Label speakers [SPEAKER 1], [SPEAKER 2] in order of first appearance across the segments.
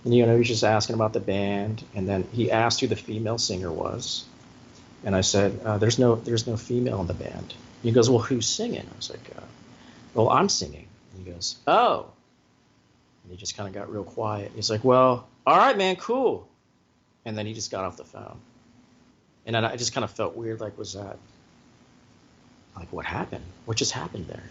[SPEAKER 1] And he was just asking about the band, and then he asked who the female singer was, and I said, "There's no female in the band." He goes, "Well, who's singing?" I was like, "Well, I'm singing." And he goes, "Oh," and he just kind of got real quiet. He's like, "Well, all right, man, cool," and then he just got off the phone, and then I just kind of felt weird, like, was that, like, what happened? What just happened there?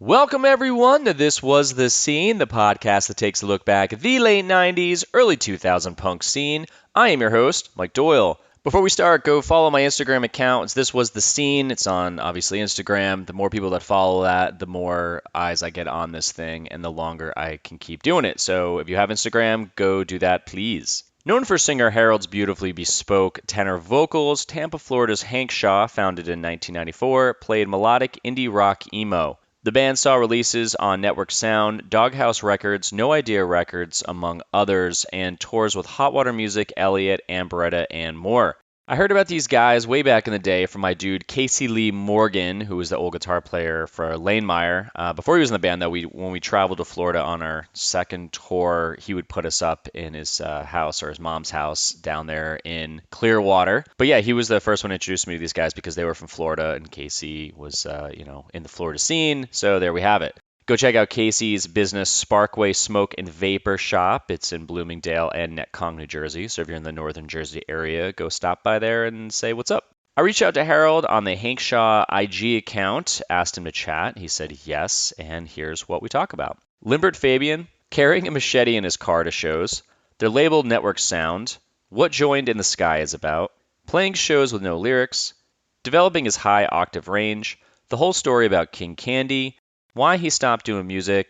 [SPEAKER 2] Welcome, everyone, to This Was The Scene, the podcast that takes a look back at the late 90s, early 2000 punk scene. I am your host, Mike Doyle. Before we start, go follow my Instagram account. It's This Was The Scene. It's on, obviously, Instagram. The more people that follow that, the more eyes I get on this thing, and the longer I can keep doing it. So if you have Instagram, go do that, please. Known for singer Harold's beautifully bespoke tenor vocals, Tampa, Florida's Hankshaw, founded in 1994, played melodic indie rock emo. The band saw releases on Network Sound, Doghouse Records, No Idea Records, among others, and tours with Hot Water Music, Elliott, and Beretta, and more. I heard about these guys way back in the day from my dude Casey Lee Morgan, who was the old guitar player for Lanemeyer. Before he was in the band, though, when we traveled to Florida on our second tour, he would put us up in his house or his mom's house down there in Clearwater. But yeah, he was the first one to introduce me to these guys because they were from Florida, and Casey was, in the Florida scene. So there we have it. Go check out Casey's business, Sparkway Smoke and Vapor Shop. It's in Bloomingdale and Netcong, New Jersey. So if you're in the northern Jersey area, go stop by there and say what's up. I reached out to Harold on the Hankshaw IG account, asked him to chat. He said yes, and here's what we talk about. Limbert Fabian, carrying a machete in his car to shows, their label Network Sound, what Joined in the Sky is about, playing shows with no lyrics, developing his high octave range, the whole story about King Candy, why he stopped doing music,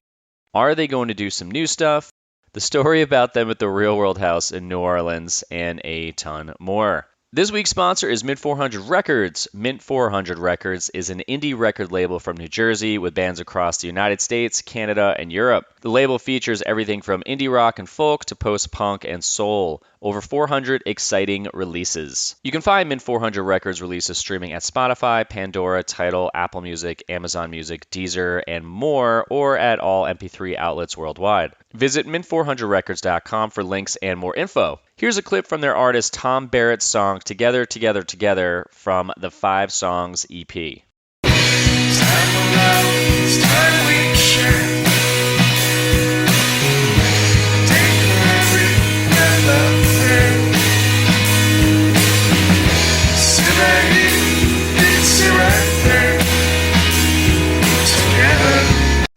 [SPEAKER 2] are they going to do some new stuff, the story about them at the Real World House in New Orleans, and a ton more. This week's sponsor is Mint 400 Records. Mint 400 Records is an indie record label from New Jersey with bands across the United States, Canada, and Europe. The label features everything from indie rock and folk to post-punk and soul. Over 400 exciting releases. You can find Mint 400 Records releases streaming at Spotify, Pandora, Tidal, Apple Music, Amazon Music, Deezer, and more, or at all MP3 outlets worldwide. Visit mint400records.com for links and more info. Here's a clip from their artist Tom Barrett's song Together, Together, Together from the 5 Songs EP.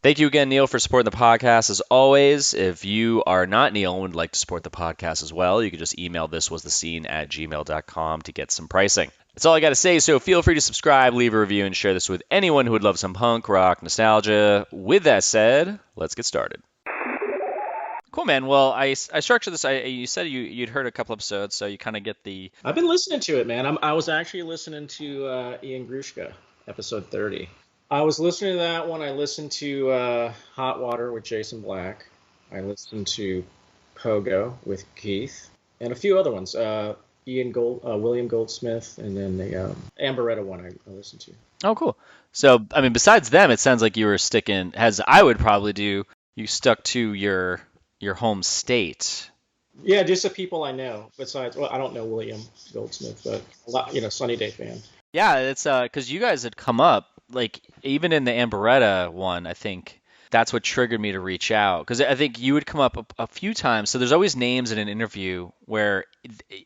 [SPEAKER 2] Thank you again, Neil, for supporting the podcast. As always, if you are not Neil and would like to support the podcast as well, you can just email thiswasthescene@gmail.com to get some pricing. That's all I got to say, so feel free to subscribe, leave a review, and share this with anyone who would love some punk rock nostalgia. With that said, let's get started. Cool, man. Well, I structured this. You said you'd heard a couple episodes, so you kind of get the...
[SPEAKER 1] I've been listening to it, man. I was actually listening to Ian Grushka, episode 30. I was listening to that one. I listened to Hot Water with Jason Black. I listened to Pogo with Keith, and a few other ones. William Goldsmith, and then the Beretta one I listened to.
[SPEAKER 2] Oh, cool. So, I mean, besides them, it sounds like you were sticking, as I would probably do, you stuck to your home state.
[SPEAKER 1] Yeah, just the people I know. Besides, well, I don't know William Goldsmith, but a lot, Sunny Day fan.
[SPEAKER 2] Yeah, it's because you guys had come up, like, even in the Beretta one, I think that's what triggered me to reach out. Because I think you would come up a few times. So there's always names in an interview where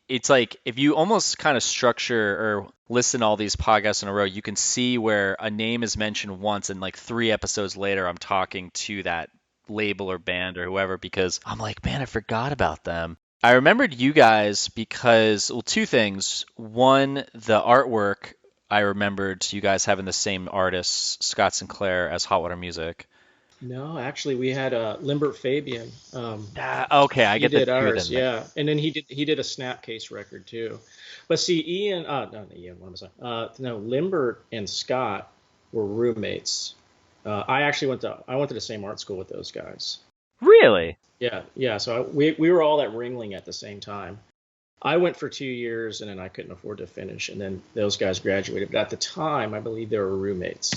[SPEAKER 2] it's like if you almost kind of structure or listen to all these podcasts in a row, you can see where a name is mentioned once and like 3 episodes later, I'm talking to that label or band or whoever because I'm like, man, I forgot about them. I remembered you guys because, well, 2 things. One, the artwork. I remembered you guys having the same artist, Scott Sinclair, as Hot Water Music.
[SPEAKER 1] No, actually, we had Limbert Fabian.
[SPEAKER 2] Okay, I get
[SPEAKER 1] did
[SPEAKER 2] the
[SPEAKER 1] ours, yeah, and then he did a Snapcase record too. But see, Ian, what am I saying? No, Limbert and Scott were roommates. I went to the same art school with those guys.
[SPEAKER 2] Really?
[SPEAKER 1] Yeah. So we were all at Ringling at the same time. I went for 2 years and then I couldn't afford to finish. And then those guys graduated. But at the time, I believe they were roommates.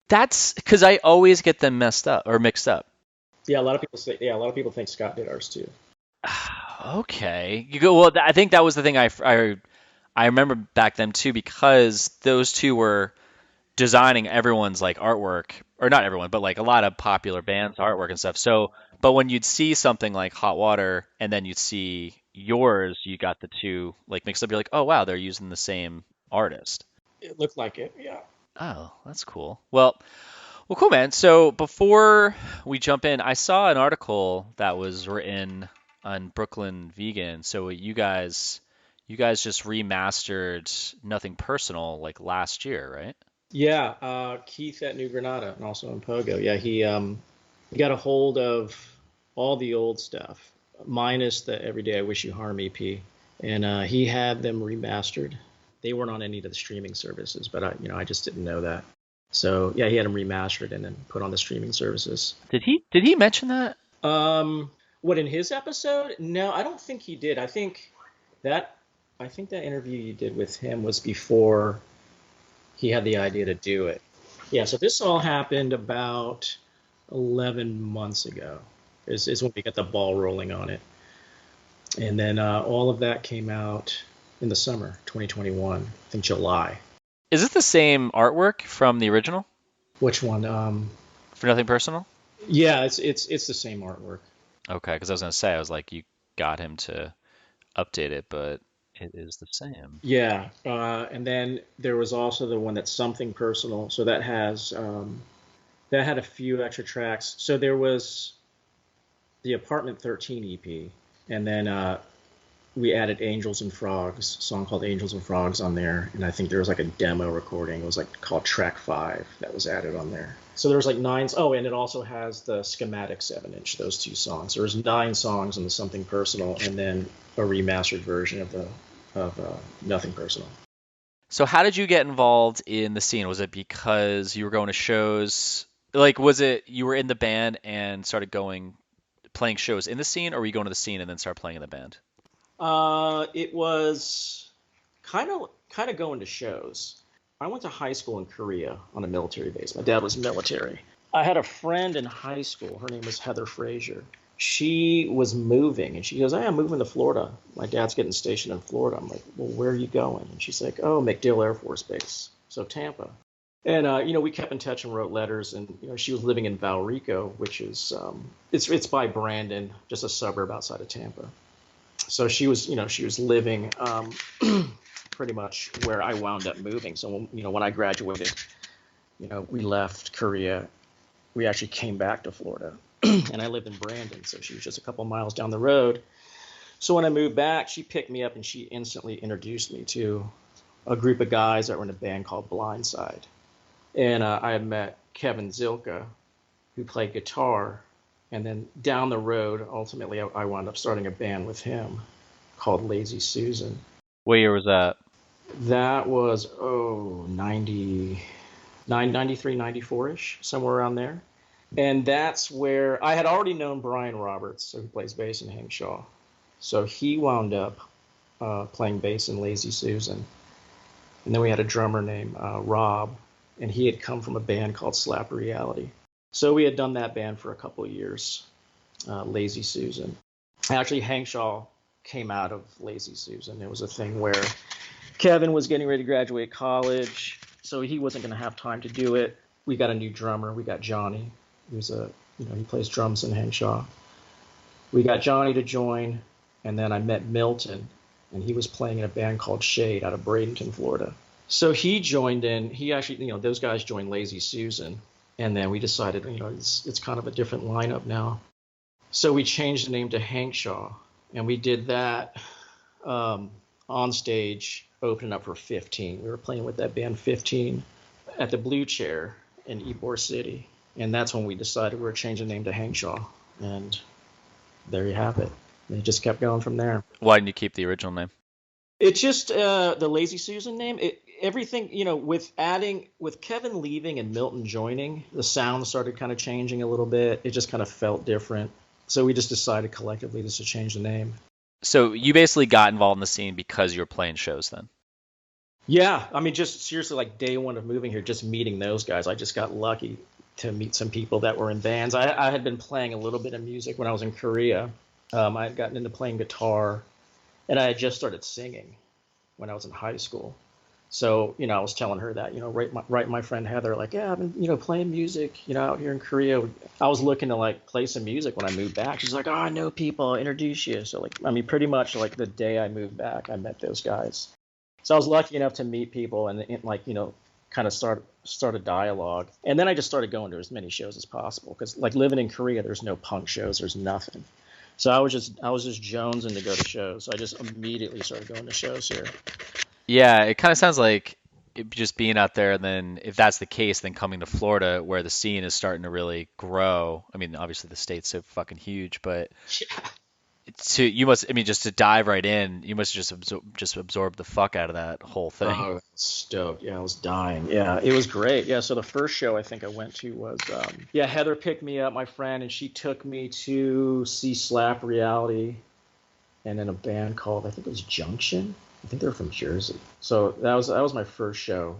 [SPEAKER 2] That's because I always get them messed up or mixed up.
[SPEAKER 1] Yeah, a lot of people say. Yeah, a lot of people think Scott did ours too.
[SPEAKER 2] Okay. You go, well, I think that was the thing I remember back then too, because those two were designing everyone's like artwork, or not everyone, but like a lot of popular bands artwork and stuff. So, but when you'd see something like Hot Water and then you'd see yours, you got the two like mixed up. You're like, oh wow, they're using the same artist.
[SPEAKER 1] It looked like it. Yeah.
[SPEAKER 2] Oh, that's cool. Well, cool, man. So before we jump in, I saw an article that was written on Brooklyn Vegan. So you guys just remastered Nothing Personal like last year, right?
[SPEAKER 1] Yeah. Keith at New Granada and also in Pogo. Yeah, he got a hold of all the old stuff, minus the Every Day I Wish You Harm EP, and he had them remastered. They weren't on any of the streaming services, but I just didn't know that. So yeah, he had them remastered and then put on the streaming services.
[SPEAKER 2] Did he mention that?
[SPEAKER 1] What in his episode? No, I don't think he did. That I think that interview you did with him was before he had the idea to do it. Yeah, so this all happened about 11 months ago. Is when we got the ball rolling on it, and then all of that came out in the summer 2021. I think July.
[SPEAKER 2] Is it the same artwork from the original
[SPEAKER 1] Which one?
[SPEAKER 2] for Nothing Personal?
[SPEAKER 1] Yeah, it's the same artwork.
[SPEAKER 2] Okay, because I was gonna say I was like you got him to update it, but it is the same.
[SPEAKER 1] Yeah, and then there was also the one that's Something Personal. So that had a few extra tracks. So there was the Apartment 13 EP, and then we added Angels and Frogs, a song called Angels and Frogs on there, and I think there was like a demo recording. It was like called Track 5 that was added on there. So there was like nine. Oh, and it also has the Schematic 7-inch, those two songs. There was 9 songs on the Something Personal, and then a remastered version of Nothing Personal.
[SPEAKER 2] So how did you get involved in the scene? Was it because you were going to shows? Like, was it you were in the band and started playing shows in the scene, or were you going to the scene and then start playing in the band?
[SPEAKER 1] It was kind of going to shows. I went to high school in Korea on a military base. My dad was military. I had a friend in high school. Her name was Heather Frazier. She was moving, and she goes, "Hey, I'm moving to Florida. My dad's getting stationed in Florida." I'm like, "Well, where are you going?" And she's like, "Oh, MacDill Air Force Base, so Tampa." And we kept in touch and wrote letters. And she was living in Valrico, which is it's by Brandon, just a suburb outside of Tampa. So she was living pretty much where I wound up moving. So when I graduated, we left Korea. We actually came back to Florida, and I lived in Brandon. So she was just a couple miles down the road. So when I moved back, she picked me up and she instantly introduced me to a group of guys that were in a band called Blindside. And I had met Kevin Zilka, who played guitar. And then down the road, ultimately, I wound up starting a band with him called Lazy Susan.
[SPEAKER 2] What year was that?
[SPEAKER 1] That was, 93, 94-ish, somewhere around there. And that's where I had already known Brian Roberts, so he plays bass in Hankshaw. So he wound up playing bass in Lazy Susan. And then we had a drummer named Rob, and he had come from a band called Slap Reality. So we had done that band for a couple of years, Lazy Susan. Actually, Hankshaw came out of Lazy Susan. It was a thing where Kevin was getting ready to graduate college, so he wasn't going to have time to do it. We got a new drummer. We got Johnny, who's he plays drums in Hankshaw. We got Johnny to join, and then I met Milton, and he was playing in a band called Shade out of Bradenton, Florida. So he joined in. He actually, those guys joined Lazy Susan. And then we decided, it's kind of a different lineup now. So we changed the name to Hankshaw, and we did that on stage, opening up for 15. We were playing with that band 15 at the Blue Chair in Ybor City, and that's when we decided we were changing the name to Hankshaw, and there you have it. And it just kept going from there.
[SPEAKER 2] Why didn't you keep the original name?
[SPEAKER 1] It's just the Lazy Susan name. Everything, with Kevin leaving and Milton joining, the sound started kind of changing a little bit. It just kind of felt different. So we just decided collectively just to change the name.
[SPEAKER 2] So you basically got involved in the scene because you were playing shows then.
[SPEAKER 1] Yeah, I mean, just seriously, like day one of moving here, just meeting those guys, I just got lucky to meet some people that were in bands. I had been playing a little bit of music when I was in Korea. I had gotten into playing guitar, and I had just started singing when I was in high school. So, I was telling her that, my friend Heather, like, yeah, I've been, playing music, out here in Korea. I was looking to like play some music when I moved back. She's like, oh, I know people, I'll introduce you. So like, I mean, pretty much like the day I moved back, I met those guys. So I was lucky enough to meet people and like, kind of start a dialogue. And then I just started going to as many shows as possible because like living in Korea, there's no punk shows, there's nothing. So I was just jonesing to go to shows. So I just immediately started going to shows here.
[SPEAKER 2] Yeah, it kind of sounds like just being out there, and then if that's the case, then coming to Florida where the scene is starting to really grow. I mean, obviously the state's so fucking huge, but you must, I mean, just to dive right in, you must just absorb the fuck out of that whole thing.
[SPEAKER 1] Oh, I was stoked. Yeah, I was dying. Yeah, it was great. Yeah, so the first show I think I went to was, yeah, Heather picked me up, my friend, and she took me to see Slap Reality and then a band called, I think it was Junction. I think they're from Jersey. So that was my first show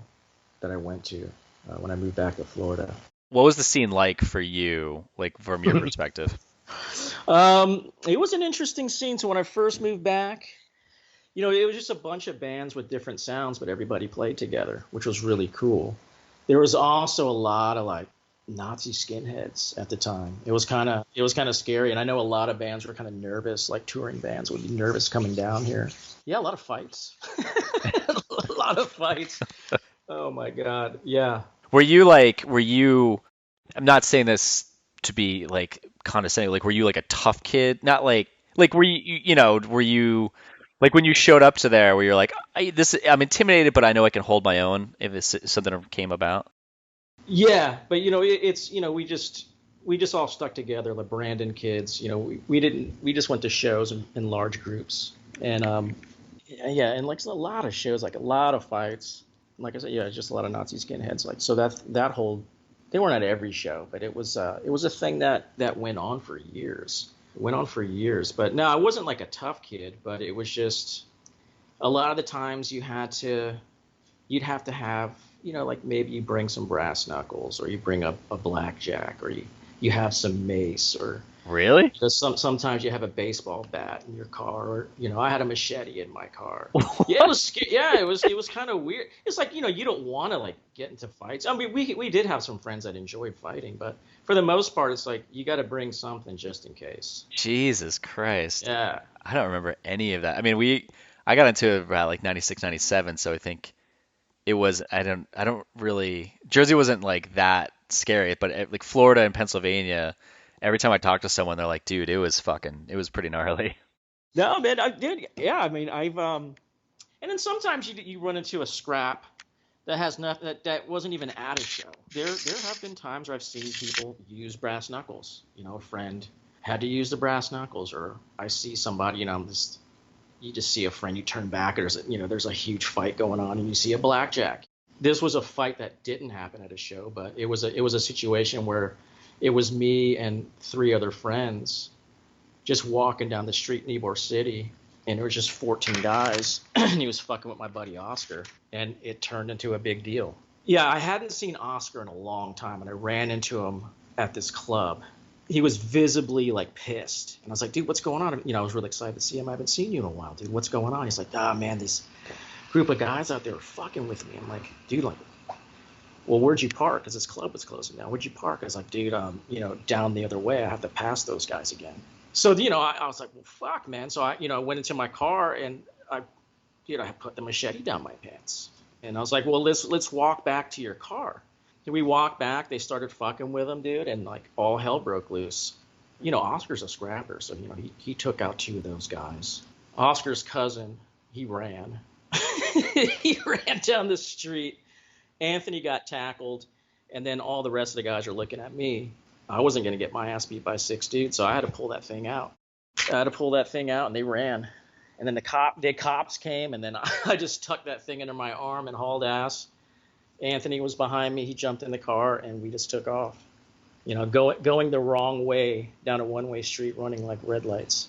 [SPEAKER 1] that I went to when I moved back to Florida.
[SPEAKER 2] What was the scene like for you, like from your perspective?
[SPEAKER 1] It was an interesting scene. So when I first moved back, it was just a bunch of bands with different sounds, but everybody played together, which was really cool. There was also a lot of like Nazi skinheads at the time. It was kind of scary, and I know a lot of bands were kind of nervous, like touring bands would be nervous coming down here. Yeah, a lot of fights. A lot of fights. Oh my God. Yeah.
[SPEAKER 2] Were you, I'm not saying this to be like condescending, like were you like a tough kid? Not like were were you like when you showed up to there where you're like, I'm intimidated, but I know I can hold my own if something came about?
[SPEAKER 1] Yeah, but it's we just all stuck together, the Brandon kids. We just went to shows in large groups, and yeah, and like a lot of shows, like a lot of fights. Like I said, yeah, just a lot of Nazi skinheads. Like so that whole they weren't at every show, but it was a thing that went on for years. It went on for years. But no, I wasn't like a tough kid, but it was just a lot of the times you'd have to have, like maybe you bring some brass knuckles or you bring a blackjack or you have some mace or
[SPEAKER 2] Really?
[SPEAKER 1] sometimes you have a baseball bat in your car or, I had a machete in my car. Yeah, it was kind of weird. It's like, you don't want to like get into fights. I mean, we did have some friends that enjoyed fighting, but for the most part, it's like you got to bring something just in case.
[SPEAKER 2] Jesus Christ.
[SPEAKER 1] Yeah.
[SPEAKER 2] I don't remember any of that. I mean, I got into it about like 96, 97, so I think it was I don't really Jersey wasn't like that scary, but like Florida and Pennsylvania, every time I talk to someone, they're like, dude, it was pretty gnarly.
[SPEAKER 1] No, man, I did. Yeah, I mean, and then sometimes you run into a scrap that has nothing that wasn't even at a show. There have been times where I've seen people use brass knuckles. A friend had to use the brass knuckles, or I see somebody, you just see a friend, you turn back, and there's a huge fight going on, and you see a blackjack. This was a fight that didn't happen at a show, but it was a situation where it was me and three other friends just walking down the street in Ybor City, and there was just 14 guys, and he was fucking with my buddy Oscar, and it turned into a big deal. Yeah, I hadn't seen Oscar in a long time, and I ran into him at this club. He was visibly like pissed, and I was like, dude, what's going on? I was really excited to see him. I haven't seen you in a while, dude. What's going on? He's like, man, this group of guys out there are fucking with me. I'm like, dude, like, well, where'd you park? Because this club was closing down. Where'd you park? I was like, dude, down the other way. I have to pass those guys again. So, I was like, well, fuck, man. So I went into my car and I put the machete down my pants. And I was like, well, let's walk back to your car. And we walked back. They started fucking with him, dude. And like all hell broke loose. Oscar's a scrapper. So, he took out two of those guys. Oscar's cousin, he ran. He ran down the street. Anthony got tackled. And then all the rest of the guys are looking at me. I wasn't going to get my ass beat by 6 dudes, so I had to pull that thing out. And they ran. And then the cops came, and then I just tucked that thing under my arm and hauled ass. Anthony was behind me. He jumped in the car, and we just took off. Going the wrong way down a one-way street, running like red lights.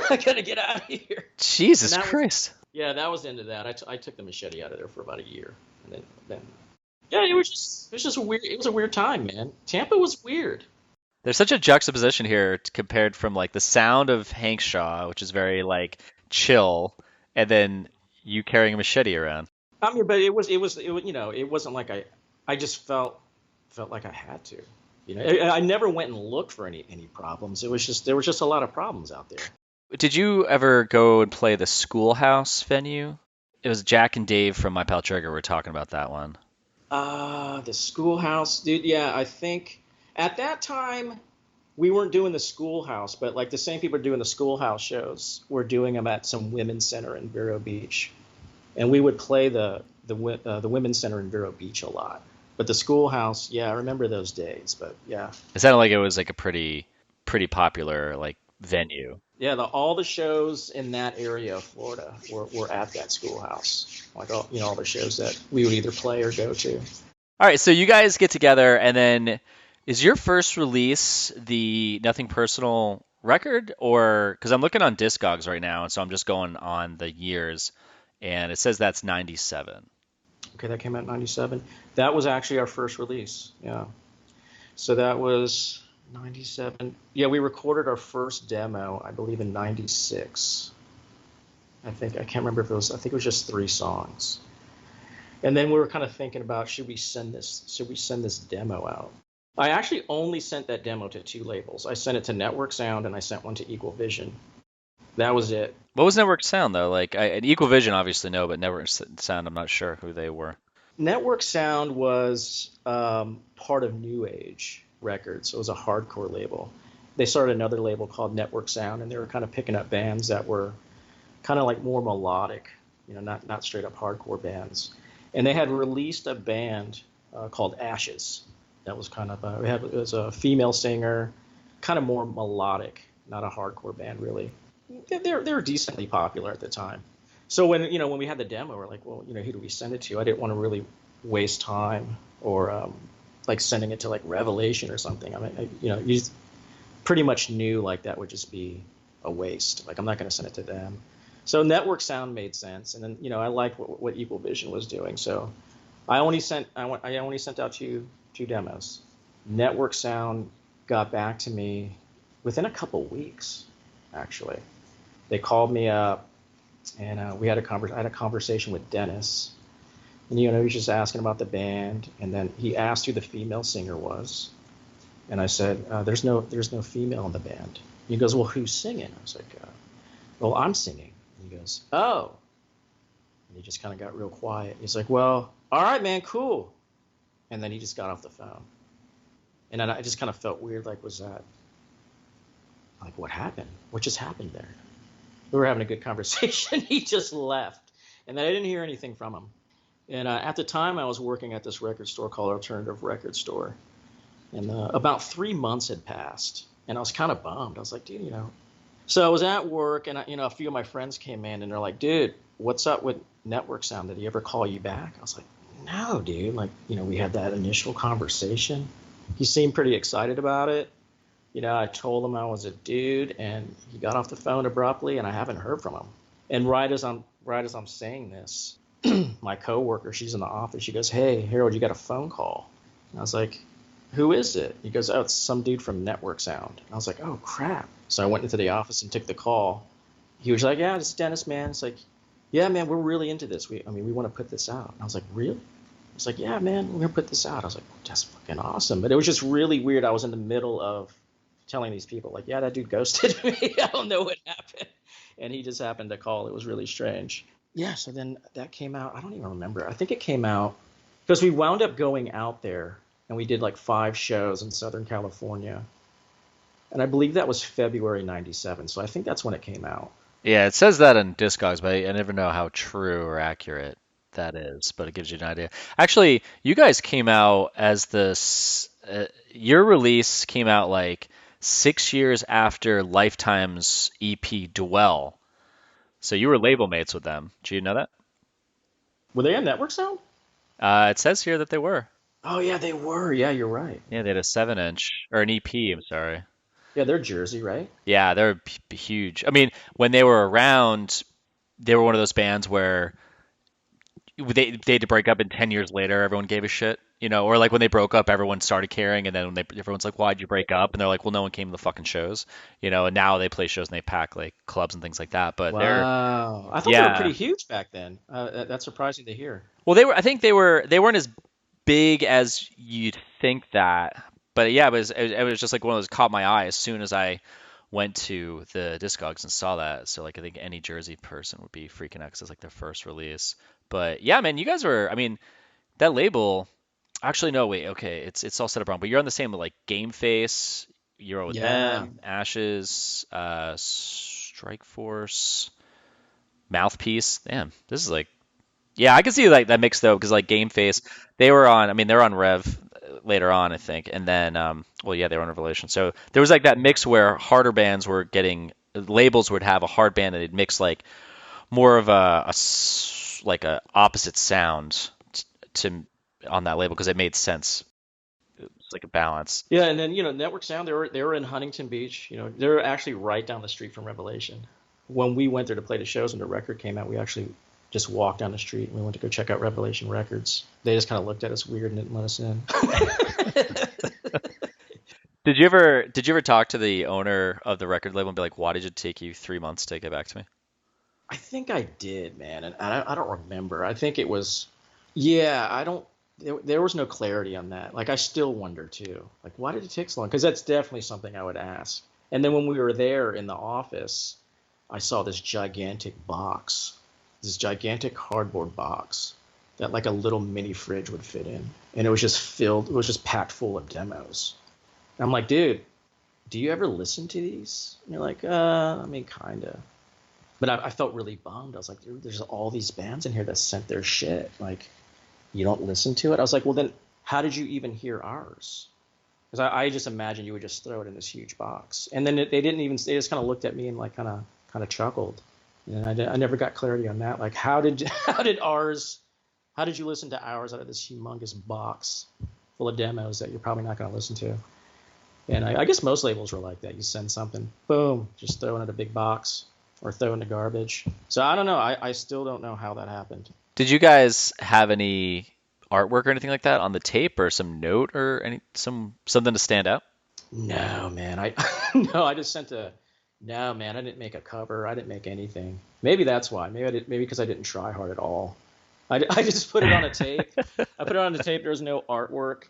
[SPEAKER 1] I gotta get out of here. And
[SPEAKER 2] Jesus
[SPEAKER 1] that was,
[SPEAKER 2] Christ.
[SPEAKER 1] yeah, that was the end of that. I took the machete out of there for about a year, and then yeah, it was just a weird. It was a weird time, man. Tampa was weird.
[SPEAKER 2] There's such a juxtaposition here compared from like the sound of Hankshaw, which is very like chill, and then you carrying a machete around.
[SPEAKER 1] I mean, but it was it wasn't like I just felt like I had to. I never went and looked for any problems. It was just there was just a lot of problems out there.
[SPEAKER 2] Did you ever go and play the Schoolhouse venue? It was Jack and Dave from My Pal Trigger were talking about that one.
[SPEAKER 1] The schoolhouse, dude. Yeah, I think at that time we weren't doing the schoolhouse, but like the same people doing the schoolhouse shows were doing them at some women's center in Vero Beach, and we would play the women's center in Vero Beach a lot. But the schoolhouse, yeah, I remember those days. But yeah,
[SPEAKER 2] It sounded like it was like a pretty popular like venue.
[SPEAKER 1] yeah, all the shows in that area of Florida were at that schoolhouse. Like all the shows that we would either play or go to.
[SPEAKER 2] All right, so you guys get together, and then is your first release the Nothing Personal record, or because I'm looking on Discogs right now, and so I'm just going on the years, and it says that's 97.
[SPEAKER 1] Okay, that came out in '97. That was actually our first release. Yeah. So that was '97. Yeah, we recorded our first demo, I believe, in '96. I can't remember if it was. I think it was just 3 songs. And then we were kind of thinking about should we send this demo out? I actually only sent that demo to 2 labels. I sent it to Network Sound and I sent one to Equal Vision. That was it.
[SPEAKER 2] What was Network Sound though? Like and Equal Vision, obviously no, but Network Sound, I'm not sure who they were.
[SPEAKER 1] Network Sound was part of New Age Records. So it was a hardcore label. They started another label called Network Sound, and they were kind of picking up bands that were kind of like more melodic, not straight up hardcore bands. And they had released a band called Ashes. That was kind of it was a female singer, kind of more melodic, not a hardcore band really. They're decently popular at the time. So when we had the demo, we're like, well, who do we send it to? I didn't want to really waste time or like sending it to like Revelation or something. I mean, you just pretty much knew like that would just be a waste. Like I'm not going to send it to them. So Network Sound made sense, and then I liked what Equal Vision was doing. So I only sent out two demos. Network Sound got back to me within a couple weeks, actually. They called me up, and we had I had a conversation with Dennis, and he was just asking about the band, and then he asked who the female singer was, and I said, "There's no female in the band." He goes, "Well, who's singing?" I was like, "Well, I'm singing." And he goes, "Oh," and he just kind of got real quiet. He's like, "Well, all right, man, cool," and then he just got off the phone, and then I just kind of felt weird, like, was that like what happened? What just happened there? We were having a good conversation. He just left, and then I didn't hear anything from him. And at the time, I was working at this record store called Alternative Record Store, and about 3 months had passed, and I was kind of bummed. I was like, dude, So I was at work, and a few of my friends came in, and they're like, dude, what's up with Network Sound? Did he ever call you back? I was like, no, dude. Like, we had that initial conversation. He seemed pretty excited about it. I told him I was a dude, and he got off the phone abruptly, and I haven't heard from him. And right as I'm saying this, my coworker, she's in the office. She goes, "Hey, Harold, you got a phone call?" And I was like, "Who is it?" He goes, "Oh, it's some dude from Network Sound." And I was like, "Oh crap!" So I went into the office and took the call. He was like, "Yeah, this is Dennis, man." It's like, "Yeah, man, we're really into this. We want to put this out." And I was like, "Really?" It's like, "Yeah, man, we're gonna put this out." I was like, "That's fucking awesome." But it was just really weird. I was in the middle of telling these people, like, "Yeah, that dude ghosted me. I don't know what happened." And he just happened to call. It was really strange. Yeah, so then that came out. I don't even remember. I think it came out because we wound up going out there and we did like 5 shows in Southern California. And I believe that was February '97. So I think that's when it came out.
[SPEAKER 2] Yeah, it says that in Discogs, but I never know how true or accurate that is, but it gives you an idea. Actually, you guys came out as your release came out like 6 years after Lifetime's EP Dwell. So you were label mates with them. Did you know that?
[SPEAKER 1] Were they on Network Sound?
[SPEAKER 2] It says here that they were.
[SPEAKER 1] Oh, yeah, they were. Yeah, you're right.
[SPEAKER 2] Yeah, they had a 7-inch or an EP, I'm sorry.
[SPEAKER 1] Yeah, they're Jersey, right?
[SPEAKER 2] Yeah, they're huge. I mean, when they were around, they were one of those bands where they had to break up, and 10 years later everyone gave a shit, or like when they broke up everyone started caring, and then when everyone's like, why'd you break up, and they're like, well, no one came to the fucking shows, and now they play shows and they pack like clubs and things like that, but they're
[SPEAKER 1] Wow. I thought they were
[SPEAKER 2] yeah.
[SPEAKER 1] pretty huge back then. That's surprising to hear.
[SPEAKER 2] Well, I think they weren't as big as you'd think that, but yeah, it was just like one of those caught my eye as soon as I went to the Discogs and saw that. So like I think any Jersey person would be freaking out 'cause it's like their first release. But yeah, man, you guys were. I mean, that label. Actually, no, wait. Okay, it's all set up wrong. But you're on the same with like Game Face. You're with
[SPEAKER 1] Yeah.
[SPEAKER 2] them. Ashes. Strike Force. Mouthpiece. Damn, this is like. Yeah, I can see like that mix though, because like Game Face, they were on. I mean, they're on Rev later on, I think, and then well, yeah, they were on Revelation. So there was like that mix where harder bands were getting labels would have a hard band and they'd mix like more of like a opposite sound to on that label because it made sense. It's like a balance.
[SPEAKER 1] Yeah, and then Network Sound, they were in Huntington Beach. They're actually right down the street from Revelation. When we went there to play the shows when the record came out, we actually just walked down the street and we went to go check out Revelation Records. They just kind of looked at us weird and didn't let us in.
[SPEAKER 2] Did you ever talk to the owner of the record label and be like, why did it take you 3 months to get back to me?
[SPEAKER 1] I think I did, man, and I don't remember. I think it was, yeah, I don't. There was no clarity on that. Like, I still wonder too. Like, why did it take so long? Because that's definitely something I would ask. And then when we were there in the office, I saw this gigantic box, this gigantic cardboard box that like a little mini fridge would fit in, and it was just filled. It was just packed full of demos. And I'm like, dude, do you ever listen to these? And you're like, I mean, kinda. But I felt really bummed. I was like, dude, there's all these bands in here that sent their shit. Like, you don't listen to it? I was like, well, then how did you even hear ours? Because I just imagined you would just throw it in this huge box. And then they didn't even, they just kind of looked at me and like kind of chuckled. And I never got clarity on that. Like, how did you listen to ours out of this humongous box full of demos that you're probably not going to listen to? And I guess most labels were like that. You send something, boom, just throw it in a big box or throw it in the garbage. So I don't know. I still don't know how that happened.
[SPEAKER 2] Did you guys have any artwork or anything like that on the tape or some note or something to stand out?
[SPEAKER 1] No, man. No, I just sent a. No, man. I didn't make a cover. I didn't make anything. Maybe that's why. Maybe I did. Maybe because I didn't try hard at all. I just put it on a tape. I put it on the tape. There was no artwork,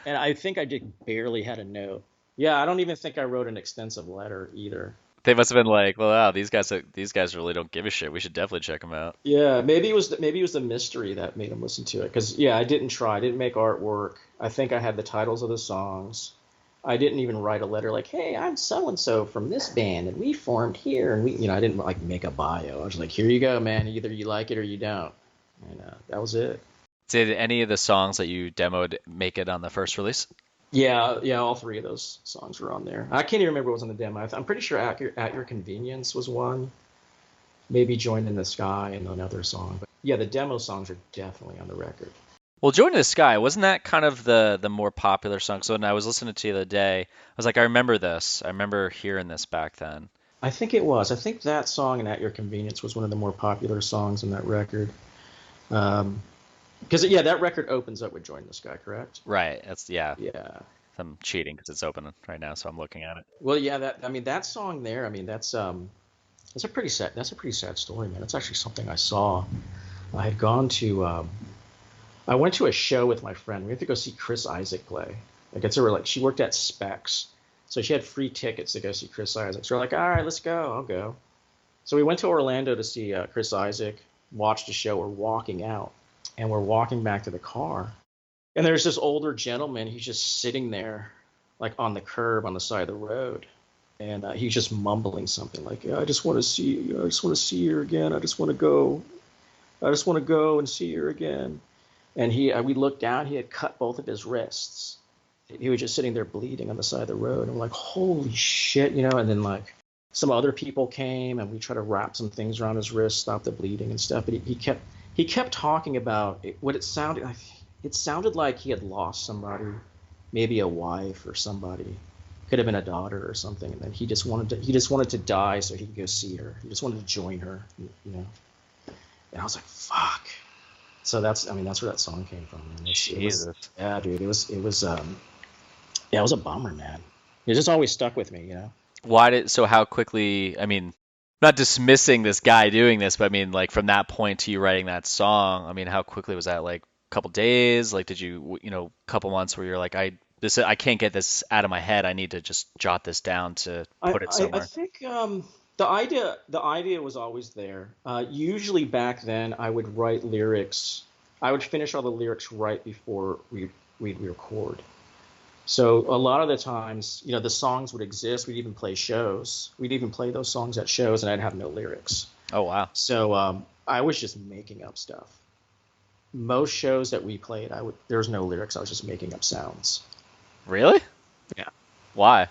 [SPEAKER 1] and I think I did barely had a note. Yeah, I don't even think I wrote an extensive letter either.
[SPEAKER 2] They must have been like, well, wow, these guys really don't give a shit. We should definitely check them out.
[SPEAKER 1] Yeah, maybe it was the mystery that made them listen to it. Because yeah, I didn't try. I didn't make artwork. I think I had the titles of the songs. I didn't even write a letter like, "Hey, I'm so and so from this band, and we formed here." And I didn't like make a bio. I was like, "Here you go, man. Either you like it or you don't." And that was it.
[SPEAKER 2] Did any of the songs that you demoed make it on the first release?
[SPEAKER 1] Yeah, all three of those songs were on there. I can't even remember what was on the demo. I'm pretty sure At Your Convenience was one. Maybe Join in the Sky and another song. But yeah, the demo songs are definitely on the record.
[SPEAKER 2] Well, Join in the Sky, wasn't that kind of the more popular song? So when I was listening to it the other day, I was like, I remember this. I remember hearing this back then.
[SPEAKER 1] I think it was. I think that song and At Your Convenience was one of the more popular songs in that record. Because yeah, that record opens up with Join the Sky, correct?
[SPEAKER 2] Right. Yeah.
[SPEAKER 1] Yeah.
[SPEAKER 2] I'm cheating because it's open right now, so I'm looking at it.
[SPEAKER 1] Well, yeah, that song there, that's a pretty sad story, man. It's actually something I saw. I had gone to I went to a show with my friend. We had to go see Chris Isaak play. She worked at Specs, so she had free tickets to go see Chris Isaak. So we're like, all right, let's go. I'll go. So we went to Orlando to see Chris Isaak. Watched the show. We're walking out, and we're walking back to the car. And there's this older gentleman. He's just sitting there, like on the curb on the side of the road, and he's just mumbling something like, "I just want to see you. I just want to see her again. I just want to go. I just want to go and see her again." And we looked down. He had cut both of his wrists. He was just sitting there bleeding on the side of the road. And we're like, "Holy shit!" And then like some other people came, and we tried to wrap some things around his wrist, stop the bleeding and stuff. But he kept talking about what it sounded like. It sounded like he had lost somebody, maybe a wife or somebody. Could have been a daughter or something, and then he just wanted to die so he could go see her. He just wanted to join her, you know. And I was like, fuck. So that's where that song came from.
[SPEAKER 2] Jesus.
[SPEAKER 1] Yeah, dude. It was yeah, it was a bummer, man. It just always stuck with me, you know.
[SPEAKER 2] So how quickly, I mean, not dismissing this guy doing this, but I mean, like from that point to you writing that song, I mean, how quickly was that? Like a couple days? Like, did you, couple months where you're like, I can't get this out of my head. I need to just jot this down to put it
[SPEAKER 1] I
[SPEAKER 2] somewhere.
[SPEAKER 1] think the idea was always there. Usually back then, I would write lyrics. I would finish all the lyrics right before we'd record. So a lot of the times, the songs would exist. We'd even play shows. We'd even play those songs at shows, and I'd have no lyrics.
[SPEAKER 2] Oh, wow.
[SPEAKER 1] So I was just making up stuff. Most shows that we played, there was no lyrics. I was just making up sounds.
[SPEAKER 2] Really?
[SPEAKER 1] Yeah.
[SPEAKER 2] Why?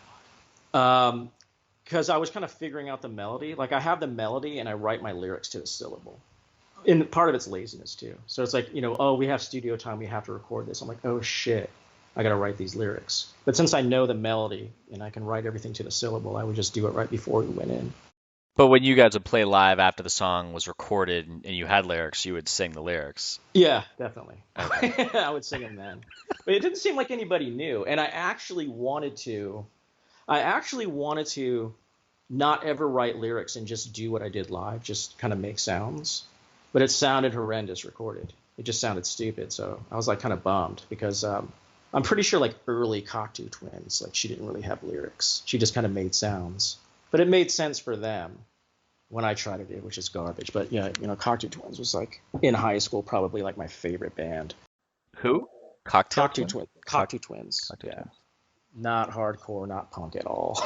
[SPEAKER 1] Because I was kind of figuring out the melody. Like I have the melody, and I write my lyrics to the syllable. And part of it's laziness too. So it's like, oh, we have studio time. We have to record this. I'm like, oh shit. I got to write these lyrics. But since I know the melody and I can write everything to the syllable, I would just do it right before we went in.
[SPEAKER 2] But when you guys would play live after the song was recorded and you had lyrics, you would sing the lyrics.
[SPEAKER 1] Yeah, definitely.
[SPEAKER 2] Okay.
[SPEAKER 1] I would sing them then. But it didn't seem like anybody knew. And I actually wanted to not ever write lyrics and just do what I did live, just kind of make sounds. But it sounded horrendous recorded. It just sounded stupid. So I was like kind of bummed because I'm pretty sure like early Cocteau Twins, like she didn't really have lyrics. She just kind of made sounds. But it made sense for them when I tried to do, which is garbage. But yeah, Cocteau Twins was like in high school probably like my favorite band.
[SPEAKER 2] Who?
[SPEAKER 1] Cocteau Twins.
[SPEAKER 2] Yeah.
[SPEAKER 1] Not hardcore, not punk at all.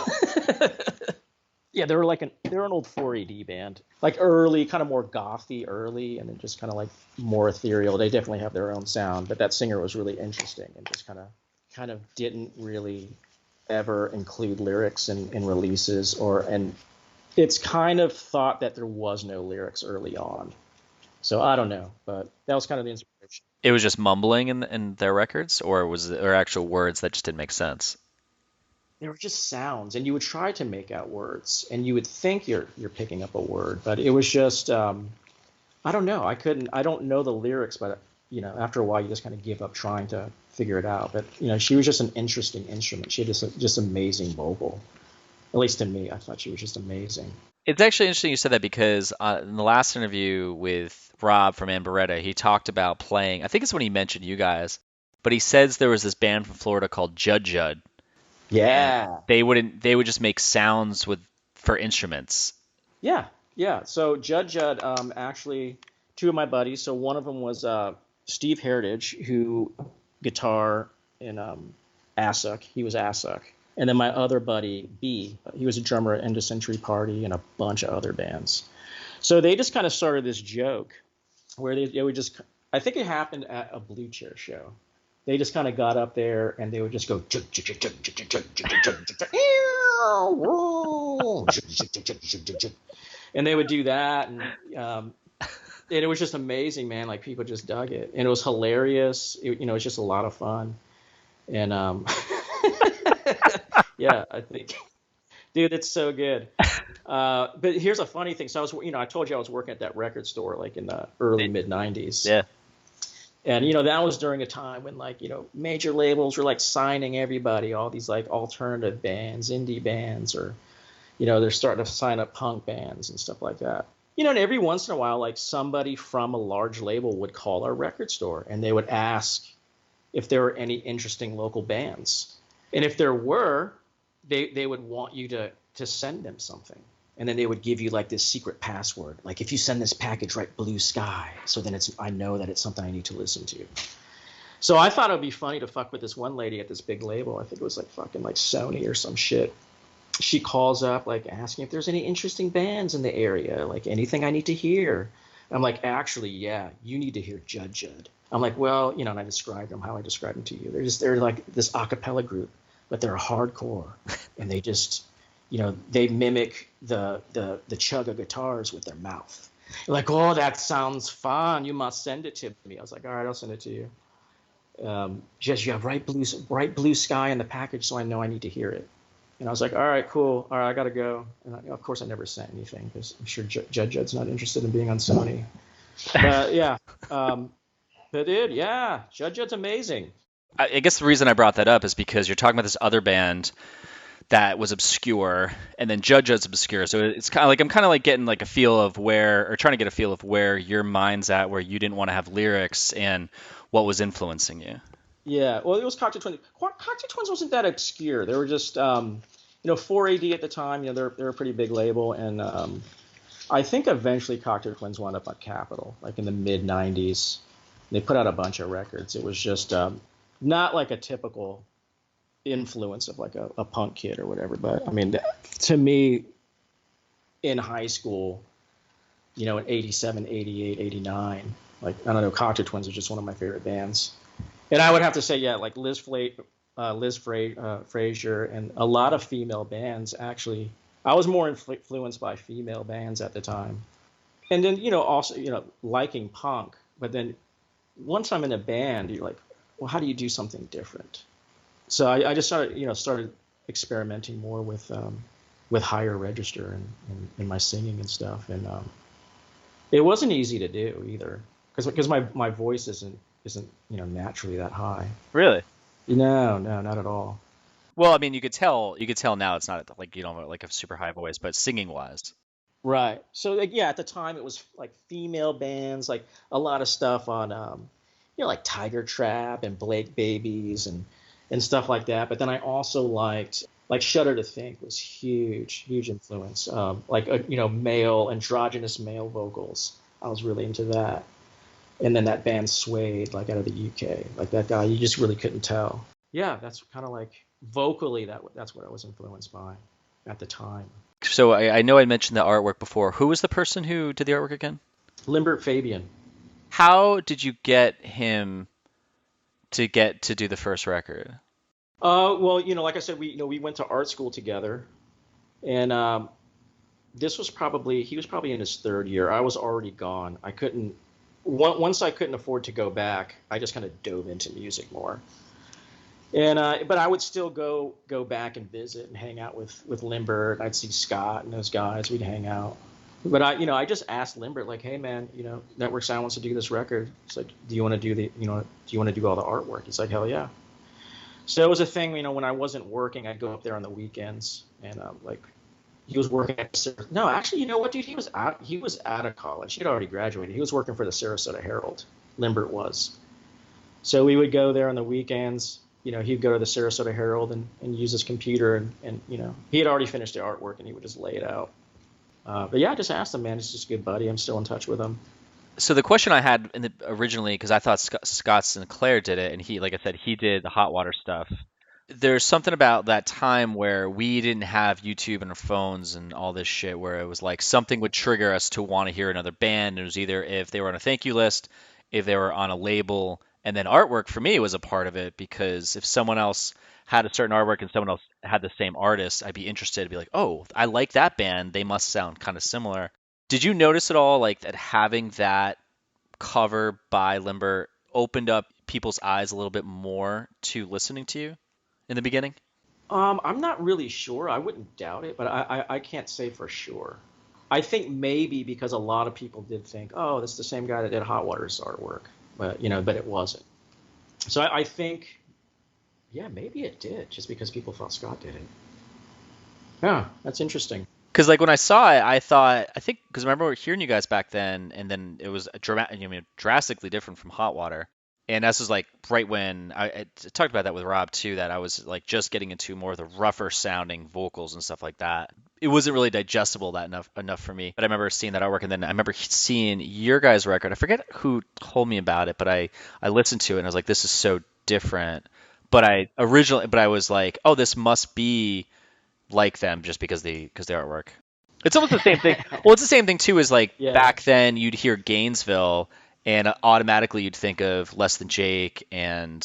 [SPEAKER 1] Yeah, they're an old 4AD band. Like early, kind of more gothy early, and then just kind of like more ethereal. They definitely have their own sound, but that singer was really interesting and just kind of didn't really ever include lyrics in releases and it's kind of thought that there was no lyrics early on. So I don't know, but that was kind of the inspiration.
[SPEAKER 2] It was just mumbling in their records, or was there actual words that just didn't make sense?
[SPEAKER 1] They were just sounds, and you would try to make out words, and you would think you're picking up a word, but it was just I don't know. I don't know the lyrics, but after a while you just kind of give up trying to figure it out. But she was just an interesting instrument. She had just amazing vocal. At least to me, I thought she was just amazing.
[SPEAKER 2] It's actually interesting you said that because in the last interview with Rob from Beretta, he talked about playing. I think it's when he mentioned you guys, but he says there was this band from Florida called Judd.
[SPEAKER 1] Yeah.
[SPEAKER 2] They would just make sounds for instruments.
[SPEAKER 1] Yeah. So Judd, actually, two of my buddies. So one of them was Steve Heritage, who guitar in Assuck. He was Assuck. And then my other buddy, B, he was a drummer at End of Century Party and a bunch of other bands. So they just kind of started this joke where they would just, I think it happened at a Blue Chair show. They just kind of got up there and they would just go, and they would do that. And it was just amazing, man. Like people just dug it. And it was hilarious. It was just a lot of fun. And yeah, I think, dude, it's so good. But here's a funny thing. So I told you I was working at that record store like in the early mid 90s.
[SPEAKER 2] Yeah.
[SPEAKER 1] And that was during a time when major labels were like signing everybody, all these like alternative bands, indie bands, or they're starting to sign up punk bands and stuff like that. And every once in a while, like somebody from a large label would call our record store and they would ask if there were any interesting local bands. And if there were, they would want you to send them something. And then they would give you like this secret password. Like if you send this package, write Blue Sky. So then I know that it's something I need to listen to. So I thought it would be funny to fuck with this one lady at this big label. I think it was like fucking like Sony or some shit. She calls up like asking if there's any interesting bands in the area, like anything I need to hear. I'm like, actually, yeah, you need to hear Judd. I'm like, well, and I described them how I described them to you. They're like this a cappella group, but they're hardcore, and they just, they mimic the chug of guitars with their mouth. They're like, oh, that sounds fun. You must send it to me. I was like, all right, I'll send it to you. Just you have write blue sky in the package, so I know I need to hear it. And I was like, all right, cool. All right, I got to go. And of course, I never sent anything because I'm sure Judd's not interested in being on Sony. But yeah, but dude, yeah, Judd's amazing.
[SPEAKER 2] I guess the reason I brought that up is because you're talking about this other band that was obscure, and then Judd's obscure. So it's kind of like I'm kind of like getting like a feel of where, or trying to get a feel of where your mind's at, where you didn't want to have lyrics, and what was influencing you.
[SPEAKER 1] Yeah, well, it was Cocktail Twins. Cocktail Twins wasn't that obscure. They were just, 4AD at the time. They're a pretty big label, and I think eventually Cocktail Twins wound up on Capitol, like in the mid '90s. They put out a bunch of records. It was just not like a typical influence of like a punk kid or whatever. But I mean, to me, in high school, in '87, '88, '89, like I don't know, Cocktail Twins are just one of my favorite bands. And I would have to say, yeah, like Frazier, and a lot of female bands. Actually, I was more influenced by female bands at the time. And then, also, liking punk. But then once I'm in a band, you're like, well, how do you do something different? So I just started experimenting more with higher register and in my singing and stuff. And it wasn't easy to do either, because my voice isn't naturally that high.
[SPEAKER 2] Really?
[SPEAKER 1] No, not at all.
[SPEAKER 2] Well, I mean, you could tell now it's not like you don't have like a super high voice, but singing wise.
[SPEAKER 1] Right. So like, yeah, at the time it was like female bands, like a lot of stuff on like Tiger Trap and Blake Babies and stuff like that. But then I also liked like Shudder to Think was huge influence. Like male androgynous male vocals. I was really into that. And then that band Suede, like out of the UK, like that guy, you just really couldn't tell. Yeah, that's kind of like vocally that's what I was influenced by at the time.
[SPEAKER 2] So I know I mentioned the artwork before. Who was the person who did the artwork again?
[SPEAKER 1] Limbert Fabian.
[SPEAKER 2] How did you get him to do the first record?
[SPEAKER 1] Well, like I said, we went to art school together, and he was probably in his third year. I was already gone. I couldn't. Once I couldn't afford to go back, I just kind of dove into music more. And but I would still go back and visit and hang out with Limbert. I'd see Scott and those guys. We'd hang out. But I just asked Limbert, like, hey man, Network Sound wants to do this record. It's like, do you want to do all the artwork? He's like, hell yeah. So it was a thing, when I wasn't working, I'd go up there on the weekends, and like he was working at no, actually, you know what, dude, he was out of college. He had already graduated. He was working for the Sarasota Herald. Limbert was. So we would go there on the weekends. He'd go to the Sarasota Herald and use his computer, and he had already finished the artwork, and he would just lay it out. But yeah, I just asked him, man. He's just a good buddy. I'm still in touch with him.
[SPEAKER 2] So the question I had originally, because I thought Scott Sinclair did it, and he, like I said, he did the hot water stuff. There's something about that time where we didn't have YouTube and our phones and all this shit, where it was like something would trigger us to want to hear another band. It was either if they were on a thank you list, if they were on a label, and then artwork for me was a part of it, because if someone else had a certain artwork and someone else had the same artist, I'd be interested to be like, oh, I like that band. They must sound kind of similar. Did you notice at all like that having that cover by Limbert opened up people's eyes a little bit more to listening to you in the beginning?
[SPEAKER 1] I'm not really sure. I wouldn't doubt it, but I can't say for sure. I think maybe because a lot of people did think, oh, that's the same guy that did Hot Water's artwork, but it wasn't. So I think, yeah, maybe it did, just because people thought Scott did it. Yeah, that's interesting.
[SPEAKER 2] Because like when I saw it, I think because I remember hearing you guys back then, and then it was drastically different from Hot Water. And this was like right when I talked about that with Rob too, that I was like just getting into more of the rougher sounding vocals and stuff like that. It wasn't really digestible enough for me. But I remember seeing that artwork, and then I remember seeing your guys' record. I forget who told me about it, but I listened to it and I was like, this is so different. But I was like, oh, this must be like them just because the artwork. It's almost the same thing. Well, it's the same thing too as like
[SPEAKER 1] Yeah.
[SPEAKER 2] back then you'd hear Gainesville and automatically you'd think of Less Than Jake and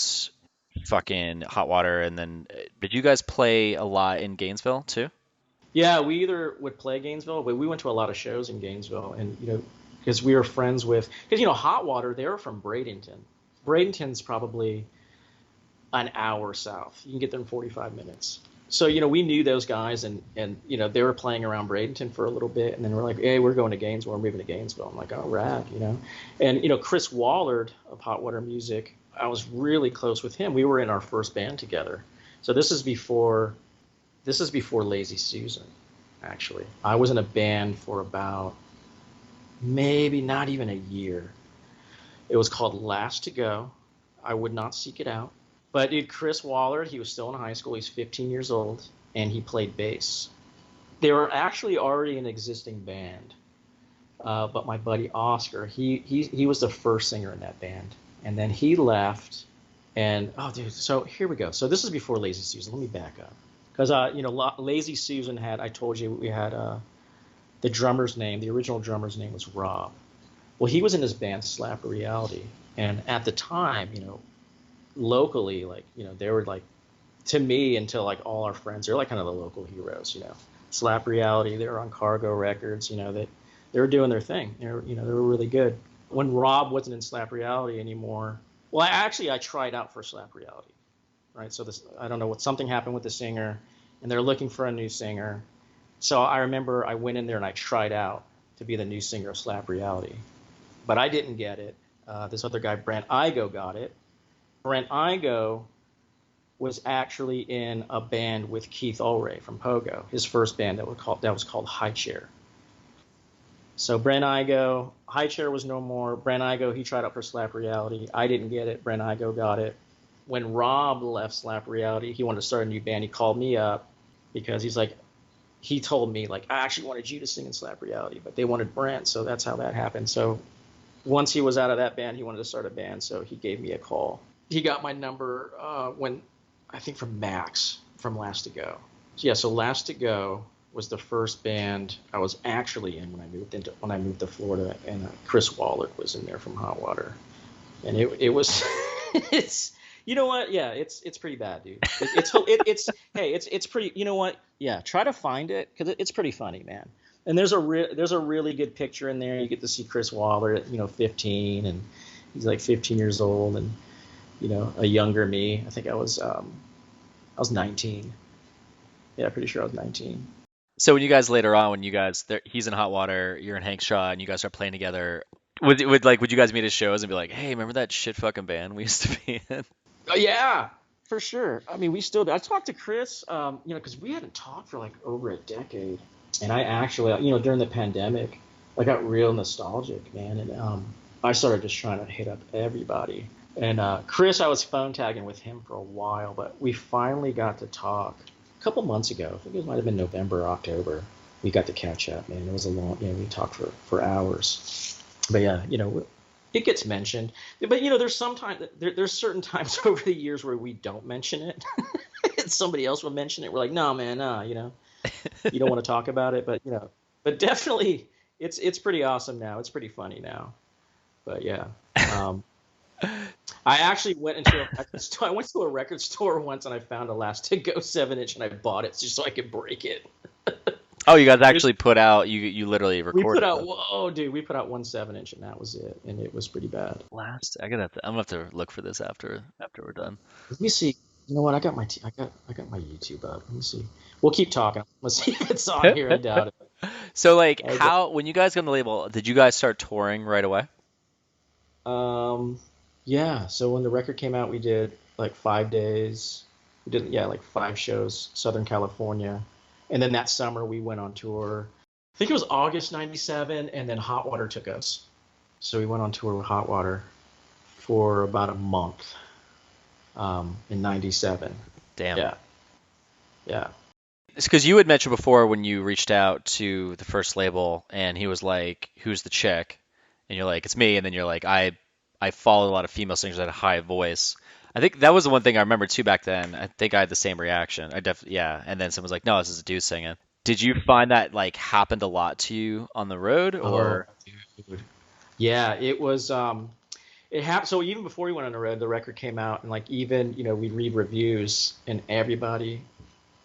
[SPEAKER 2] fucking Hot Water. And then did you guys play a lot in Gainesville too?
[SPEAKER 1] Yeah, we either would play Gainesville, but we went to a lot of shows in Gainesville, and because we were friends with, because Hot Water, they were from Bradenton. Bradenton's probably an hour south. You can get there in 45 minutes. So, we knew those guys, and they were playing around Bradenton for a little bit, and then we're like, hey, we're going to Gainesville, we're moving to Gainesville. I'm like, oh, rad. And, Chris Wallard of Hot Water Music, I was really close with him. We were in our first band together. So this is before Lazy Susan, actually. I was in a band for about maybe not even a year. It was called Last to Go. I would not seek it out. But dude, Chris Wallard, he was still in high school. He's 15 years old, and he played bass. They were actually already an existing band, but my buddy Oscar, he was the first singer in that band, and then he left. And oh, dude, so here we go. So this is before Lazy Susan. Let me back up, because Lazy Susan I told you we had the original drummer's name was Rob. Well, he was in this band Slap Reality, and at the time, locally, they were like, to me, until like all our friends, they're like kind of the local heroes. Slap Reality, they were on Cargo Records. They were doing their thing. They were really good. When Rob wasn't in Slap Reality anymore, well, I tried out for Slap Reality, right? So I don't know something happened with the singer, and they're looking for a new singer. So I remember I went in there and I tried out to be the new singer of Slap Reality, but I didn't get it. This other guy, Brent Igo, got it. Brent Igo was actually in a band with Keith Ulray from Pogo, his first band that was called High Chair. So Brent Igo, High Chair was no more. Brent Igo, he tried out for Slap Reality. I didn't get it. Brent Igo got it. When Rob left Slap Reality, he wanted to start a new band. He called me up because he told me, I actually wanted you to sing in Slap Reality, but they wanted Brent, so that's how that happened. So once he was out of that band, he wanted to start a band, so he gave me a call. He got my number I think from Max from Last to Go. So, yeah, so Last to Go was the first band I was actually in when I moved to Florida, and Chris Wallard was in there from Hot Water, and it was it's yeah, it's pretty bad, dude. It's pretty, yeah, try to find it because it's pretty funny, man. And there's a really good picture in there. You get to see Chris Wallard at 15, and he's like 15 years old, and a younger me. I think I was 19. Yeah, pretty sure I was 19.
[SPEAKER 2] So when you guys later on, he's in Hot Water, you're in Hankshaw, and you guys start playing together, would you guys meet at shows and be like, hey, remember that shit fucking band we used to be in?
[SPEAKER 1] Oh, yeah, for sure. I mean, we still do. I talked to Chris, because we hadn't talked for like over a decade. And I actually, during the pandemic, I got real nostalgic, man. And I started just trying to hit up everybody. And Chris, I was phone tagging with him for a while, but we finally got to talk a couple months ago. I think it might have been November or October. We got to catch up, man. It was a long, we talked for hours. But yeah, it gets mentioned. But there's certain times over the years where we don't mention it. And somebody else will mention it. We're like, no, man, no, you don't want to talk about it. But definitely, it's pretty awesome now. It's pretty funny now. But yeah. I actually went to a record store once, and I found a Last to Go 7-inch, and I bought it just so I could break it.
[SPEAKER 2] Oh, you guys actually put out, you literally recorded
[SPEAKER 1] we put out one 7-inch, and that was it, and it was pretty bad.
[SPEAKER 2] I'm gonna have to look for this after we're done.
[SPEAKER 1] Let me see. You know what? I got my YouTube up. Let me see. We'll keep talking. Let's see if it's on here. I doubt it.
[SPEAKER 2] So when you guys got on the label, did you guys start touring right away?
[SPEAKER 1] Yeah. So when the record came out, we did like 5 days. We did, like 5 shows, Southern California. And then that summer we went on tour. I think it was August 97, and then Hot Water took us. So we went on tour with Hot Water for about a month in 97.
[SPEAKER 2] Damn.
[SPEAKER 1] Yeah. Yeah.
[SPEAKER 2] It's because you had mentioned before when you reached out to the first label, and he was like, who's the chick? And you're like, it's me. And then you're like, I followed a lot of female singers that had a high voice. I think that was the one thing I remember too back then. I think I had the same reaction. Yeah. And then someone was like, no, this is a dude singing. Did you find that happened a lot to you on the road, or?
[SPEAKER 1] Oh, dude. Yeah, it was. It happened. So even before we went on the road, the record came out, and even we'd read reviews, and everybody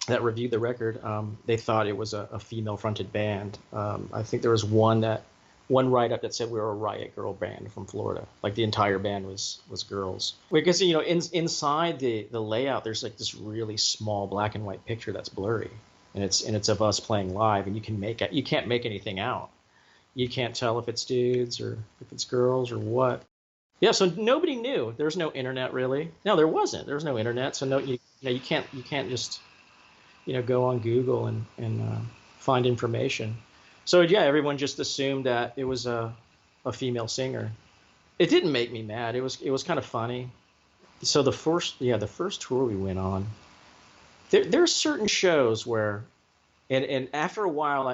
[SPEAKER 1] that reviewed the record, they thought it was a female fronted band. I think there was one that one write-up that said we were a riot girl band from Florida. Like the entire band was girls. Because inside the layout, there's like this really small black and white picture that's blurry, and it's of us playing live, and you can't make anything out. You can't tell if it's dudes or if it's girls or what. Yeah, so nobody knew. There's no internet really. No, there wasn't. There was no internet, so no, you can't just go on Google and find information. So yeah, everyone just assumed that it was a female singer. It didn't make me mad. It was kind of funny. So the first tour we went on, there are certain shows where, and after a while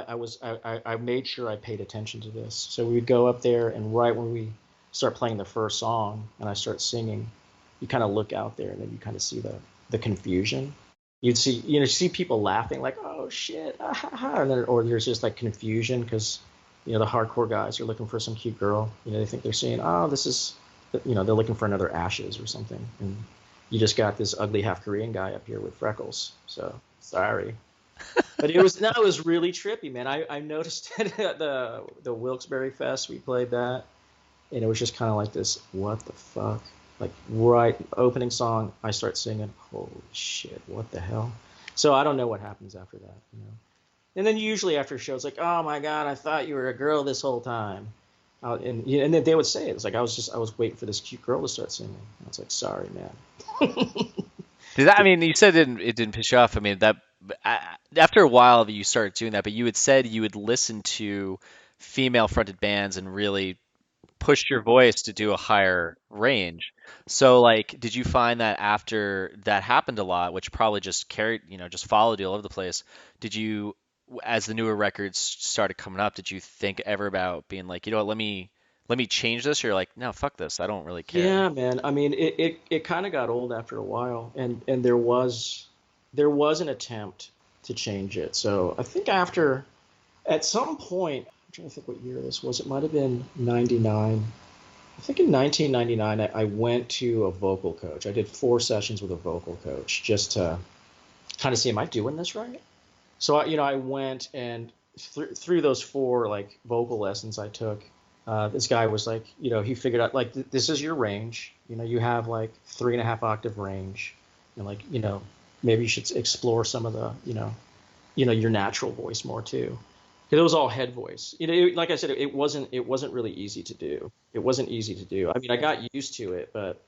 [SPEAKER 1] I made sure I paid attention to this. So we would go up there, and right when we start playing the first song and I start singing, you kind of look out there and then you kind of see the confusion. You'd see people laughing like, oh shit, ah, ha, ha. And then, or there's just like confusion because the hardcore guys are looking for some cute girl. They think they're saying, oh, this is, they're looking for another Ashes or something, and you just got this ugly half Korean guy up here with freckles. So sorry. But it was really trippy, man. I noticed it at the Wilkes-Barre Fest. We played that, and it was just kind of like this, what the fuck? Like right opening song, I start singing, holy shit, what the hell? So I don't know what happens after that. And then usually after shows, like, oh my god, I thought you were a girl this whole time, and then they would say it. It's like I was waiting for this cute girl to start singing. I was like, sorry, man.
[SPEAKER 2] I mean, you said it didn't piss you off. I mean, after a while you started doing that, but you had said you would listen to female-fronted bands and really pushed your voice to do a higher range. So like, did you find that after that happened a lot, which probably just just followed you all over the place, did you, as the newer records started coming up, did you think ever about being like, what, let me change this? Or you're like, no, fuck this, I don't really care.
[SPEAKER 1] Yeah, man. I mean, it kind of got old after a while, and there was an attempt to change it. So I think at some point, I'm trying to think what year this was. It might have been 99. I think in 1999, I went to a vocal coach. I did 4 sessions with a vocal coach just to kind of see, am I doing this right? So I went, and through those 4 like vocal lessons I took, this guy was like, he figured out like this is your range. You have like 3.5 octave range, and like maybe you should explore some of the your natural voice more too. Because it was all head voice. Like I said, it wasn't really easy to do. It wasn't easy to do. I mean, I got used to it, but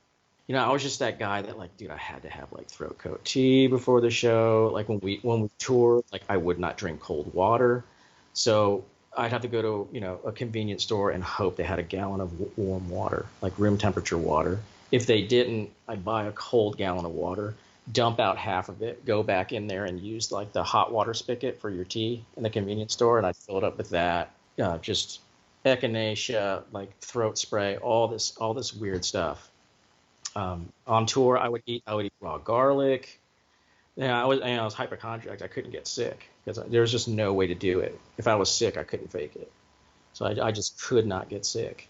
[SPEAKER 1] I was just that guy that like, dude, I had to have like throat coat tea before the show. Like when we toured, like I would not drink cold water, so I'd have to go to a convenience store and hope they had a gallon of warm water, like room temperature water. If they didn't, I'd buy a cold gallon of water, dump out half of it, go back in there and use like the hot water spigot for your tea in the convenience store, and I'd fill it up with that. Just echinacea, like throat spray, all this weird stuff. On tour, I would eat raw garlic. Yeah, I was hypochondriac. I couldn't get sick because there was just no way to do it. If I was sick, I couldn't fake it. So I just could not get sick.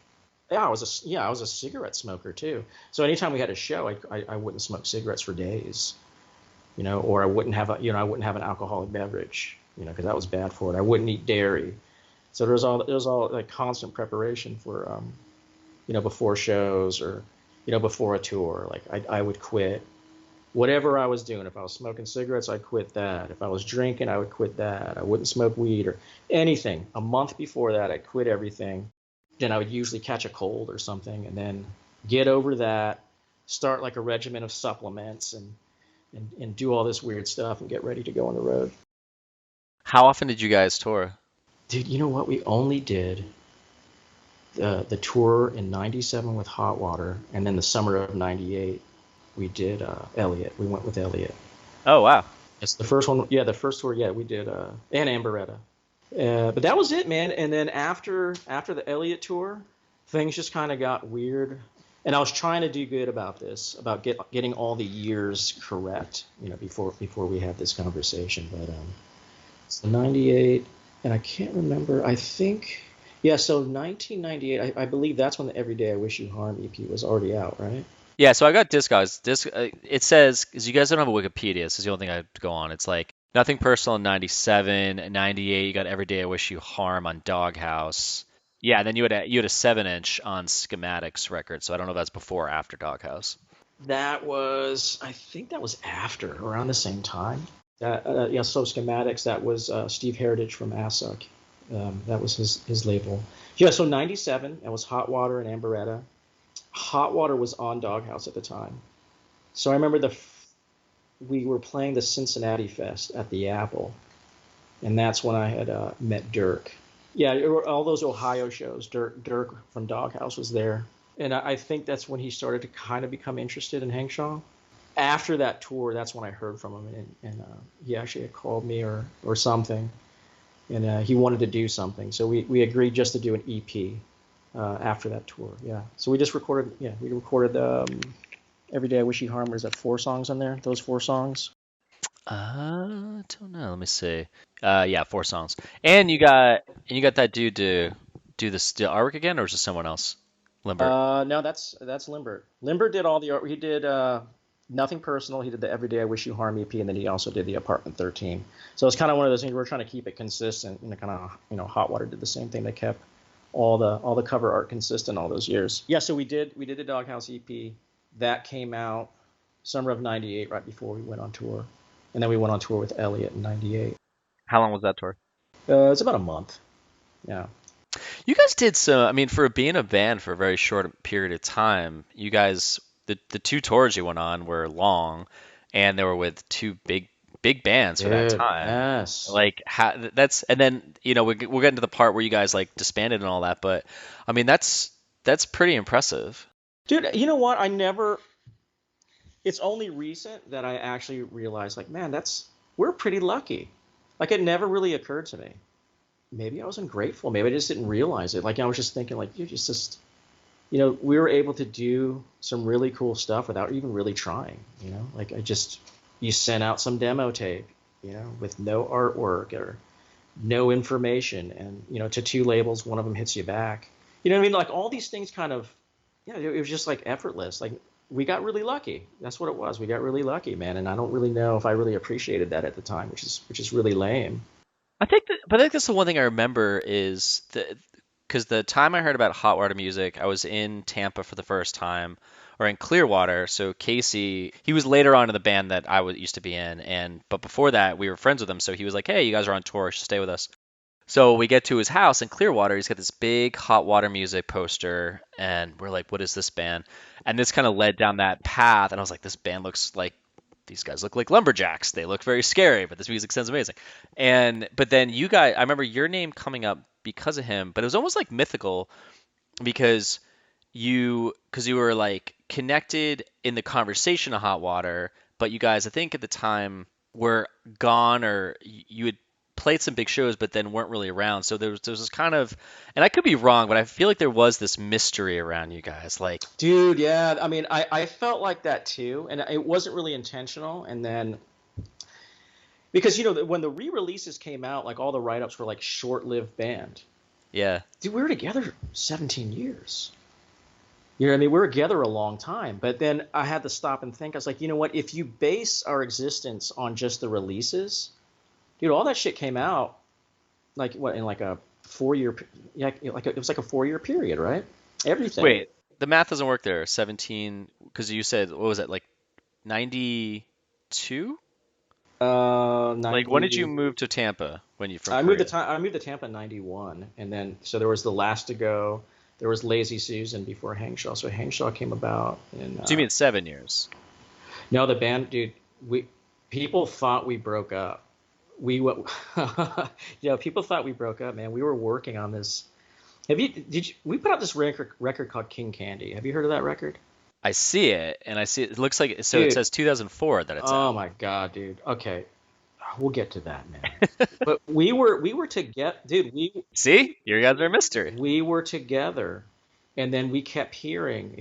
[SPEAKER 1] I was a cigarette smoker too. So anytime we had a show, I wouldn't smoke cigarettes for days, or I wouldn't have an alcoholic beverage, because that was bad for it. I wouldn't eat dairy. So there was all like constant preparation for, before shows or, before a tour. Like I would quit whatever I was doing. If I was smoking cigarettes, I'd quit that. If I was drinking, I would quit that. I wouldn't smoke weed or anything. A month before that, I'd quit everything. Then I would usually catch a cold or something, and then get over that, start like a regimen of supplements, and do all this weird stuff and get ready to go on the road.
[SPEAKER 2] How often did you guys tour?
[SPEAKER 1] Dude, you know what? We only did the tour in '97 with Hot Water, and then the summer of '98 we did Elliott. We went with Elliott.
[SPEAKER 2] Oh wow.
[SPEAKER 1] It's the first one. Yeah, the first tour. Yeah, we did and Beretta. But that was it, man. And then after the Elliott tour, things just kind of got weird. And I was trying to do good about this, about getting all the years correct, before we had this conversation. But so '98, and I can't remember. I think, yeah. So 1998, I believe that's when the Every Day I Wish You Harm EP was already out, right?
[SPEAKER 2] Yeah, so I got Discogs. It says, because you guys don't have a Wikipedia, this is the only thing I have to go on. It's like Nothing Personal in '97, '98. You got Every Day I Wish You Harm on Doghouse. Yeah, and then you had a 7-inch on Schematics record, so I don't know if that's before or after Doghouse.
[SPEAKER 1] That was, I think that was after, around the same time. Yeah, so Schematics, that was Steve Heritage from ASUC. That was his label. Yeah, so 97, that was Hot Water and Beretta. Hot Water was on Doghouse at the time. So I remember we were playing the Cincinnati Fest at the Apple, and that's when I had met Dirk. Yeah, all those Ohio shows. Dirk from Doghouse was there, and I think that's when he started to kind of become interested in Hankshaw. After that tour, that's when I heard from him, and he actually had called me or something, and he wanted to do something. So we agreed just to do an EP after that tour. Yeah, so we just recorded. Yeah, we recorded Every Day I Wish You Harm. Was that 4 songs on there? Those 4 songs.
[SPEAKER 2] I don't know. Let me see. Yeah, 4 songs. And you got that dude to do the artwork again, or is it someone else? Limbert.
[SPEAKER 1] No, that's Limbert. Limbert did all the art. He did Nothing Personal. He did the Every Day I Wish You Harm EP, and then he also did the Apartment 13. So it's kind of one of those things we're trying to keep it consistent. Kind of Hot Water did the same thing. They kept all the cover art consistent all those years. Yeah, so we did the Doghouse EP. That came out summer of '98, right before we went on tour, and then we went on tour with Elliott in '98.
[SPEAKER 2] How long was that tour?
[SPEAKER 1] It's about a month. Yeah.
[SPEAKER 2] You guys did so. I mean, for being a band for a very short period of time, you guys the 2 tours you went on were long, and they were with 2 big bands for that
[SPEAKER 1] Dude,
[SPEAKER 2] time.
[SPEAKER 1] yes.
[SPEAKER 2] Like that's and then we'll get into the part where you guys like disbanded and all that, but I mean that's pretty impressive.
[SPEAKER 1] Dude, you know what? It's only recent that I actually realized, like, man, we're pretty lucky. Like, it never really occurred to me. Maybe I was ungrateful. Maybe I just didn't realize it. Like, I was just thinking, like, we were able to do some really cool stuff without even really trying, Like, you sent out some demo tape, with no artwork or no information. And, to 2 labels, one of them hits you back. You know what I mean? Like, all these things kind of, it was just like effortless. Like, we got really lucky. That's what it was. We got really lucky, man. And I don't really know if I really appreciated that at the time, which is really lame.
[SPEAKER 2] But I think that's the one thing I remember is because the time I heard about hot water music, I was in Tampa for the first time, or in Clearwater. So Casey, he was later on in the band that used to be in, but before that we were friends with him. So he was like, "Hey, you guys are on tour, you should stay with us." So we get to his house in Clearwater. He's got this big hot water music poster, and we're like, "What is this band?" And this kind of led down that path, and I was like, "This band looks like these guys look like lumberjacks. They look very scary, but this music sounds amazing." But then you guys, I remember your name coming up because of him, but it was almost like mythical because you were like connected in the conversation of hot water, but you guys, I think at the time were gone or you had played some big shows, but then weren't really around. So there was this kind of, and I could be wrong, but I feel like there was this mystery around you guys. Like,
[SPEAKER 1] Dude, yeah. I mean, I felt like that too, and it wasn't really intentional. And then because when the re-releases came out, like all the write-ups were like short-lived band.
[SPEAKER 2] yeah,
[SPEAKER 1] Dude, we were together 17 years. You know what I mean? We were together a long time, but then I had to stop and think. I was like, you know what? If you base our existence on just the releases, dude, all that shit came out like what in like a 4-year, yeah, it was like a 4-year period, right? Everything.
[SPEAKER 2] wait, the math doesn't work there. 17, because you said, what was it, like 92? Like, when did you
[SPEAKER 1] 90.
[SPEAKER 2] move to Tampa when you from
[SPEAKER 1] I moved to
[SPEAKER 2] Korea?
[SPEAKER 1] I moved to Tampa in '91, and then so there was The Last to Go, there was Lazy Susan before Hangshaw. So Hangshaw came about in
[SPEAKER 2] So you mean 7 years?
[SPEAKER 1] no, the band, dude. We People thought we broke up. We people thought we broke up, man. We were working on this. We put out this record called King Candy. Have you heard of that record?
[SPEAKER 2] I see it, and I see it looks like so. It
[SPEAKER 1] Dude,
[SPEAKER 2] says 2004 that it's
[SPEAKER 1] oh
[SPEAKER 2] out.
[SPEAKER 1] my God, dude. Okay, we'll get to that, man. But we were together, dude.
[SPEAKER 2] See, you guys are a mystery.
[SPEAKER 1] We were together, and then we kept hearing,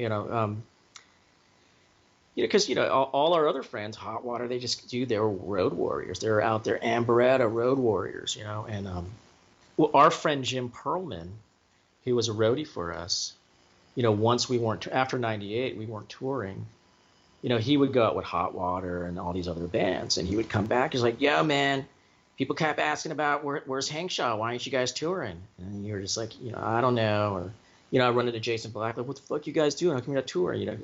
[SPEAKER 1] because all our other friends, Hot Water, they were road warriors. They were out there, and Beretta road warriors, and well, our friend Jim Perlman, he was a roadie for us. Once we weren't after '98, we weren't touring. He would go out with Hot Water and all these other bands, and he would come back. He's like, "Yeah, man, people kept asking about where's Hankshaw? Why aren't you guys touring? And you were just like, I don't know. Or, I run into Jason Black, like, what the fuck you guys doing? How come you're not touring?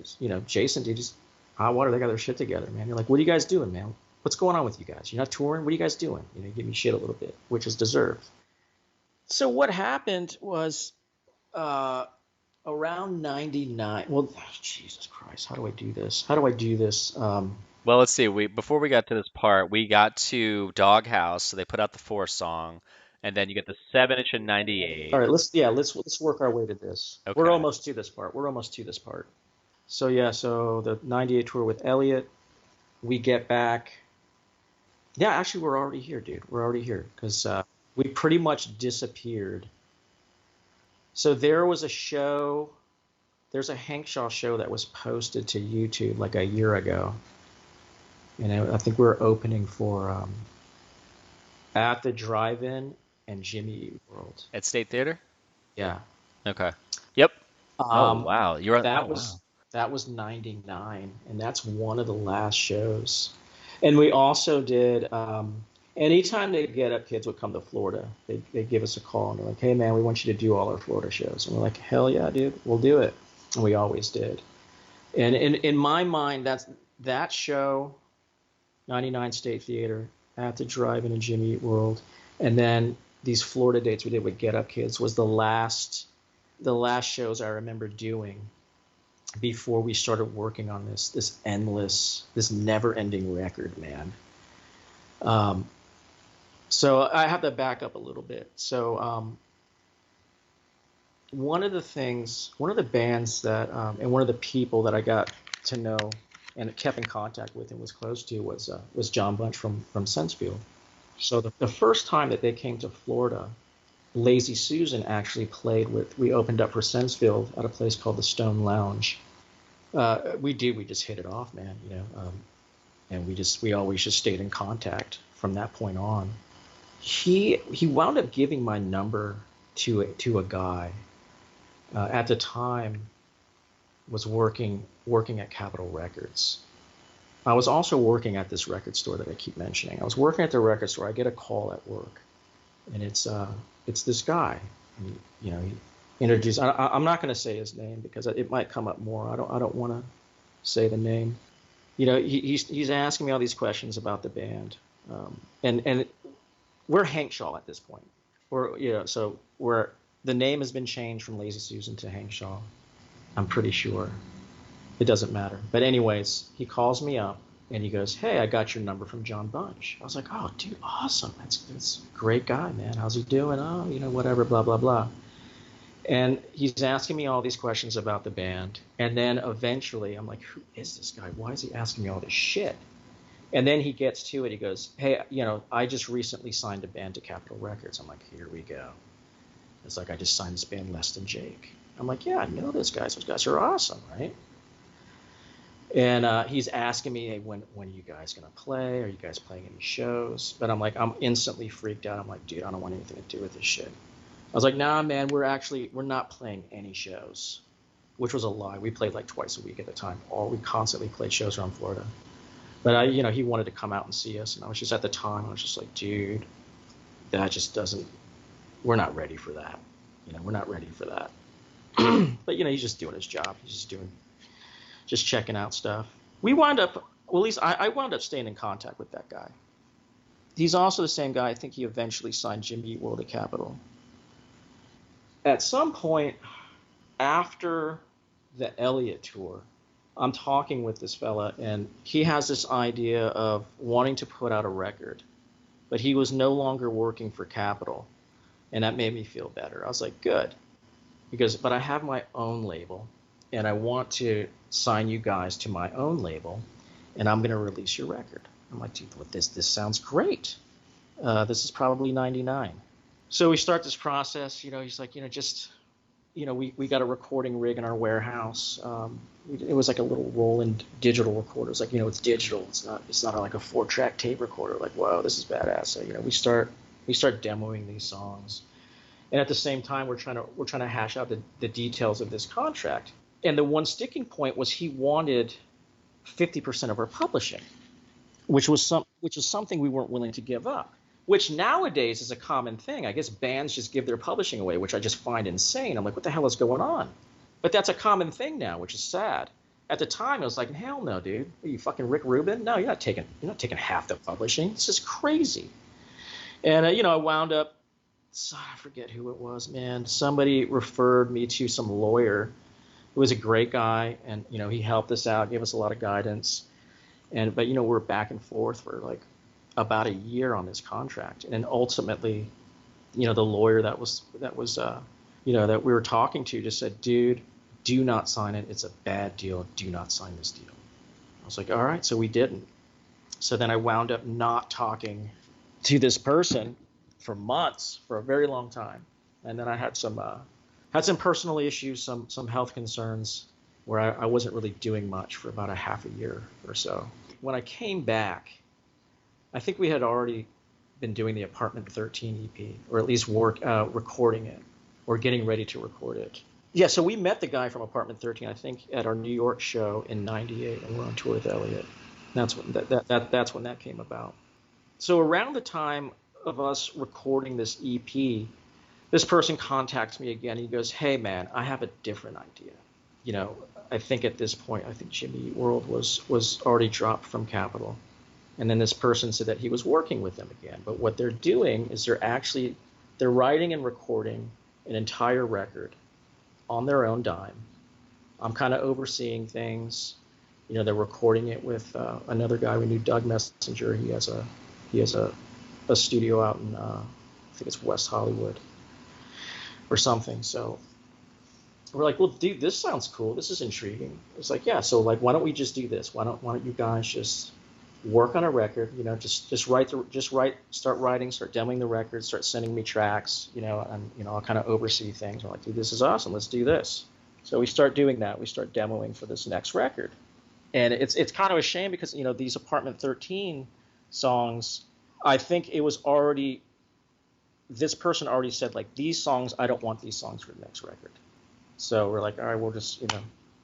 [SPEAKER 1] Jason, dude, just hot water. They got their shit together, man. You're like, what are you guys doing, man? What's going on with you guys? You're not touring? What are you guys doing? Give me shit a little bit, which is deserved. So what happened was around 99. Well, Jesus Christ, how do I do this?
[SPEAKER 2] Well, let's see. Before we got to this part, we got to Doghouse, so they put out the 4 song, and then you get the 7-inch in '98.
[SPEAKER 1] All right, let's work our way to this.
[SPEAKER 2] Okay.
[SPEAKER 1] We're almost to this part. So the '98 tour with Elliott, we get back. Yeah, actually, we're already here, dude. We're already here because we pretty much disappeared. So there was a show. There's a Hankshaw show that was posted to YouTube like a year ago. I think we were opening for At the Drive-In and Jimmy Eat World.
[SPEAKER 2] At State Theater?
[SPEAKER 1] Yeah.
[SPEAKER 2] Okay. Yep. Wow. You're
[SPEAKER 1] that was 99, and that's one of the last shows. And we also did anytime the Get Up Kids would come to Florida, they'd give us a call and they're like, hey man, we want you to do all our Florida shows. And we're like, hell yeah, dude, we'll do it. And we always did. And in my mind, that show, 99 State Theater, At the Drive-In and Jimmy Eat World, and then these Florida dates we did with Get Up Kids was the last shows I remember doing before we started working on this never-ending record, man. So I have to back up a little bit. So one of the bands that and one of the people that I got to know and kept in contact with and was close to was John Bunch from Sensefield. So the first time that they came to Florida, Lazy Susan actually we opened up for Sensefield at a place called the Stone Lounge. We just hit it off, man, and we always just stayed in contact from that point on. He wound up giving my number to a guy at the time was working at Capitol Records. I was also working at this record store that I keep mentioning. I was working at the record store. I get a call at work, and it's this guy. And, he introduced. I'm not going to say his name because it might come up more. I don't want to say the name. He's asking me all these questions about the band, and we're Hankshaw at this point. So the name has been changed from Lazy Susan to Hankshaw. I'm pretty sure. It doesn't matter. But anyways, he calls me up and he goes, hey, I got your number from John Bunch. I was like, oh, dude, awesome. That's a great guy, man. How's he doing? Oh, whatever, blah, blah, blah. And he's asking me all these questions about the band. And then eventually I'm like, who is this guy? Why is he asking me all this shit? And then he gets to it. He goes, hey, I just recently signed a band to Capitol Records. I'm like, here we go. It's like I just signed this band, Less Than Jake. I'm like, yeah, I know those guys. Those guys are awesome, right? And he's asking me, hey, when are you guys going to play? Are you guys playing any shows? But I'm instantly freaked out. I'm like, dude, I don't want anything to do with this shit. I was like, nah, man, we're not playing any shows, which was a lie. We played like twice a week at the time, or we constantly played shows around Florida. But he wanted to come out and see us. And I was just, at the time, I was just like, dude, that just doesn't, we're not ready for that. We're not ready for that. But he's just doing his job. He's just checking out stuff. We wound up, well, at least I wound up staying in contact with that guy. He's also the same guy. I think he eventually signed Jimmy Eat World at Capitol. At some point after the Elliott tour, I'm talking with this fella, and he has this idea of wanting to put out a record, but he was no longer working for Capitol, and that made me feel better. I was like, good. But I have my own label, and I want to sign you guys to my own label, and I'm going to release your record. I'm like, dude, this sounds great. This is probably 99. So we start this process. He's like, we got a recording rig in our warehouse. It was like a little Roland digital recorder. It's like, it's digital. It's not like a 4-track tape recorder. Like, whoa, this is badass. So, we start demoing these songs. And at the same time, we're trying to hash out the details of this contract. And the one sticking point was he wanted 50% of our publishing, which was something we weren't willing to give up. which nowadays is a common thing. I guess bands just give their publishing away, which I just find insane. I'm like, what the hell is going on? But that's a common thing now, which is sad. At the time, I was like, hell no, dude. Are you fucking Rick Rubin? No, you're not taking half the publishing. It's just crazy. And I wound up, I forget who it was, man. Somebody referred me to some lawyer who was a great guy, and he helped us out, gave us a lot of guidance. But we're back and forth for like about a year on this contract, and then ultimately, the lawyer that we were talking to just said, dude, do not sign it. It's a bad deal. Do not sign this deal. I was like, all right. So we didn't. So then I wound up not talking to this person for months, for a very long time. And then I had some personal issues, some health concerns where I wasn't really doing much for about a half a year or so. When I came back, I think we had already been doing the Apartment 13 EP, or at least recording it, or getting ready to record it. Yeah, so we met the guy from Apartment 13, I think, at our New York show in '98, and we're on tour with Elliott. That's when that's when that came about. So around the time of us recording this EP, this person contacts me again. He goes, "Hey man, I have a different idea. I think at this point, I think Jimmy Eat World was already dropped from Capitol." And then this person said that he was working with them again. But what they're doing is they're writing and recording an entire record on their own dime. I'm kind of overseeing things. They're recording it with another guy we knew, Doug Messenger. He has a studio out in I think it's West Hollywood or something. So we're like, well, dude, this sounds cool. This is intriguing. It's like, yeah. So like, why don't we just do this? Why don't you guys just work on a record? Just write, start writing, start demoing the record, start sending me tracks. And I'll kind of oversee things. We're like, dude, this is awesome. Let's do this. So we start doing that. We start demoing for this next record, and it's kind of a shame because these Apartment 13 songs, I think it was already, this person already said like, these songs, I don't want these songs for the next record. So we're like, all right, we'll just,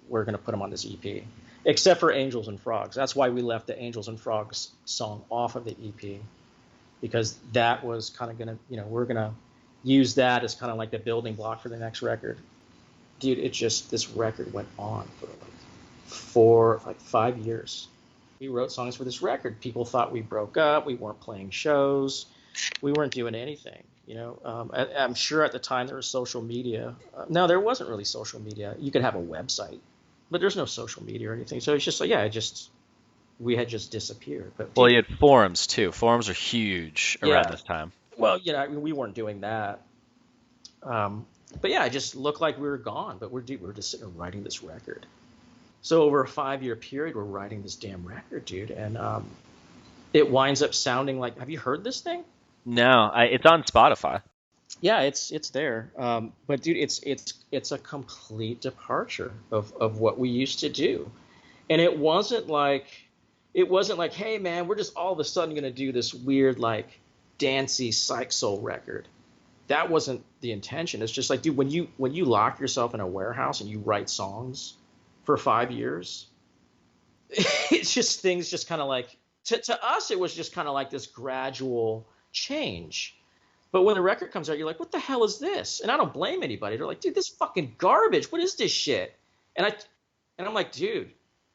[SPEAKER 1] we're going to put them on this EP, except for Angels and Frogs. That's why we left the Angels and Frogs song off of the EP, because that was kind of going to, we're going to use that as kind of like the building block for the next record. Dude, this record went on for like 5 years. We wrote songs for this record. People thought we broke up. We weren't playing shows. We weren't doing anything. I'm sure at the time there was social media. No, there wasn't really social media. You could have a website, but there's no social media or anything. So it's just like, we had just disappeared. But
[SPEAKER 2] well, you had forums too. Forums are huge around this time.
[SPEAKER 1] Well, we weren't doing that. But yeah, it just looked like we were gone. But we're just sitting and writing this record. So over a 5-year period, we're writing this damn record, dude, and it winds up sounding like. Have you heard this thing?
[SPEAKER 2] No, it's on Spotify.
[SPEAKER 1] Yeah, it's there. But dude, it's a complete departure of what we used to do, and it wasn't like, hey man, we're just all of a sudden gonna do this weird like dancey psych soul record. That wasn't the intention. It's just like, dude, when you lock yourself in a warehouse and you write songs for 5 years, it's just things just kind of like, to us it was just kind of like this gradual change. But when the record comes out, you're like, what the hell is this? And I don't blame anybody. They're like, dude, this fucking garbage. What is this shit? And I'm like, dude,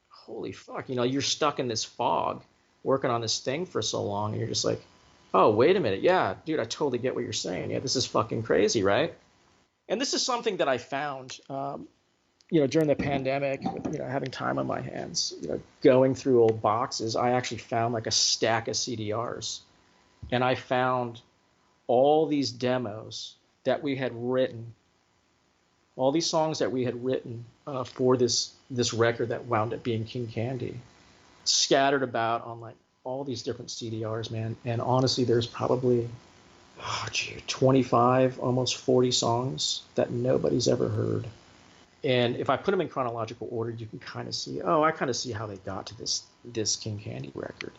[SPEAKER 1] holy fuck. You're stuck in this fog working on this thing for so long, and you're just like, oh, wait a minute. Yeah, dude, I totally get what you're saying. Yeah, this is fucking crazy, right? And this is something that I found during the pandemic, having time on my hands, going through old boxes. I actually found like a stack of CDRs, and I found all these demos that we had written, all these songs that we had written for this record that wound up being King Candy, scattered about on like all these different CDRs, man. And honestly, there's probably 25, almost 40 songs that nobody's ever heard. And if I put them in chronological order, you can kind of see, I kind of see how they got to this King Candy record,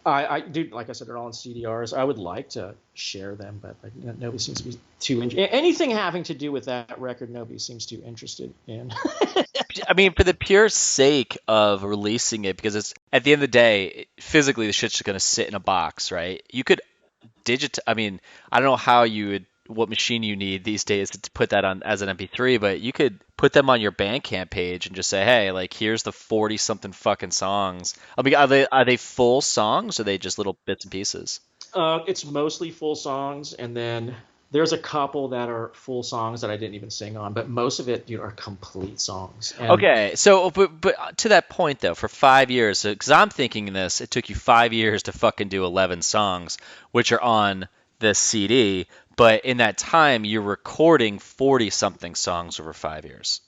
[SPEAKER 1] I do, like I said, they're all in CDRs. I would like to share them, but like, nobody seems to be too interested. Anything having to do with that record, nobody seems too interested in.
[SPEAKER 2] I mean, for the pure sake of releasing it, because it's, at the end of the day, physically the shit's just going to sit in a box, right? You could I mean, I don't know how you would, what machine you need these days to put that on as an MP3, but you could put them on your Bandcamp page and just say, hey, like here's the 40 something fucking songs. I mean, are they full songs or are they just little bits and pieces?
[SPEAKER 1] It's mostly full songs, and then there's a couple that are full songs that I didn't even sing on, but most of it, dude, are complete songs. And
[SPEAKER 2] Okay, so but to that point though, for 5 years, because I'm thinking this, it took you 5 years to fucking do 11 songs, which are on this CD, but in that time you're recording 40 something songs over 5 years.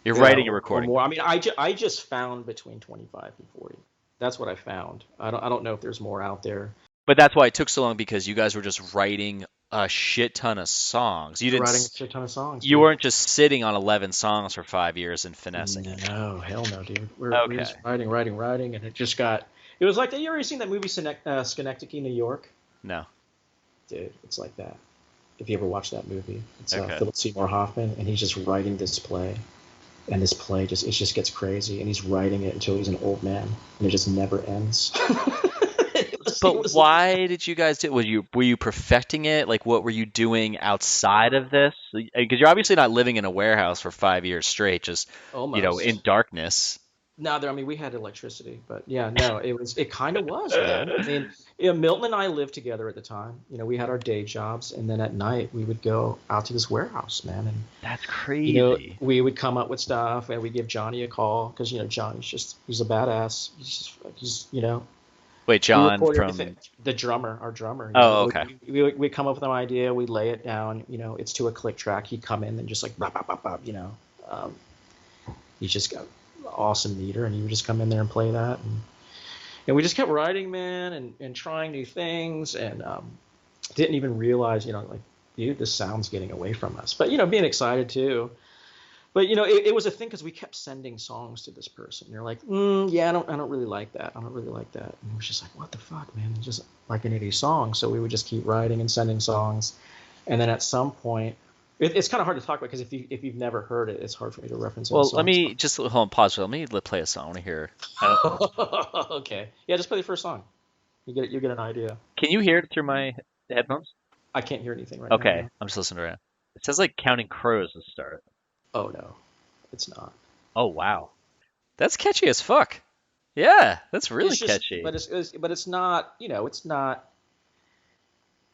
[SPEAKER 2] You're
[SPEAKER 1] yeah,
[SPEAKER 2] writing and
[SPEAKER 1] or
[SPEAKER 2] recording.
[SPEAKER 1] more. I mean, I just found between 25 and 40. That's what I found. I don't know if there's more out there.
[SPEAKER 2] But that's why it took so long because you guys were just writing a shit ton of songs.
[SPEAKER 1] We're writing a shit ton of songs,
[SPEAKER 2] You
[SPEAKER 1] dude.
[SPEAKER 2] weren't just sitting on 11 songs for 5 years and finessing it.
[SPEAKER 1] No, hell no, dude. We're
[SPEAKER 2] Okay.
[SPEAKER 1] just writing, and it just got. It was like, you ever seen that movie Schenectady, New York?
[SPEAKER 2] No.
[SPEAKER 1] Dude, it's like that. If you ever watch that movie, it's
[SPEAKER 2] Okay.
[SPEAKER 1] Philip Seymour Hoffman, and he's just writing this play, and this play just gets crazy, and he's writing it until he's an old man, and it just never ends.
[SPEAKER 2] But why did you guys do? Were you perfecting it? Like, what were you doing outside of this? Because you're obviously not living in a warehouse for 5 years straight, just in
[SPEAKER 1] Almost.
[SPEAKER 2] darkness.
[SPEAKER 1] No, I mean, we had electricity, but yeah, no, it kind of was, man. I mean, Milton and I lived together at the time. We had our day jobs, and then at night we would go out to this warehouse, man, and
[SPEAKER 2] That's crazy.
[SPEAKER 1] we would come up with stuff, and we give Johnny a call because he's a badass. He's
[SPEAKER 2] Wait,
[SPEAKER 1] we
[SPEAKER 2] John
[SPEAKER 1] record
[SPEAKER 2] from.
[SPEAKER 1] everything. The drummer, our drummer.
[SPEAKER 2] Oh, okay.
[SPEAKER 1] We come up with an idea, we lay it down. It's to a click track. He'd come in and just like bop, bop, bop, bop, um, he's just got awesome meter, and he would just come in there and play that, and we just kept writing, man, and trying new things, and didn't even realize, like, dude, this sound's getting away from us. But being excited too. But it was a thing because we kept sending songs to this person. They're like, yeah, I don't really like that. I don't really like that. And it was just like, what the fuck, man? It's just like an 80s song. So we would just keep writing and sending songs, and then at some point, it's kind of hard to talk about because if you've never heard it, it's hard for me to reference any
[SPEAKER 2] Well, let
[SPEAKER 1] songs.
[SPEAKER 2] me just hold on, pause. Let me play a song. I want to hear.
[SPEAKER 1] Okay, yeah, just play the first song. You get an idea.
[SPEAKER 2] Can you hear it through my headphones?
[SPEAKER 1] I can't hear anything right now.
[SPEAKER 2] Okay,
[SPEAKER 1] No.
[SPEAKER 2] I'm just listening to it. It says like Counting Crows to start.
[SPEAKER 1] Oh no, it's not.
[SPEAKER 2] Oh wow, that's catchy as fuck. Yeah, that's really
[SPEAKER 1] It's just,
[SPEAKER 2] catchy.
[SPEAKER 1] but it's not. It's not.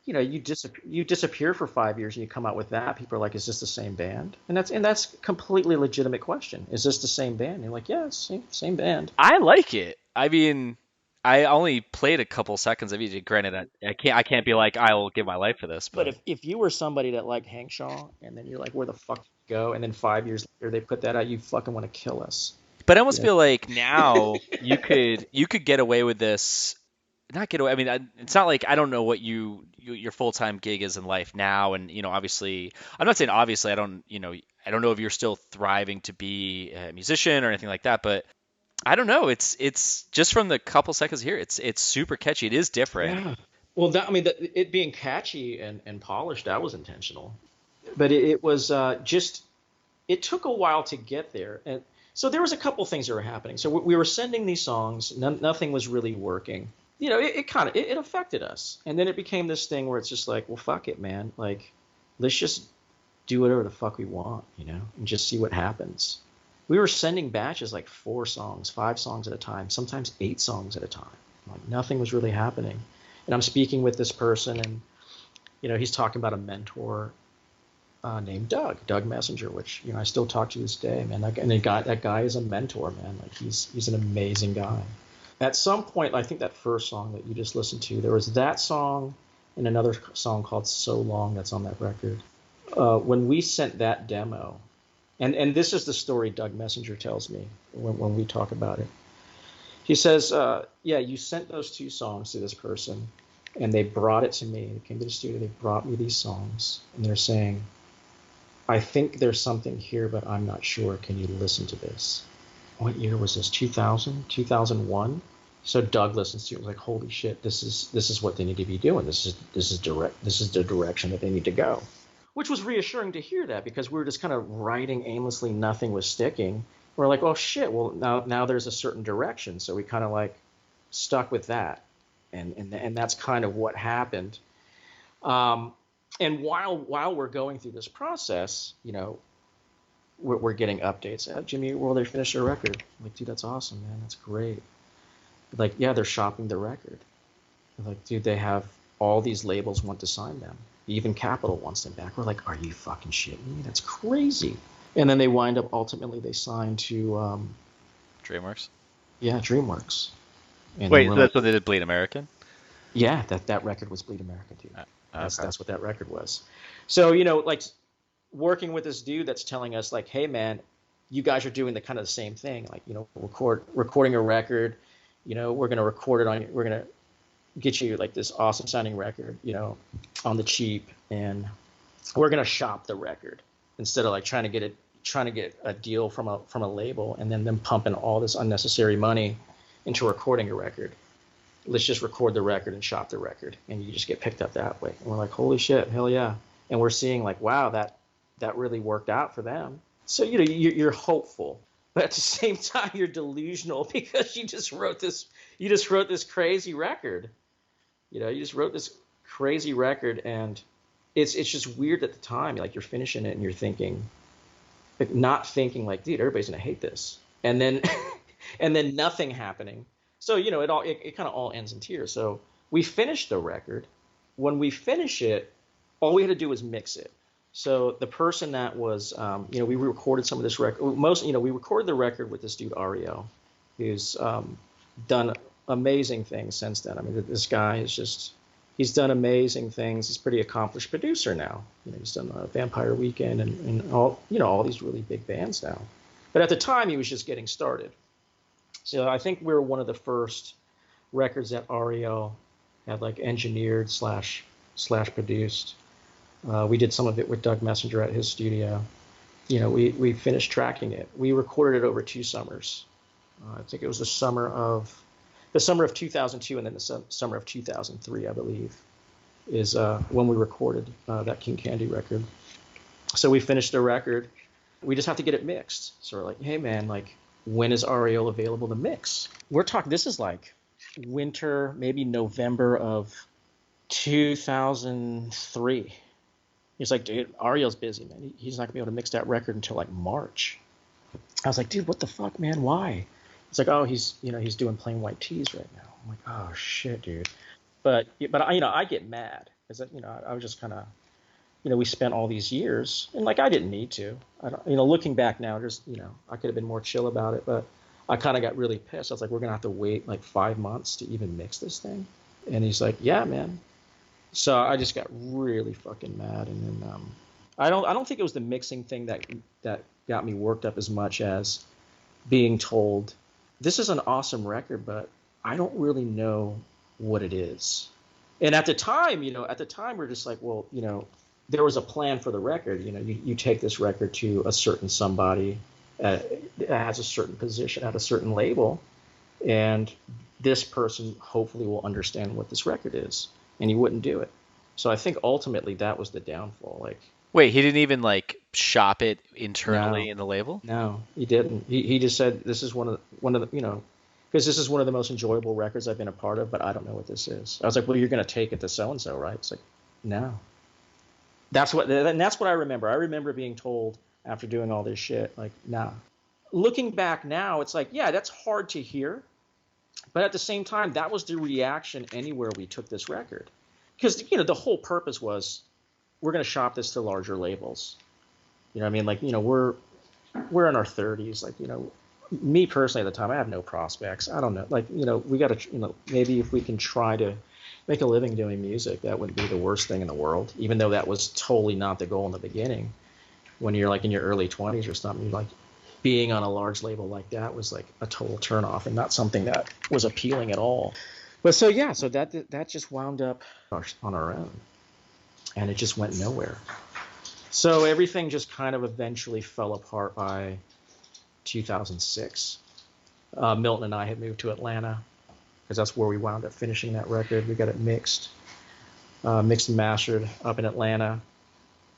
[SPEAKER 1] You disappear for 5 years and you come out with that. People are like, is this the same band? And that's completely legitimate question. Is this the same band? And you're like, yeah, it's same band.
[SPEAKER 2] I like it. I mean, I only played a couple seconds of it. Granted, I can't be like I will give my life for this,
[SPEAKER 1] But
[SPEAKER 2] but
[SPEAKER 1] if you were somebody that liked Hankshaw, and then you're like, where the fuck did you go? And then 5 years later they put that out, you fucking want to kill us.
[SPEAKER 2] I almost
[SPEAKER 1] Yeah.
[SPEAKER 2] feel like now you could get away with this. Not get away. I mean, it's not like I don't know what your full-time gig is in life now, and obviously, I'm not saying obviously I don't know if you're still thriving to be a musician or anything like that, but I don't know. It's just from the couple seconds here, it's super catchy. It is different.
[SPEAKER 1] Yeah. Well, it being catchy and polished, that was intentional. But it was just, it took a while to get there. And so there was a couple things that were happening. So we were sending these songs, nothing was really working. It kind of, it affected us. And then it became this thing where it's just like, well, fuck it, man. Like, let's just do whatever the fuck we want, and just see what happens. We were sending batches like 4 songs, 5 songs at a time, sometimes 8 songs at a time. Like, nothing was really happening. And I'm speaking with this person, and he's talking about a mentor named Doug Messenger, which I still talk to this day, man. That guy is a mentor, man. Like, he's an amazing guy. At some point, I think that first song that you just listened to, there was that song and another song called "So Long" that's on that record. When we sent that demo, and this is the story Doug Messenger tells me when we talk about it. He says, yeah, you sent those 2 songs to this person, and they brought it to me. They came to the studio, they brought me these songs, and they're saying, I think there's something here, but I'm not sure. Can you listen to this? What year was this? 2000? 2001? So Doug listens to it, was like, holy shit, this is what they need to be doing. This is the direction that they need to go. Which was reassuring to hear that, because we were just kind of writing aimlessly, nothing was sticking. We're like, oh shit, well now there's a certain direction. So we kind of like stuck with that. And that's kind of what happened. And while we're going through this process, we're getting updates. Jimmy Eat World, they finished their record. I'm like, dude, that's awesome, man. That's great. Like, yeah, they're shopping the record. I'm like, dude, they have all these labels want to sign them. Even Capitol wants them back. We're like, are you fucking shitting me? That's crazy. And then they wind up, ultimately, they signed to
[SPEAKER 2] DreamWorks.
[SPEAKER 1] Yeah, DreamWorks. And
[SPEAKER 2] Wait, so that's what they did, Bleed American?
[SPEAKER 1] Yeah, that record was Bleed American, too.
[SPEAKER 2] Okay.
[SPEAKER 1] That's what that record was. So, like, working with this dude that's telling us, like, hey, man, you guys are doing the kind of the same thing. Like, recording a record, we're going to record it we're going to get you, like, this awesome sounding record, on the cheap. And we're going to shop the record instead of, like, trying to get a deal from a label and then them pumping all this unnecessary money into recording a record. Let's just record the record and shop the record, and you just get picked up that way. And we're like, holy shit, hell yeah. And we're seeing, like, wow, that really worked out for them. So, you're hopeful, but at the same time, you're delusional because you just wrote this crazy record. You just wrote this crazy record, and it's just weird at the time. Like, you're finishing it and you're thinking, like, not thinking like, dude, everybody's gonna hate this, and then and then nothing happening. So, it kind of all ends in tears. So we finished the record. When we finish it, all we had to do was mix it. So the person that was, we recorded some of this record. We recorded the record with this dude, Ariel, who's done amazing things since then. I mean, this guy he's done amazing things. He's a pretty accomplished producer now. He's done Vampire Weekend and all these really big bands now. But at the time, he was just getting started. So I think we were one of the first records that Ariel had, like, engineered slash produced. We did some of it with Doug Messenger at his studio. We finished tracking it. We recorded it over 2 summers. I think it was the summer of 2002 and then the summer of 2003, I believe, is when we recorded that King Candy record. So we finished the record. We just have to get it mixed. So we're like, hey, man, like, when is Ariel available to mix? We're talking, this is like winter, maybe November of 2003. He's like, dude, Ariel's busy, man. He's not gonna be able to mix that record until like March. I was like, dude, what the fuck, man? Why? It's like, oh, he's doing Plain White Tees right now. I'm like, oh shit, dude. But I get mad because I was just kind of, we spent all these years and, like, I didn't need to. I don't, looking back now, just I could have been more chill about it, but I kind of got really pissed. I was like, we're gonna have to wait like 5 months to even mix this thing. And he's like, yeah, man. So I just got really fucking mad, and then I don't think it was the mixing thing that got me worked up as much as being told, this is an awesome record, but I don't really know what it is. And at the time, we're just like, well, there was a plan for the record. You take this record to a certain somebody that has a certain position at a certain label, and this person hopefully will understand what this record is. And he wouldn't do it. So I think ultimately that was the downfall. Like,
[SPEAKER 2] wait, he didn't even, like, shop it internally in the label?
[SPEAKER 1] No, he didn't. He just said, this is one of the because this is one of the most enjoyable records I've been a part of, but I don't know what this is. I was like, well, you're going to take it to so and so, right? It's like, no. That's what I remember. I remember being told after doing all this shit, like, nah. Looking back now, it's like, yeah, that's hard to hear. But at the same time, that was the reaction anywhere we took this record. Because, the whole purpose was, we're going to shop this to larger labels. You know what I mean? Like, we're in our 30s. Like, me personally at the time, I have no prospects. I don't know. Like, we got to, maybe if we can try to make a living doing music, that wouldn't be the worst thing in the world, even though that was totally not the goal in the beginning. When you're, like, in your early 20s or something, you're like, being on a large label like that was like a total turnoff and not something that was appealing at all. But so that just wound up on our own, and it just went nowhere. So everything just kind of eventually fell apart by 2006. Milton and I had moved to Atlanta because that's where we wound up finishing that record. We got it mixed and mastered up in Atlanta.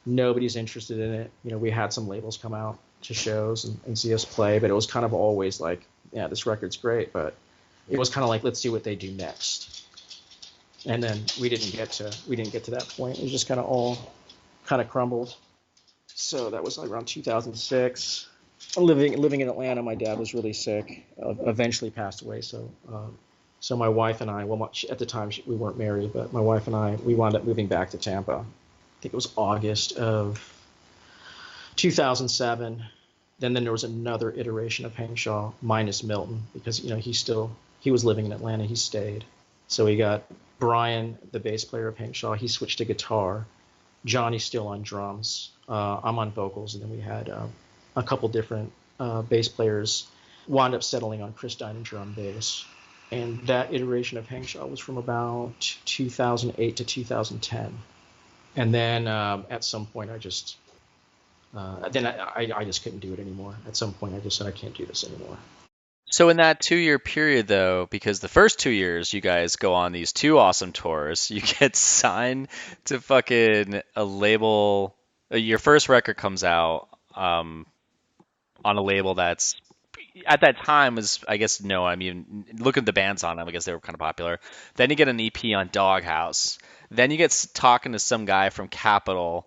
[SPEAKER 1] Nobody's interested in it. We had some labels come out to shows and see us play, but it was kind of always like, yeah, this record's great, but it was kind of like, let's see what they do next. And then we didn't get to that point. It just kind of all kind of crumbled. So that was like around 2006. Living in Atlanta, my dad was really sick. Eventually passed away. So my wife and I, well, at the time we weren't married, but my wife and I, we wound up moving back to Tampa. I think it was August of 2007. Then there was another iteration of Hankshaw minus Milton, because he was living in Atlanta. He stayed. So we got Brian, the bass player of Hankshaw. He switched to guitar. Johnny's still on drums. I'm on vocals, and then we had a couple different bass players. Wound up settling on Chris Dinan drum bass. And that iteration of Hankshaw was from about 2008 to 2010. And then at some point, I just couldn't do it anymore. At some point, I just said, I can't do this anymore.
[SPEAKER 2] So in that 2-year period, though, because the first 2 years you guys go on these 2 awesome tours, you get signed to fucking a label. Your first record comes out on a label that's at that time was, I guess, no. I mean, look at the bands on them. I guess they were kind of popular. Then you get an EP on Doghouse. Then you get talking to some guy from Capitol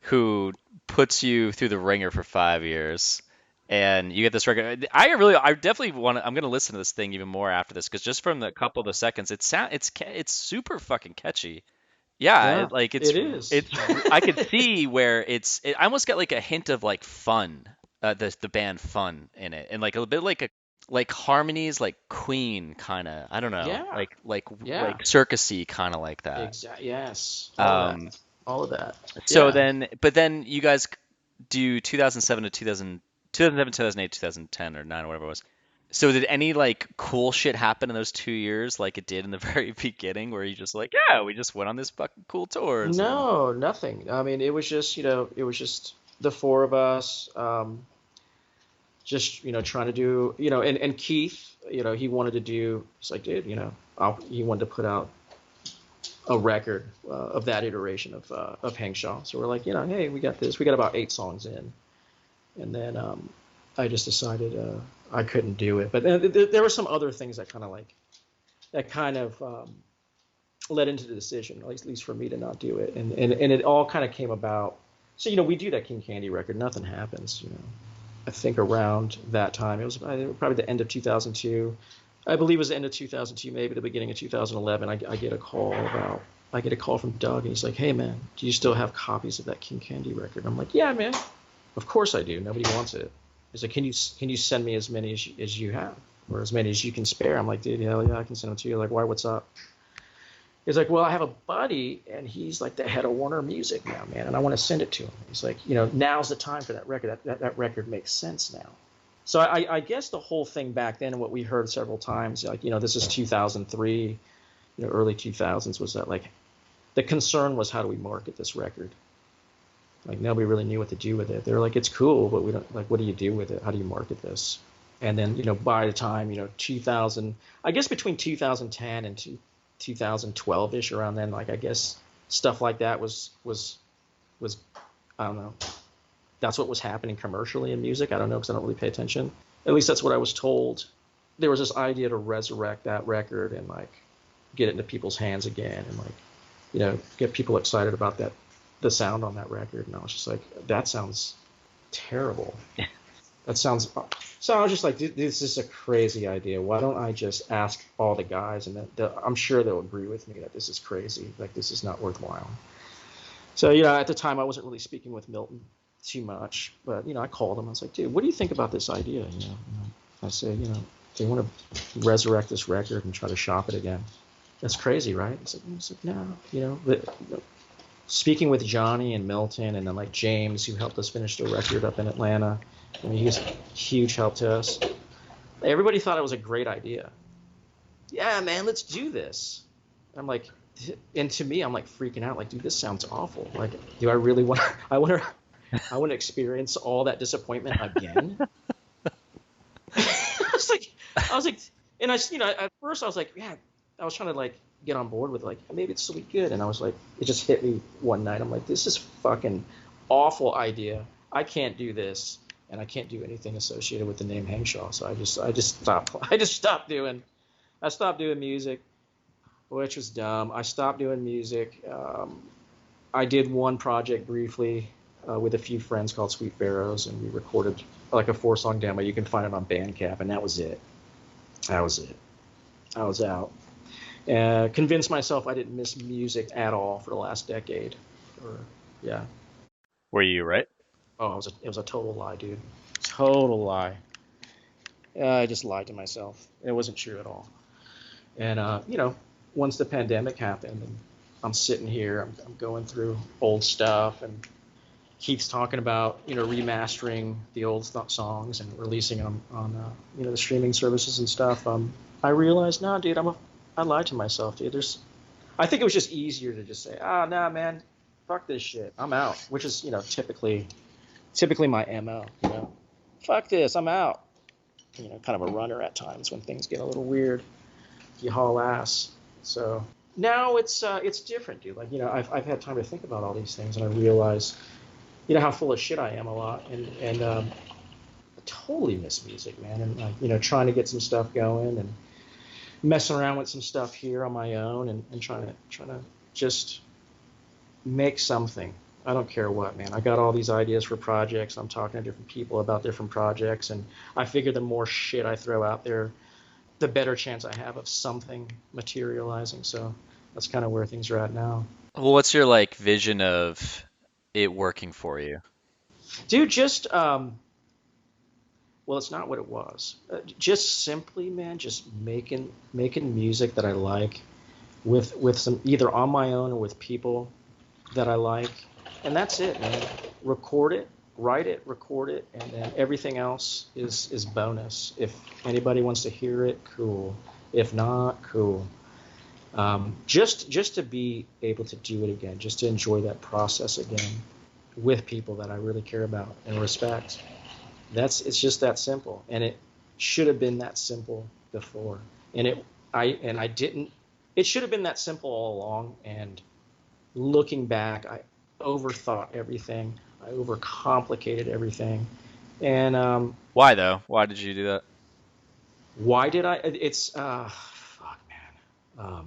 [SPEAKER 2] who puts you through the ringer for 5 years. And you get this record. I definitely want to. I'm gonna listen to this thing even more after this, because just from the couple of the seconds, it's super fucking catchy. Yeah,
[SPEAKER 1] it is.
[SPEAKER 2] I could see where I almost get like a hint of like Fun, the band Fun in it, and like a bit like harmonies like Queen kind of. I don't know.
[SPEAKER 1] Yeah.
[SPEAKER 2] Like circusy kind of like that.
[SPEAKER 1] Exactly. Yes. All of that.
[SPEAKER 2] So
[SPEAKER 1] yeah.
[SPEAKER 2] then you guys do 2007 to 2007, 2008, 2010, or 9, or whatever it was. So did any like cool shit happen in those 2 years, like it did in the very beginning, where you just like, yeah, we just went on this fucking cool tour?
[SPEAKER 1] No, nothing. I mean, it was just the four of us, just trying to do, and Keith, he wanted to do. It's like, dude, he wanted to put out a record of that iteration of Hankshaw. So we're like, hey, we got this. We got about 8 songs in. And then I just decided I couldn't do it. But there were some other things that kind of led into the decision, at least for me, to not do it. And it all kind of came about. So we do that King Candy record. Nothing happens. I think around that time, it was probably the end of 2002. I believe it was the end of 2002, maybe the beginning of 2011. I get a call from Doug, and he's like, "Hey man, do you still have copies of that King Candy record?" I'm like, "Yeah, man. Of course I do. Nobody wants it." He's like, can you send me as many as you have, or as many as you can spare? I'm like, dude, hell yeah, I can send them to you. Like, why? What's up? He's like, well, I have a buddy, and he's like the head of Warner Music now, man, and I want to send it to him. He's like, now's the time for that record. That record makes sense now. So I guess the whole thing back then, and what we heard several times, like, this is 2003, early 2000s, was that like the concern was, how do we market this record? Like, nobody really knew what to do with it. They're like, it's cool, but we don't, like, what do you do with it? How do you market this? And then, by the time, 2000, I guess between 2010 and 2012-ish, around then, like, I guess stuff like that was I don't know. That's what was happening commercially in music. I don't know, because I don't really pay attention. At least that's what I was told. There was this idea to resurrect that record and, like, get it into people's hands again and, like, get people excited about the sound on that record. And I was just like, that sounds terrible. That sounds. So I was just like, this is a crazy idea. Why don't I just ask all the guys, and I'm sure they'll agree with me that this is crazy. Like, this is not worthwhile. So, at the time I wasn't really speaking with Milton too much, but, I called him. I was like, dude, what do you think about this idea? I said, they want to resurrect this record and try to shop it again. That's crazy, right? It's like, no, but, speaking with Johnny and Milton, and then like James, who helped us finish the record up in Atlanta. I mean, he was a huge help to us. Everybody thought it was a great idea. Yeah, man, let's do this. I'm like, and to me, I'm like freaking out. Like, dude, this sounds awful. Like, do I really want? I want to experience all that disappointment again. I was like, and at first I was like, yeah, I was trying to like get on board with like, maybe it's still be good. And I was like, it just hit me one night. I'm like, this is fucking awful idea. I can't do this, and I can't do anything associated with the name Hankshaw. So I just stopped. I stopped doing music. which was dumb. I stopped doing music. I did one project briefly with a few friends called Sweet Pharaohs, and we recorded like a 4-song demo. You can find it on Bandcamp, and that was it. That was it. I was out. Convinced myself I didn't miss music at all for the last decade. Or yeah.
[SPEAKER 2] Were you right?
[SPEAKER 1] Oh, it was a total lie, dude. Total lie. I just lied to myself. It wasn't true at all. And once the pandemic happened, and I'm sitting here, I'm going through old stuff, and Keith's talking about remastering the old songs and releasing them on the streaming services and stuff. I realized, no, dude, I lied to myself, dude. I think it was just easier to just say, nah, man, fuck this shit, I'm out, which is typically my MO. Fuck this, I'm out. Kind of a runner at times when things get a little weird. You haul ass. So now it's different, dude. Like I've had time to think about all these things, and I realize how full of shit I am a lot, and I totally miss music, man. And like trying to get some stuff going and messing around with some stuff here on my own, and trying to just make something. I don't care what, man. I got all these ideas for projects. I'm talking to different people about different projects, and I figure the more shit I throw out there, the better chance I have of something materializing. So that's kind of where things are at now.
[SPEAKER 2] Well, what's your like vision of it working for you?
[SPEAKER 1] Dude, just well, it's not what it was. Just simply, man, just making music that I like with some either on my own or with people that I like, and that's it, man. Record it, write it, record it, and then everything else is bonus. If anybody wants to hear it, cool. If not, cool. Just to be able to do it again, just to enjoy that process again with people that I really care about and respect. It's just that simple, and it should have been that simple before. And I didn't. It should have been that simple all along. And looking back, I overthought everything. I overcomplicated everything. And
[SPEAKER 2] Why though? Why did you do that?
[SPEAKER 1] why did I? It's fuck, man.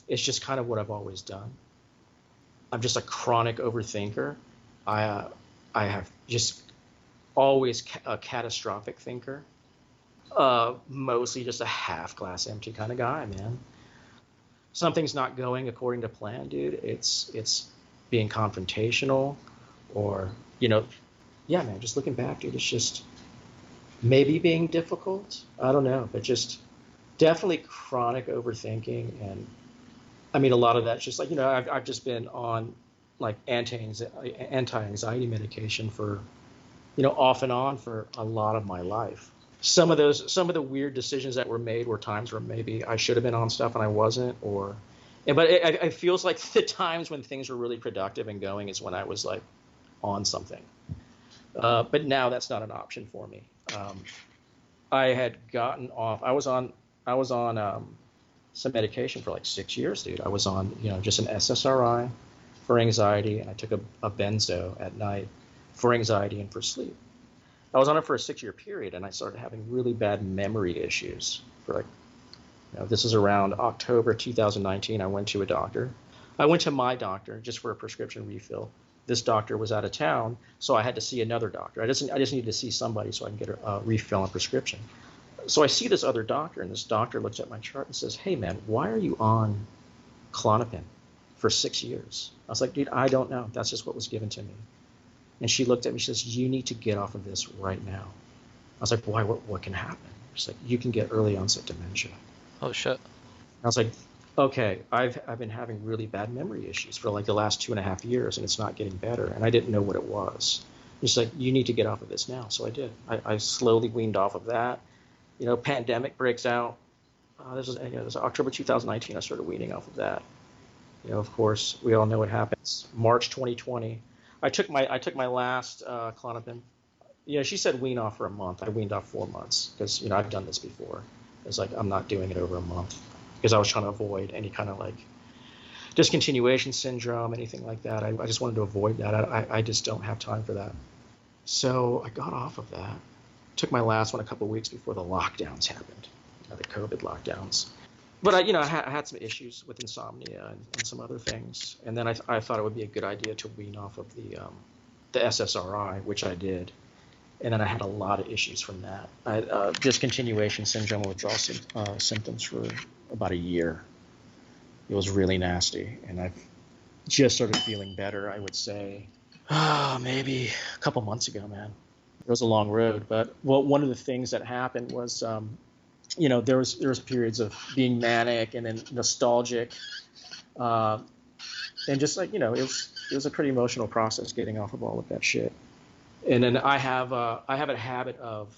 [SPEAKER 1] It's just kind of what I've always done. I'm just a chronic overthinker. I have just always a catastrophic thinker. Mostly just a half glass empty kind of guy, man. Something's not going according to plan, dude. It's being confrontational, or yeah, man. Just looking back, dude, it's just maybe being difficult. I don't know, but just definitely chronic overthinking. And I mean, a lot of that's just like I've just been on like anti-anxiety medication for off and on for a lot of my life. Some of the weird decisions that were made were times where maybe I should have been on stuff and I wasn't, but it feels like the times when things were really productive and going is when I was like on something. But now that's not an option for me. I had gotten off. I was on some medication for like 6 years, dude. I was on just an SSRI for anxiety, and I took a benzo at night for anxiety and for sleep. I was on it for a 6-year period, and I started having really bad memory issues. For like, this is around October 2019. I went to a doctor. I went to my doctor just for a prescription refill. This doctor was out of town, so I had to see another doctor. I just needed to see somebody so I can get a refill on prescription. So I see this other doctor, and this doctor looks at my chart and says, "Hey, man, why are you on Klonopin for 6 years?" I was like, "Dude, I don't know. That's just what was given to me." And she looked at me. She says, "You need to get off of this right now." I was like, "Why? What can happen?" She's like, "You can get early onset dementia."
[SPEAKER 2] Oh shit.
[SPEAKER 1] I was like, "Okay, I've been having really bad memory issues for like the last 2.5 years, and it's not getting better." And I didn't know what it was. She's like, "You need to get off of this now." So I did. I slowly weaned off of that. Pandemic breaks out. This was October 2019. I started weaning off of that. Of course, we all know what happens. March 2020. I took my last Klonopin. She said wean off for a month. I weaned off 4 months because I've done this before. It's like I'm not doing it over a month because I was trying to avoid any kind of like discontinuation syndrome, anything like that. I just wanted to avoid that. I just don't have time for that. So I got off of that. Took my last one a couple of weeks before the lockdowns happened, the COVID lockdowns. But I had some issues with insomnia and some other things, and then I thought it would be a good idea to wean off of the SSRI, which I did, and then I had a lot of issues from that. I had discontinuation syndrome withdrawal symptoms for about a year. It was really nasty, and I've just started feeling better, I would say, maybe a couple months ago, man. It was a long road, but one of the things that happened was, there was periods of being manic and then nostalgic, uh, and just like it was a pretty emotional process getting off of all of that shit. And then I have a habit of,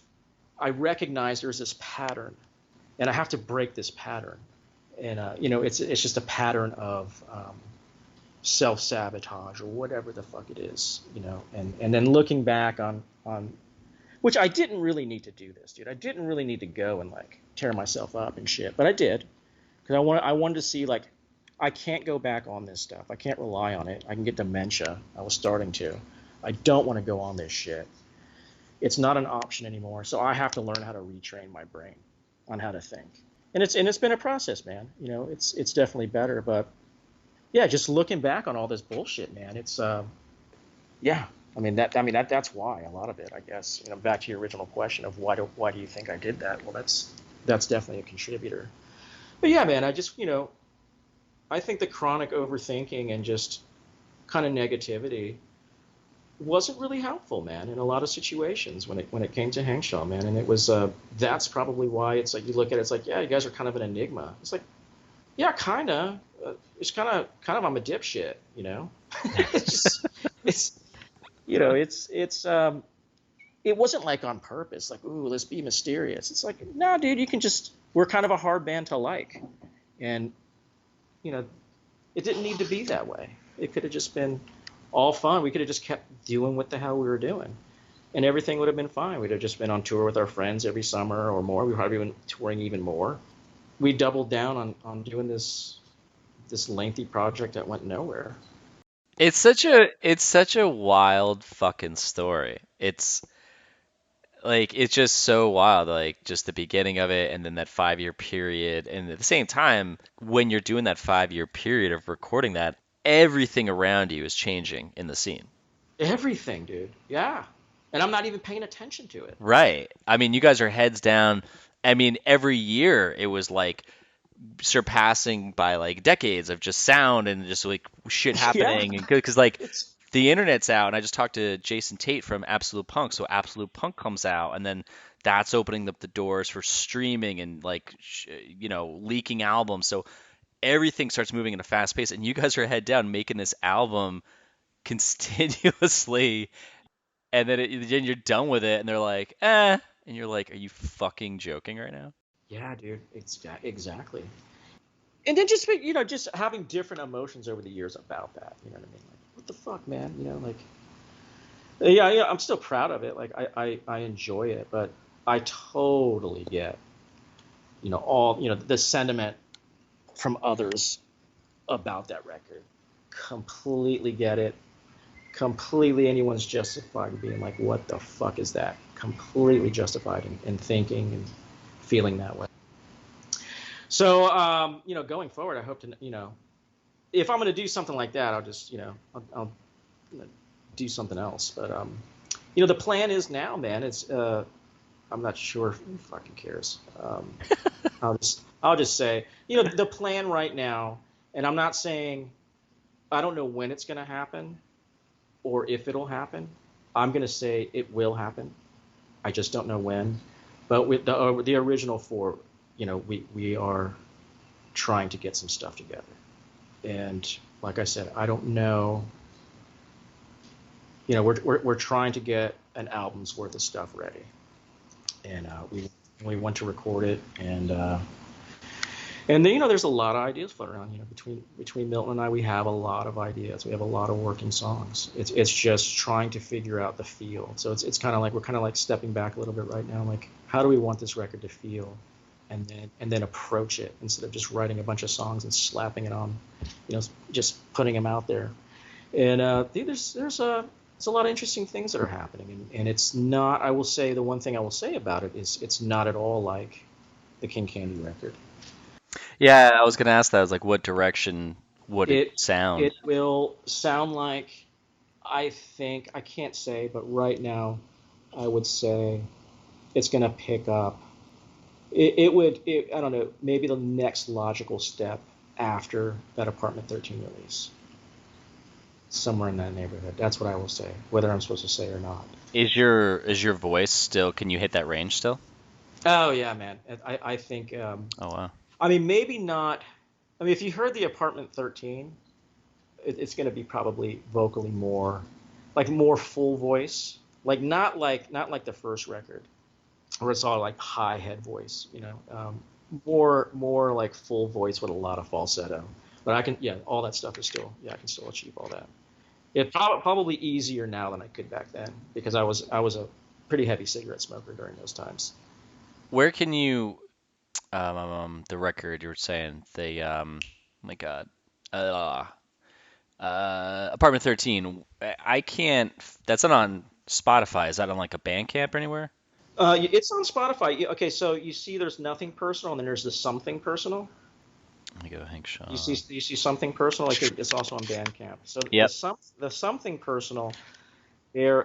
[SPEAKER 1] I recognize there's this pattern, and I have to break this pattern, and it's just a pattern of self-sabotage or whatever the fuck it is, and then looking back on which I didn't really need to do this, dude. I didn't really need to go and like tear myself up and shit, but I did, because I wanted to see, like, I can't go back on this stuff. I can't rely on it. I can get dementia. I was starting to. I don't want to go on this shit. It's not an option anymore. So I have to learn how to retrain my brain on how to think. And it's been a process, man. It's definitely better, but yeah, just looking back on all this bullshit, man, it's yeah. That's why a lot of it, I guess. Back to your original question of why do you think I did that? Well, that's definitely a contributor. But yeah, man, I just I think the chronic overthinking and just kind of negativity wasn't really helpful, man, in a lot of situations when it came to Hankshaw, man. And it was that's probably why it's like, you look at it, it's like, yeah, you guys are kind of an enigma. It's like, yeah, kind of. It's kind of I'm a dipshit, it's just it's it wasn't like on purpose, like, ooh, let's be mysterious. It's like, no, dude, we're kind of a hard band to like, and it didn't need to be that way. It could have just been all fun. We could have just kept doing what the hell we were doing, and everything would have been fine. We'd have just been on tour with our friends every summer or more. We probably been touring even more. We doubled down on doing this lengthy project that went nowhere.
[SPEAKER 2] It's such a wild fucking story. It's like, it's just so wild, like just the beginning of it, and then that 5 year period, and at the same time, when you're doing that 5 year period of recording that, everything around you is changing in the scene.
[SPEAKER 1] Everything, dude. Yeah. And I'm not even paying attention to it.
[SPEAKER 2] Right. I mean, you guys are heads down. I mean, every year it was like surpassing by like decades of just sound and just like shit
[SPEAKER 1] Yeah.
[SPEAKER 2] happening, and because like
[SPEAKER 1] It's
[SPEAKER 2] the internet's out, and I just talked to Jason Tate from Absolute Punk. So Absolute Punk comes out, and then that's opening up the doors for streaming and like leaking albums. So everything starts moving at a fast pace, and you guys are head down making this album continuously, and then you're done with it, and they're like, and you're like, are you fucking joking right now?
[SPEAKER 1] Yeah, dude. Exactly. And then just having different emotions over the years about that. You know what I mean? Like, what the fuck, man? Like, yeah, I'm still proud of it. Like, I enjoy it, but I totally get, all, the sentiment from others about that record. Completely get it. Completely, anyone's justified in being like, what the fuck is that? Completely justified in thinking and feeling that way. So, going forward, I hope to, if I'm going to do something like that, I'll just, I'll do something else. But, the plan is now, man, it's, I'm not sure who fucking cares. I'll just say, the plan right now, and I'm not saying, I don't know when it's going to happen or if it'll happen. I'm going to say it will happen. I just don't know when. But with the original four, we are trying to get some stuff together. And like I said, I don't know. We're trying to get an album's worth of stuff ready, and we want to record it, and then there's a lot of ideas floating around. Between Milton and I, we have a lot of ideas. We have a lot of working songs. It's just trying to figure out the feel. So it's kind of like we're kind of like stepping back a little bit right now. Like, how do we want this record to feel? And then approach it instead of just writing a bunch of songs and slapping it on, just putting them out there. And there's a lot of interesting things that are happening, and it's not. I will say the one thing I will say about it is it's not at all like the King Candy record.
[SPEAKER 2] Yeah, I was gonna ask that. I was like, what direction would it
[SPEAKER 1] It
[SPEAKER 2] sound?
[SPEAKER 1] it will sound like, I think, I can't say, but right now I would say it's going to pick up. I don't know, maybe the next logical step after that Apartment 13 release, somewhere in that neighborhood. That's what I will say, whether I'm supposed to say or not.
[SPEAKER 2] Is your voice still? Can you hit that range still?
[SPEAKER 1] Oh yeah, man. I think.
[SPEAKER 2] Oh wow.
[SPEAKER 1] I mean, maybe not. I mean, if you heard the Apartment 13, it's going to be probably vocally more, like more full voice, like not like the first record, where it's all like high head voice, more like full voice with a lot of falsetto. But I can, yeah, all that stuff is still, yeah, I can still achieve all that. It's probably easier now than I could back then because I was a pretty heavy cigarette smoker during those times.
[SPEAKER 2] Where can you the record you were saying oh my God, uh, Apartment 13. I can't. That's not on Spotify. Is that on like a Bandcamp or anywhere?
[SPEAKER 1] It's on Spotify. Okay, so you see, there's nothing personal, and then there's the something personal.
[SPEAKER 2] Let me go
[SPEAKER 1] You see,
[SPEAKER 2] Hankshaw.
[SPEAKER 1] you see something personal, like it's also on Bandcamp. So
[SPEAKER 2] Yep.
[SPEAKER 1] the something personal, they're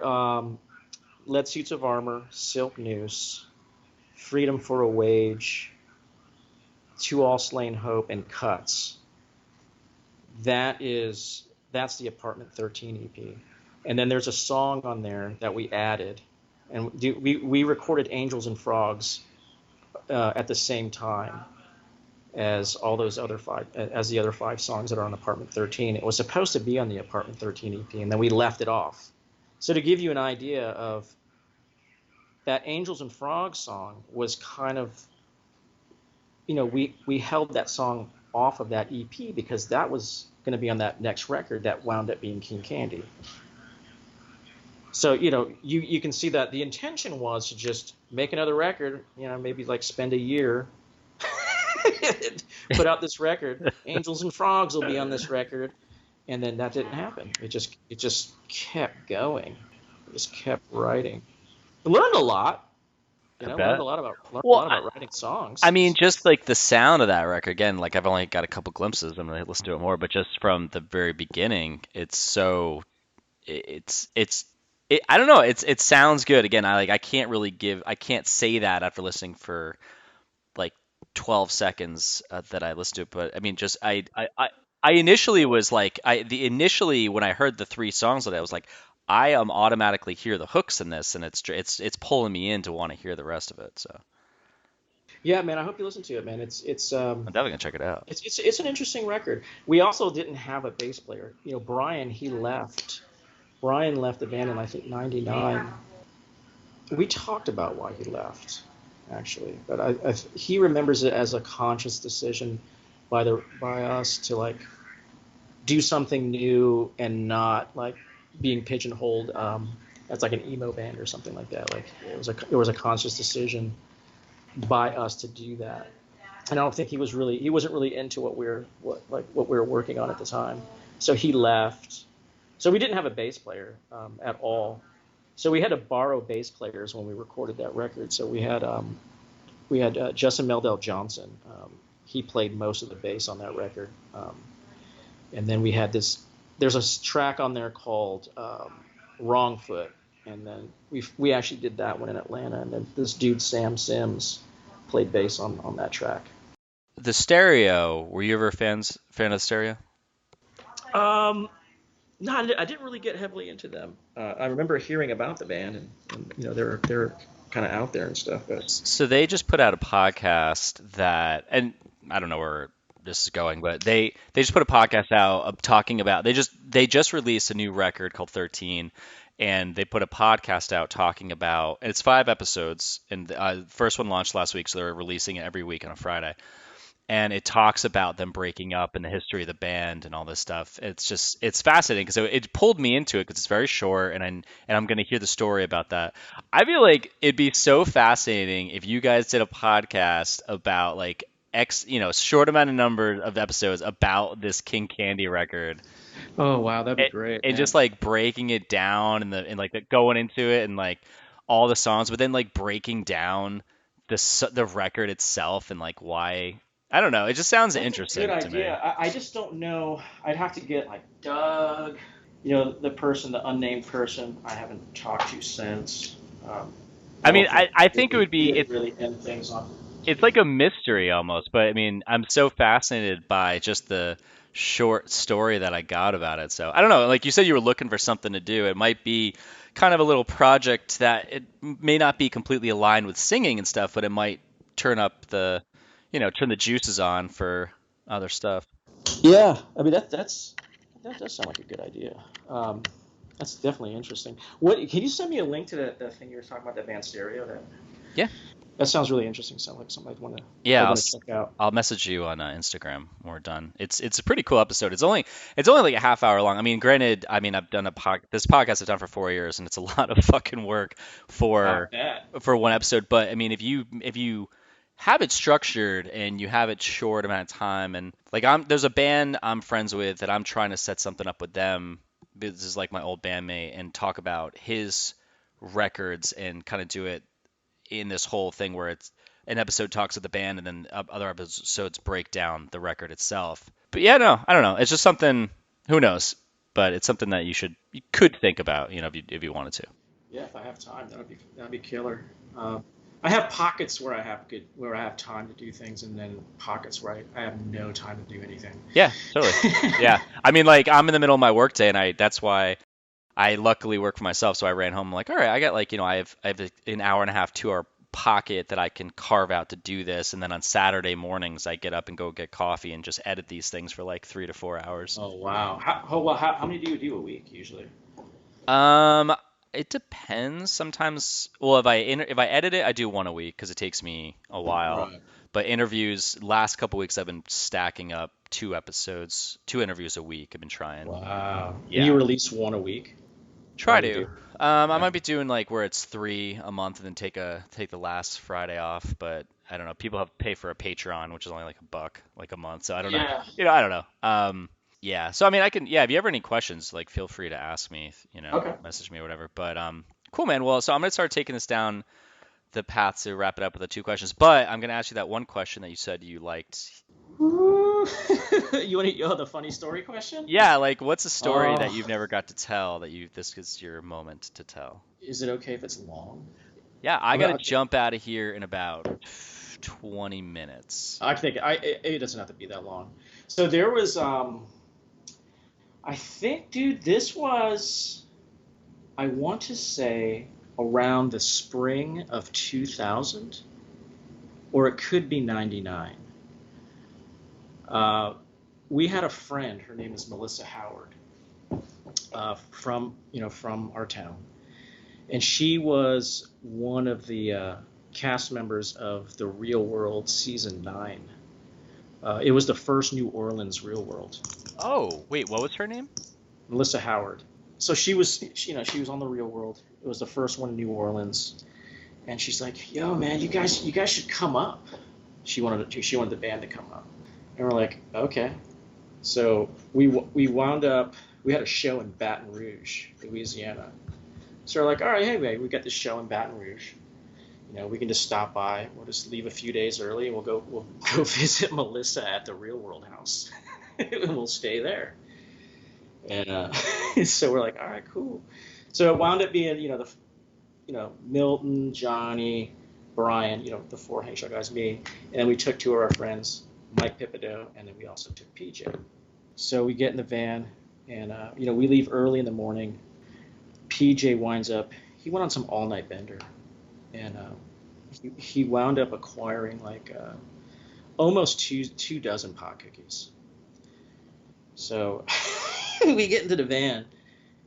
[SPEAKER 1] lead suits of armor, silk noose, freedom for a wage, to all slain hope, and cuts. That's the Apartment 13 EP. And then there's a song on there that we added, and we recorded Angels and Frogs at the same time as all those other five, as the other five songs that are on Apartment 13. It was supposed to be on the Apartment 13 EP, and then we left it off. So to give you an idea of that Angels and Frogs song was kind of, we held that song off of that EP because that was going to be on that next record that wound up being King Candy. So, you can see that the intention was to just make another record, maybe like spend a year, put out this record. Angels and Frogs will be on this record, and then that didn't happen. It just kept going. It just kept writing. I learned a lot.
[SPEAKER 2] I
[SPEAKER 1] Learned
[SPEAKER 2] bet.
[SPEAKER 1] a lot about
[SPEAKER 2] Well,
[SPEAKER 1] writing
[SPEAKER 2] I
[SPEAKER 1] songs.
[SPEAKER 2] mean, just like the sound of that record again. Like I've only got a couple glimpses. I'm gonna listen to it more, but just from the very beginning, it's so it's I don't know. It sounds good. Again, I can't say that after listening for like 12 seconds that I listened to it. But I mean, just I initially was like initially when I heard the three songs of it, I was like, I am automatically hear the hooks in this, and it's pulling me in to want to hear the rest of it. So
[SPEAKER 1] Yeah, man. I hope you listen to it, man.
[SPEAKER 2] I'm definitely gonna check it out.
[SPEAKER 1] It's an interesting record. We also didn't have a bass player. Brian, he left. Brian left the band in, I think, '99. We talked about why he left, actually, but he remembers it as a conscious decision by us to like do something new and not like being pigeonholed as like an emo band or something like that. Like it was a conscious decision by us to do that. And I don't think he wasn't really into what we were working on at the time. So he left. So we didn't have a bass player at all. So we had to borrow bass players when we recorded that record. So we had Justin Meldell Johnson. He played most of the bass on that record. And then we had this. There's a track on there called Wrong Foot, and then we actually did that one in Atlanta. And then this dude Sam Sims played bass on that track.
[SPEAKER 2] The Stereo. Were you ever fan of the Stereo?
[SPEAKER 1] Um, no, I didn't really get heavily into them. I remember hearing about the band, and they're kind of out there and stuff. But
[SPEAKER 2] So they just put out a podcast and I don't know where this is going, but they just put a podcast out of talking about they just released a new record called 13, and they put a podcast out talking about, and it's 5 episodes, and the first one launched last week, so they're releasing it every week on a Friday, and it talks about them breaking up and the history of the band and all this stuff. It's fascinating because it pulled me into it because it's very short, and I'm going to hear the story about that. I feel like it'd be so fascinating if you guys did a podcast about like short amount of number of episodes about this King Candy record,
[SPEAKER 1] oh wow, that'd be
[SPEAKER 2] and,
[SPEAKER 1] great,
[SPEAKER 2] and
[SPEAKER 1] man.
[SPEAKER 2] just like breaking it down going into it and like all the songs, but then like breaking down the record itself and like why. I don't know. It just sounds
[SPEAKER 1] That's a good
[SPEAKER 2] interesting to me.
[SPEAKER 1] idea. I just don't know. I'd have to get like Doug, the unnamed person I haven't talked to since.
[SPEAKER 2] I
[SPEAKER 1] I
[SPEAKER 2] mean,
[SPEAKER 1] don't think
[SPEAKER 2] I
[SPEAKER 1] he
[SPEAKER 2] think it would be
[SPEAKER 1] would really end things on.
[SPEAKER 2] it's like a mystery almost, but I mean, I'm so fascinated by just the short story that I got about it. So I don't know. Like you said, you were looking for something to do. It might be kind of a little project that it may not be completely aligned with singing and stuff, but it might turn up turn the juices on for other stuff.
[SPEAKER 1] Yeah, I mean that does sound like a good idea. Um, that's definitely interesting. What can you send me a link to that thing you were talking about, that band stereo?
[SPEAKER 2] Yeah.
[SPEAKER 1] That sounds really interesting. Sounds like something
[SPEAKER 2] Yeah,
[SPEAKER 1] I'd want to check out.
[SPEAKER 2] I'll message you on Instagram when we're done. It's a pretty cool episode. It's only like a half hour long. I mean, granted, I mean I've done this podcast I've done for 4 years, and it's a lot of fucking work
[SPEAKER 1] I
[SPEAKER 2] for
[SPEAKER 1] bet.
[SPEAKER 2] for one episode. But I mean, if you have it structured and you have it short amount of time, and like there's a band I'm friends with that I'm trying to set something up with them. This is like my old bandmate, and talk about his records and kind of do it in this whole thing where it's an episode talks with the band and then other episodes break down the record itself. But yeah, no, I don't know. It's just something. Who knows? But it's something that you could think about, if you wanted to.
[SPEAKER 1] Yeah, if I have time, that'd be killer. Um, I have pockets where I have time to do things, and then pockets where I have no time to do anything.
[SPEAKER 2] Yeah, totally. Yeah, I mean, like I'm in the middle of my workday, and that's why I luckily work for myself. So I ran home. I'm like, all right, I got like I have an hour and a half, 2 hour pocket that I can carve out to do this, and then on Saturday mornings I get up and go get coffee and just edit these things for like 3 to 4 hours.
[SPEAKER 1] Oh wow! How many do you do a week usually?
[SPEAKER 2] Um, it depends. Sometimes, well, if I edit it, I do one a week because it takes me a while.
[SPEAKER 1] Right.
[SPEAKER 2] But interviews, last couple weeks, I've been stacking up 2 episodes, 2 interviews a week. I've been trying.
[SPEAKER 1] Wow. And
[SPEAKER 2] Yeah,
[SPEAKER 1] you release one a week? Or
[SPEAKER 2] try
[SPEAKER 1] you
[SPEAKER 2] to.
[SPEAKER 1] do?
[SPEAKER 2] I
[SPEAKER 1] Yeah.
[SPEAKER 2] might be doing like where it's 3 a month and then take the last Friday off. But I don't know. People have to pay for a Patreon, which is only like $1 like a month. So I don't know.
[SPEAKER 1] Yeah.
[SPEAKER 2] I don't know. Yeah. So I mean, I can. Yeah. If you ever any questions, like feel free to ask me.
[SPEAKER 1] Okay.
[SPEAKER 2] Message me or whatever. But cool, man. Well, so I'm gonna start taking this down the path to wrap it up with the 2 questions. But I'm gonna ask you that one question that you said you liked.
[SPEAKER 1] Ooh. You want to the funny story question?
[SPEAKER 2] Yeah. Like, what's a story that
[SPEAKER 1] Oh,
[SPEAKER 2] you've never got to tell this is your moment to tell?
[SPEAKER 1] is it okay if it's long?
[SPEAKER 2] Yeah. I gotta
[SPEAKER 1] Okay.
[SPEAKER 2] jump out of here in about 20 minutes.
[SPEAKER 1] I think it doesn't have to be that long. So there was I think, dude, this was, I want to say, around the spring of 2000, or it could be 99. Uh, we had a friend. Her name is Melissa Howard, from our town, and she was one of the cast members of the Real World season 9. It was the first New Orleans Real World.
[SPEAKER 2] Oh, wait. What was her name?
[SPEAKER 1] Melissa Howard. So she was on the Real World. It was the first one in New Orleans, and she's like, "Yo, man, you guys should come up." She wanted the band to come up, and we're like, "Okay." So we wound up. We had a show in Baton Rouge, Louisiana. So we're like, "All right, hey, man, we got this show in Baton Rouge. We can just stop by. We'll just leave a few days early, and we'll go visit Melissa at the Real World house, and we'll stay there." And so we're like, all right, cool. So it wound up being, Milton, Johnny, Brian, the 4 Hankshaw guys, me, and then we took 2 of our friends, Mike Pipido, and then we also took PJ. So we get in the van, and we leave early in the morning. PJ winds up, he went on some all-night bender, and he wound up acquiring like almost two dozen pot cookies. So we get into the van,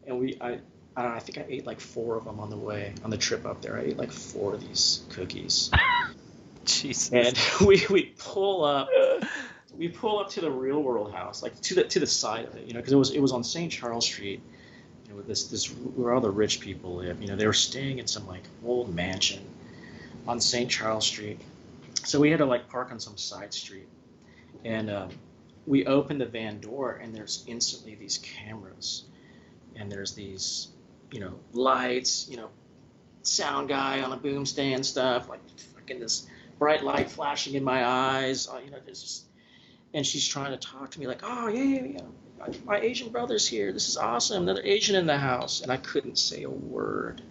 [SPEAKER 1] and I don't know, I think I ate like 4 of them on the trip up there. I ate like 4 of these cookies,
[SPEAKER 2] Jesus.
[SPEAKER 1] and we pull up to the Real World house, like to the side of it, because it was on St. Charles Street, this where all the rich people live. They were staying in some like old mansion on St. Charles Street, so we had to like park on some side street, and we open the van door, and there's instantly these cameras, and there's these, lights, sound guy on a boom stand stuff, like fucking this bright light flashing in my eyes. And she's trying to talk to me like, oh, yeah. My Asian brother's here. This is awesome. Another Asian in the house. And I couldn't say a word.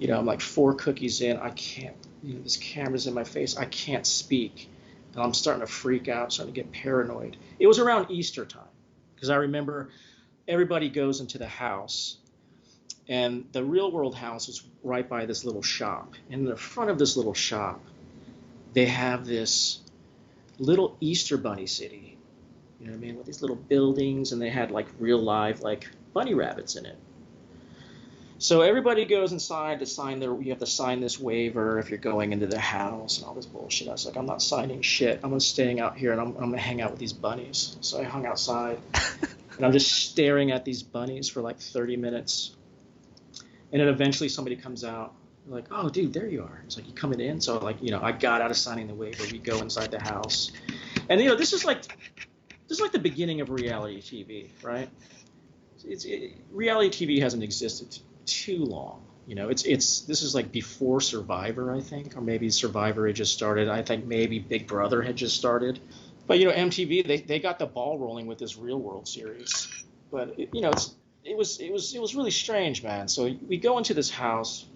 [SPEAKER 1] I'm like 4 cookies in. I can't, this camera's in my face. I can't speak. And I'm starting to freak out, starting to get paranoid. It was around Easter time, because I remember everybody goes into the house, and the real world house is right by this little shop. And in the front of this little shop, they have this little Easter bunny city, you know what I mean, with these little buildings, and they had like real live like bunny rabbits in it. So everybody goes inside to sign you have to sign this waiver if you're going into the house and all this bullshit. I was like, I'm not signing shit. I'm staying out here and I'm going to hang out with these bunnies. So I hung outside and I'm just staring at these bunnies for like 30 minutes. And then eventually somebody comes out. They're like, oh, dude, there you are. It's like, you coming in? So like, I got out of signing the waiver. We go inside the house. And, this is like the beginning of reality TV, right? Reality TV hasn't existed too long. This is like before Survivor, I think, or maybe Survivor had just started. I think maybe Big Brother had just started. But MTV, they got the ball rolling with this Real World series. But it was really strange, man. So we go into this house.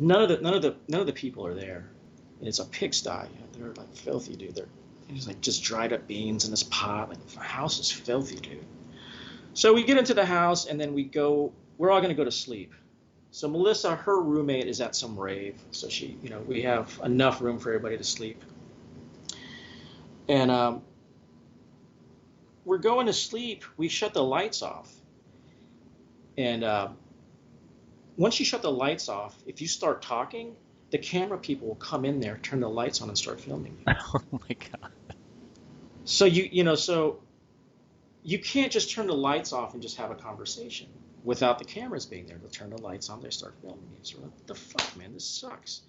[SPEAKER 1] None of the people are there. And it's a pigsty. They're like filthy, dude. There's like just dried up beans in this pot. Like, the house is filthy, dude. So we get into the house and then we're all going to go to sleep. So Melissa, her roommate, is at some rave. So she, we have enough room for everybody to sleep. And we're going to sleep. We shut the lights off. And once you shut the lights off, if you start talking, the camera people will come in there, turn the lights on, and start filming you.
[SPEAKER 2] Oh my God.
[SPEAKER 1] So you can't just turn the lights off and just have a conversation without the cameras being there. They'll turn the lights on, they start filming you. So what the fuck, man, this sucks.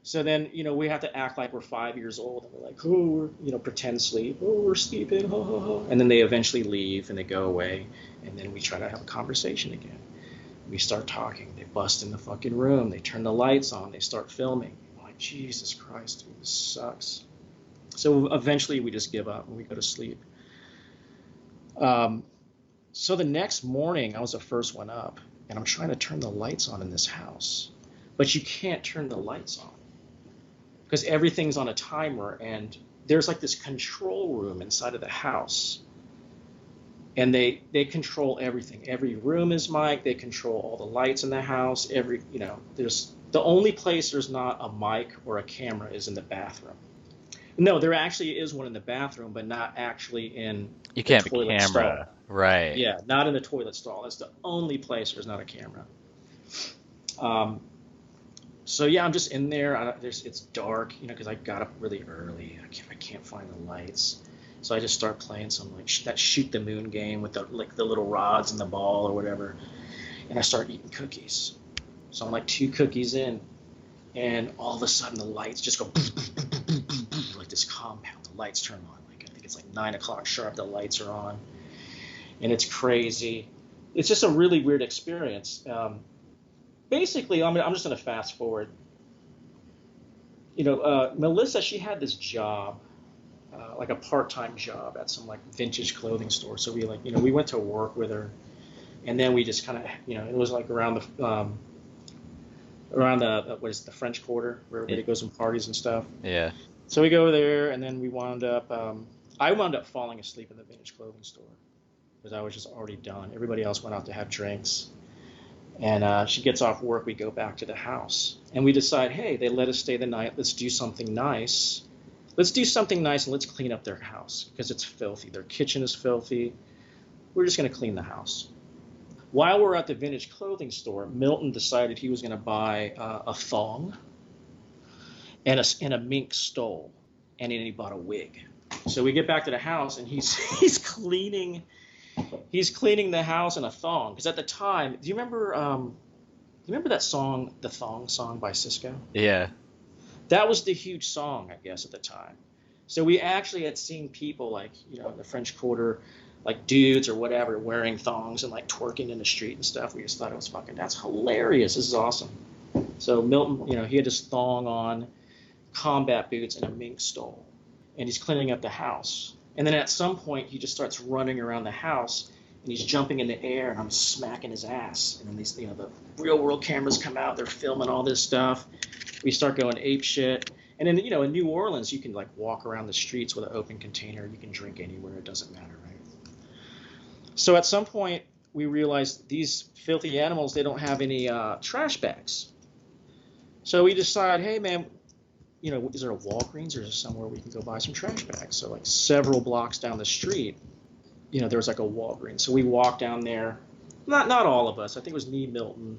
[SPEAKER 1] So then, we have to act like we're 5 years old, and we're like, oh, we're, pretend sleep. Oh, we're sleeping, ho, ho, ho. And then they eventually leave, and they go away, and then we try to have a conversation again. We start talking. They bust in the fucking room. They turn the lights on. They start filming. I'm like, Jesus Christ, dude, this sucks. So eventually we just give up and we go to sleep. So the next morning, I was the first one up, and I'm trying to turn the lights on in this house. But you can't turn the lights on because everything's on a timer, and there's like this control room inside of the house. And they control everything. Every room is mic'd. They control all the lights in the house. There's the only place there's not a mic or a camera is in the bathroom. No, there actually is one in the bathroom, but not actually in
[SPEAKER 2] you can't
[SPEAKER 1] the
[SPEAKER 2] be
[SPEAKER 1] toilet
[SPEAKER 2] camera,
[SPEAKER 1] stall.
[SPEAKER 2] right?
[SPEAKER 1] Yeah, not in the toilet stall. That's the only place there's not a camera. So yeah, I'm just in there. It's dark, because I got up really early. I can't find the lights. So I just start playing some that shoot the moon game with the little rods and the ball or whatever, and I start eating cookies. So I'm like 2 cookies in, and all of a sudden the lights just go like this compound. The lights turn on. I think it's like 9 o'clock sharp. The lights are on, and it's crazy. It's just a really weird experience. Basically, I'm just going to fast forward. Melissa, she had this job. Like a part-time job at some like vintage clothing store. So we we went to work with her, and then we just kind of, it was like around the what is it, the French Quarter, where everybody goes and parties and stuff.
[SPEAKER 2] Yeah.
[SPEAKER 1] So we go there, and then we wound up. I wound up falling asleep in the vintage clothing store because I was just already done. Everybody else went out to have drinks, and she gets off work. We go back to the house, and we decide, hey, they let us stay the night. Let's do something nice. Let's do something nice and let's clean up their house because it's filthy. Their kitchen is filthy. We're just going to clean the house. While we're at the vintage clothing store, Milton decided he was going to buy a thong and a mink stole, and then he bought a wig. So we get back to the house, and he's cleaning the house in a thong. Because at the time, do you remember that song, the Thong Song by Cisco?
[SPEAKER 2] Yeah.
[SPEAKER 1] That was the huge song, I guess, at the time. So we actually had seen people like, in the French Quarter, like dudes or whatever, wearing thongs and like twerking in the street and stuff. We just thought it was that's hilarious. This is awesome. So Milton, he had his thong on, combat boots and a mink stole, and he's cleaning up the house. And then at some point, he just starts running around the house, and he's jumping in the air, and I'm smacking his ass. And then these, the real world cameras come out. They're filming all this stuff. We start going ape shit. And then, in New Orleans, you can like walk around the streets with an open container. You can drink anywhere. It doesn't matter, right? So at some point, we realized these filthy animals, they don't have any trash bags. So we decide, hey, man, is there a Walgreens or is there somewhere we can go buy some trash bags? So like several blocks down the street, there was like a Walgreens. So we walked down there. Not all of us. I think it was me, Milton,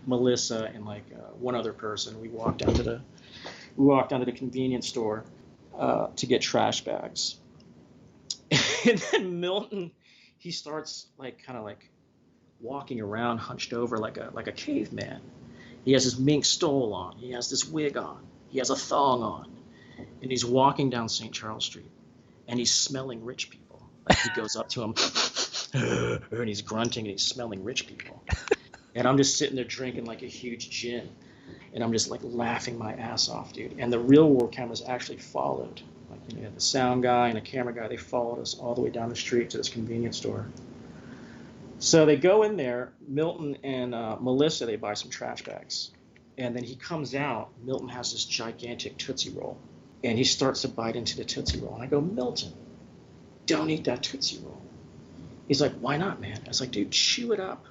[SPEAKER 1] Melissa, and like one other person. We walked down to the convenience store to get trash bags. And then Milton, he starts like kind of like walking around hunched over like a caveman. He has his mink stole on. He has this wig on. He has a thong on. And he's walking down St. Charles Street. And he's smelling rich people. Like he goes up to him and he's grunting and he's smelling rich people. And I'm just sitting there drinking like a huge gin. And I'm just like laughing my ass off, dude. And the real world cameras actually followed. Like, the sound guy and the camera guy, they followed us all the way down the street to this convenience store. So they go in there, Milton and Melissa, they buy some trash bags. And then he comes out, Milton has this gigantic Tootsie Roll. And he starts to bite into the Tootsie Roll. And I go, Milton, don't eat that Tootsie Roll. He's like, why not, man? I was like, dude, chew it up.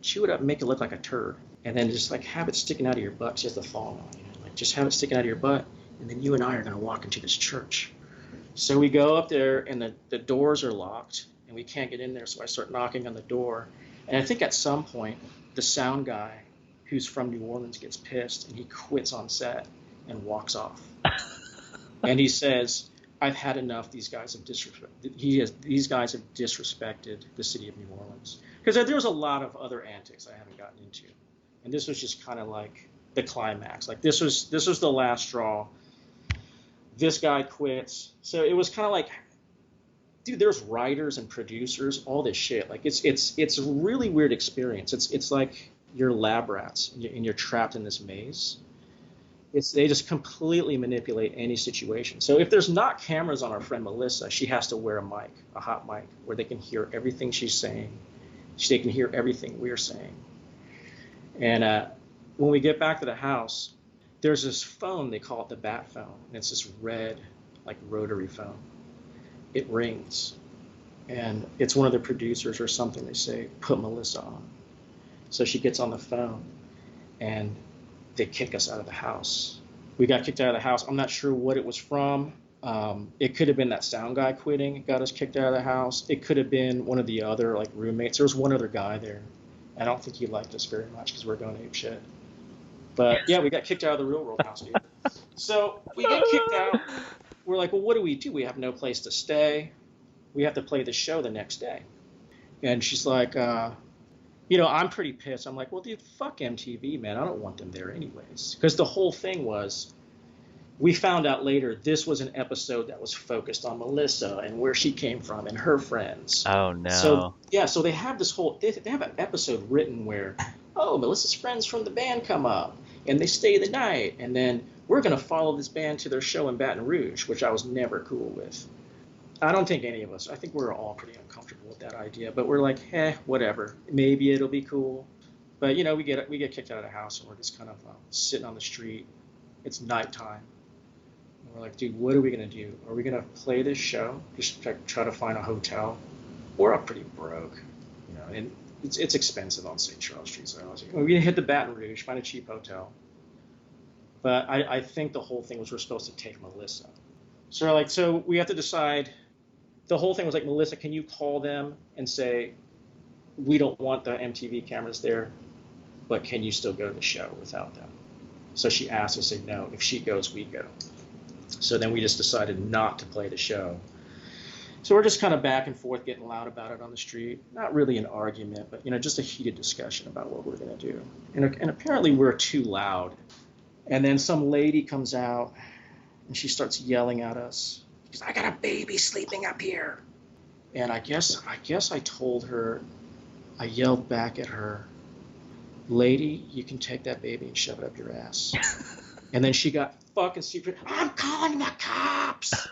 [SPEAKER 1] Chew it up and make it look like a turd. And then just like have it sticking out of your butt. Because he has the thong on. Like just have it sticking out of your butt. And then you and I are going to walk into this church. So we go up there and the doors are locked. And we can't get in there, so I start knocking on the door. And I think at some point, the sound guy, who's from New Orleans, gets pissed, and he quits on set and walks off. And he says, I've had enough. These guys have disrespected the city of New Orleans. Because there was a lot of other antics I haven't gotten into. And this was just kind of like the climax. Like this was the last straw. This guy quits. So it was kind of like, dude, there's writers and producers, all this shit. Like it's a really weird experience. It's like you're lab rats and you're trapped in this maze. They just completely manipulate any situation. So if there's not cameras on our friend Melissa, she has to wear a hot mic, where they can hear everything she's saying. They can hear everything we're saying. And when we get back to the house, there's this phone, they call it the bat phone. And it's this red, like rotary phone. It rings, and it's one of the producers or something. They say, put Melissa on. So she gets on the phone, and they kick us out of the house. We got kicked out of the house. I'm not sure what it was from. It could have been that sound guy quitting, got us kicked out of the house. It could have been one of the other like roommates. There was one other guy there. I don't think he liked us very much because we're going ape shit. But yeah, we got kicked out of the real world house, dude. So we get kicked out. We're like, well, what do? We have no place to stay. We have to play the show the next day. And she's like, I'm pretty pissed. I'm like, well, dude, fuck MTV, man. I don't want them there anyways. Because the whole thing was, we found out later this was an episode that was focused on Melissa and where she came from and her friends.
[SPEAKER 2] Oh, no.
[SPEAKER 1] So they have this they have an episode written where, Melissa's friends from the band come up and they stay the night. And then we're going to follow this band to their show in Baton Rouge, which I was never cool with. I don't think any of us, I think we're all pretty uncomfortable with that idea, but we're like, whatever. Maybe it'll be cool. But, we get kicked out of the house and we're just kind of sitting on the street. It's nighttime. And we're like, dude, what are we going to do? Are we going to play this show? Just try to find a hotel? We're all pretty broke, and it's expensive on St. Charles Street. So I was like, we're going to hit the Baton Rouge, find a cheap hotel. But I think the whole thing was we're supposed to take Melissa. So we have to decide. The whole thing was like, Melissa, can you call them and say, we don't want the MTV cameras there, but can you still go to the show without them? So she asked us, said no. If she goes, we go. So then we just decided not to play the show. So we're just kind of back and forth getting loud about it on the street. Not really an argument, but just a heated discussion about what we're going to do. And apparently we're too loud. And then some lady comes out and she starts yelling at us. She goes, I got a baby sleeping up here. And I guess I told her, I yelled back at her, lady, you can take that baby and shove it up your ass. And then she got fucking secret. I'm calling the cops.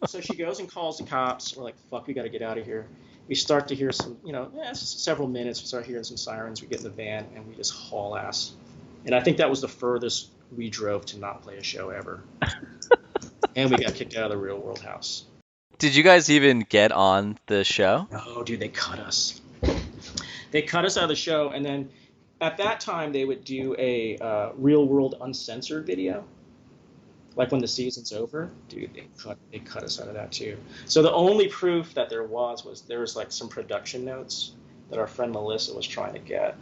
[SPEAKER 1] So she goes and calls the cops. We're like, fuck, we got to get out of here. We start to hear some, several minutes. We start hearing some sirens. We get in the van and we just haul ass. And I think that was the furthest we drove to not play a show ever. And we got kicked out of the Real World house.
[SPEAKER 2] Did you guys even get on the show?
[SPEAKER 1] No, dude, they cut us. They cut us out of the show. And then at that time, they would do a Real World uncensored video. Like when the season's over, dude, they cut us out of that too. So the only proof that there was like some production notes that our friend Melissa was trying to get.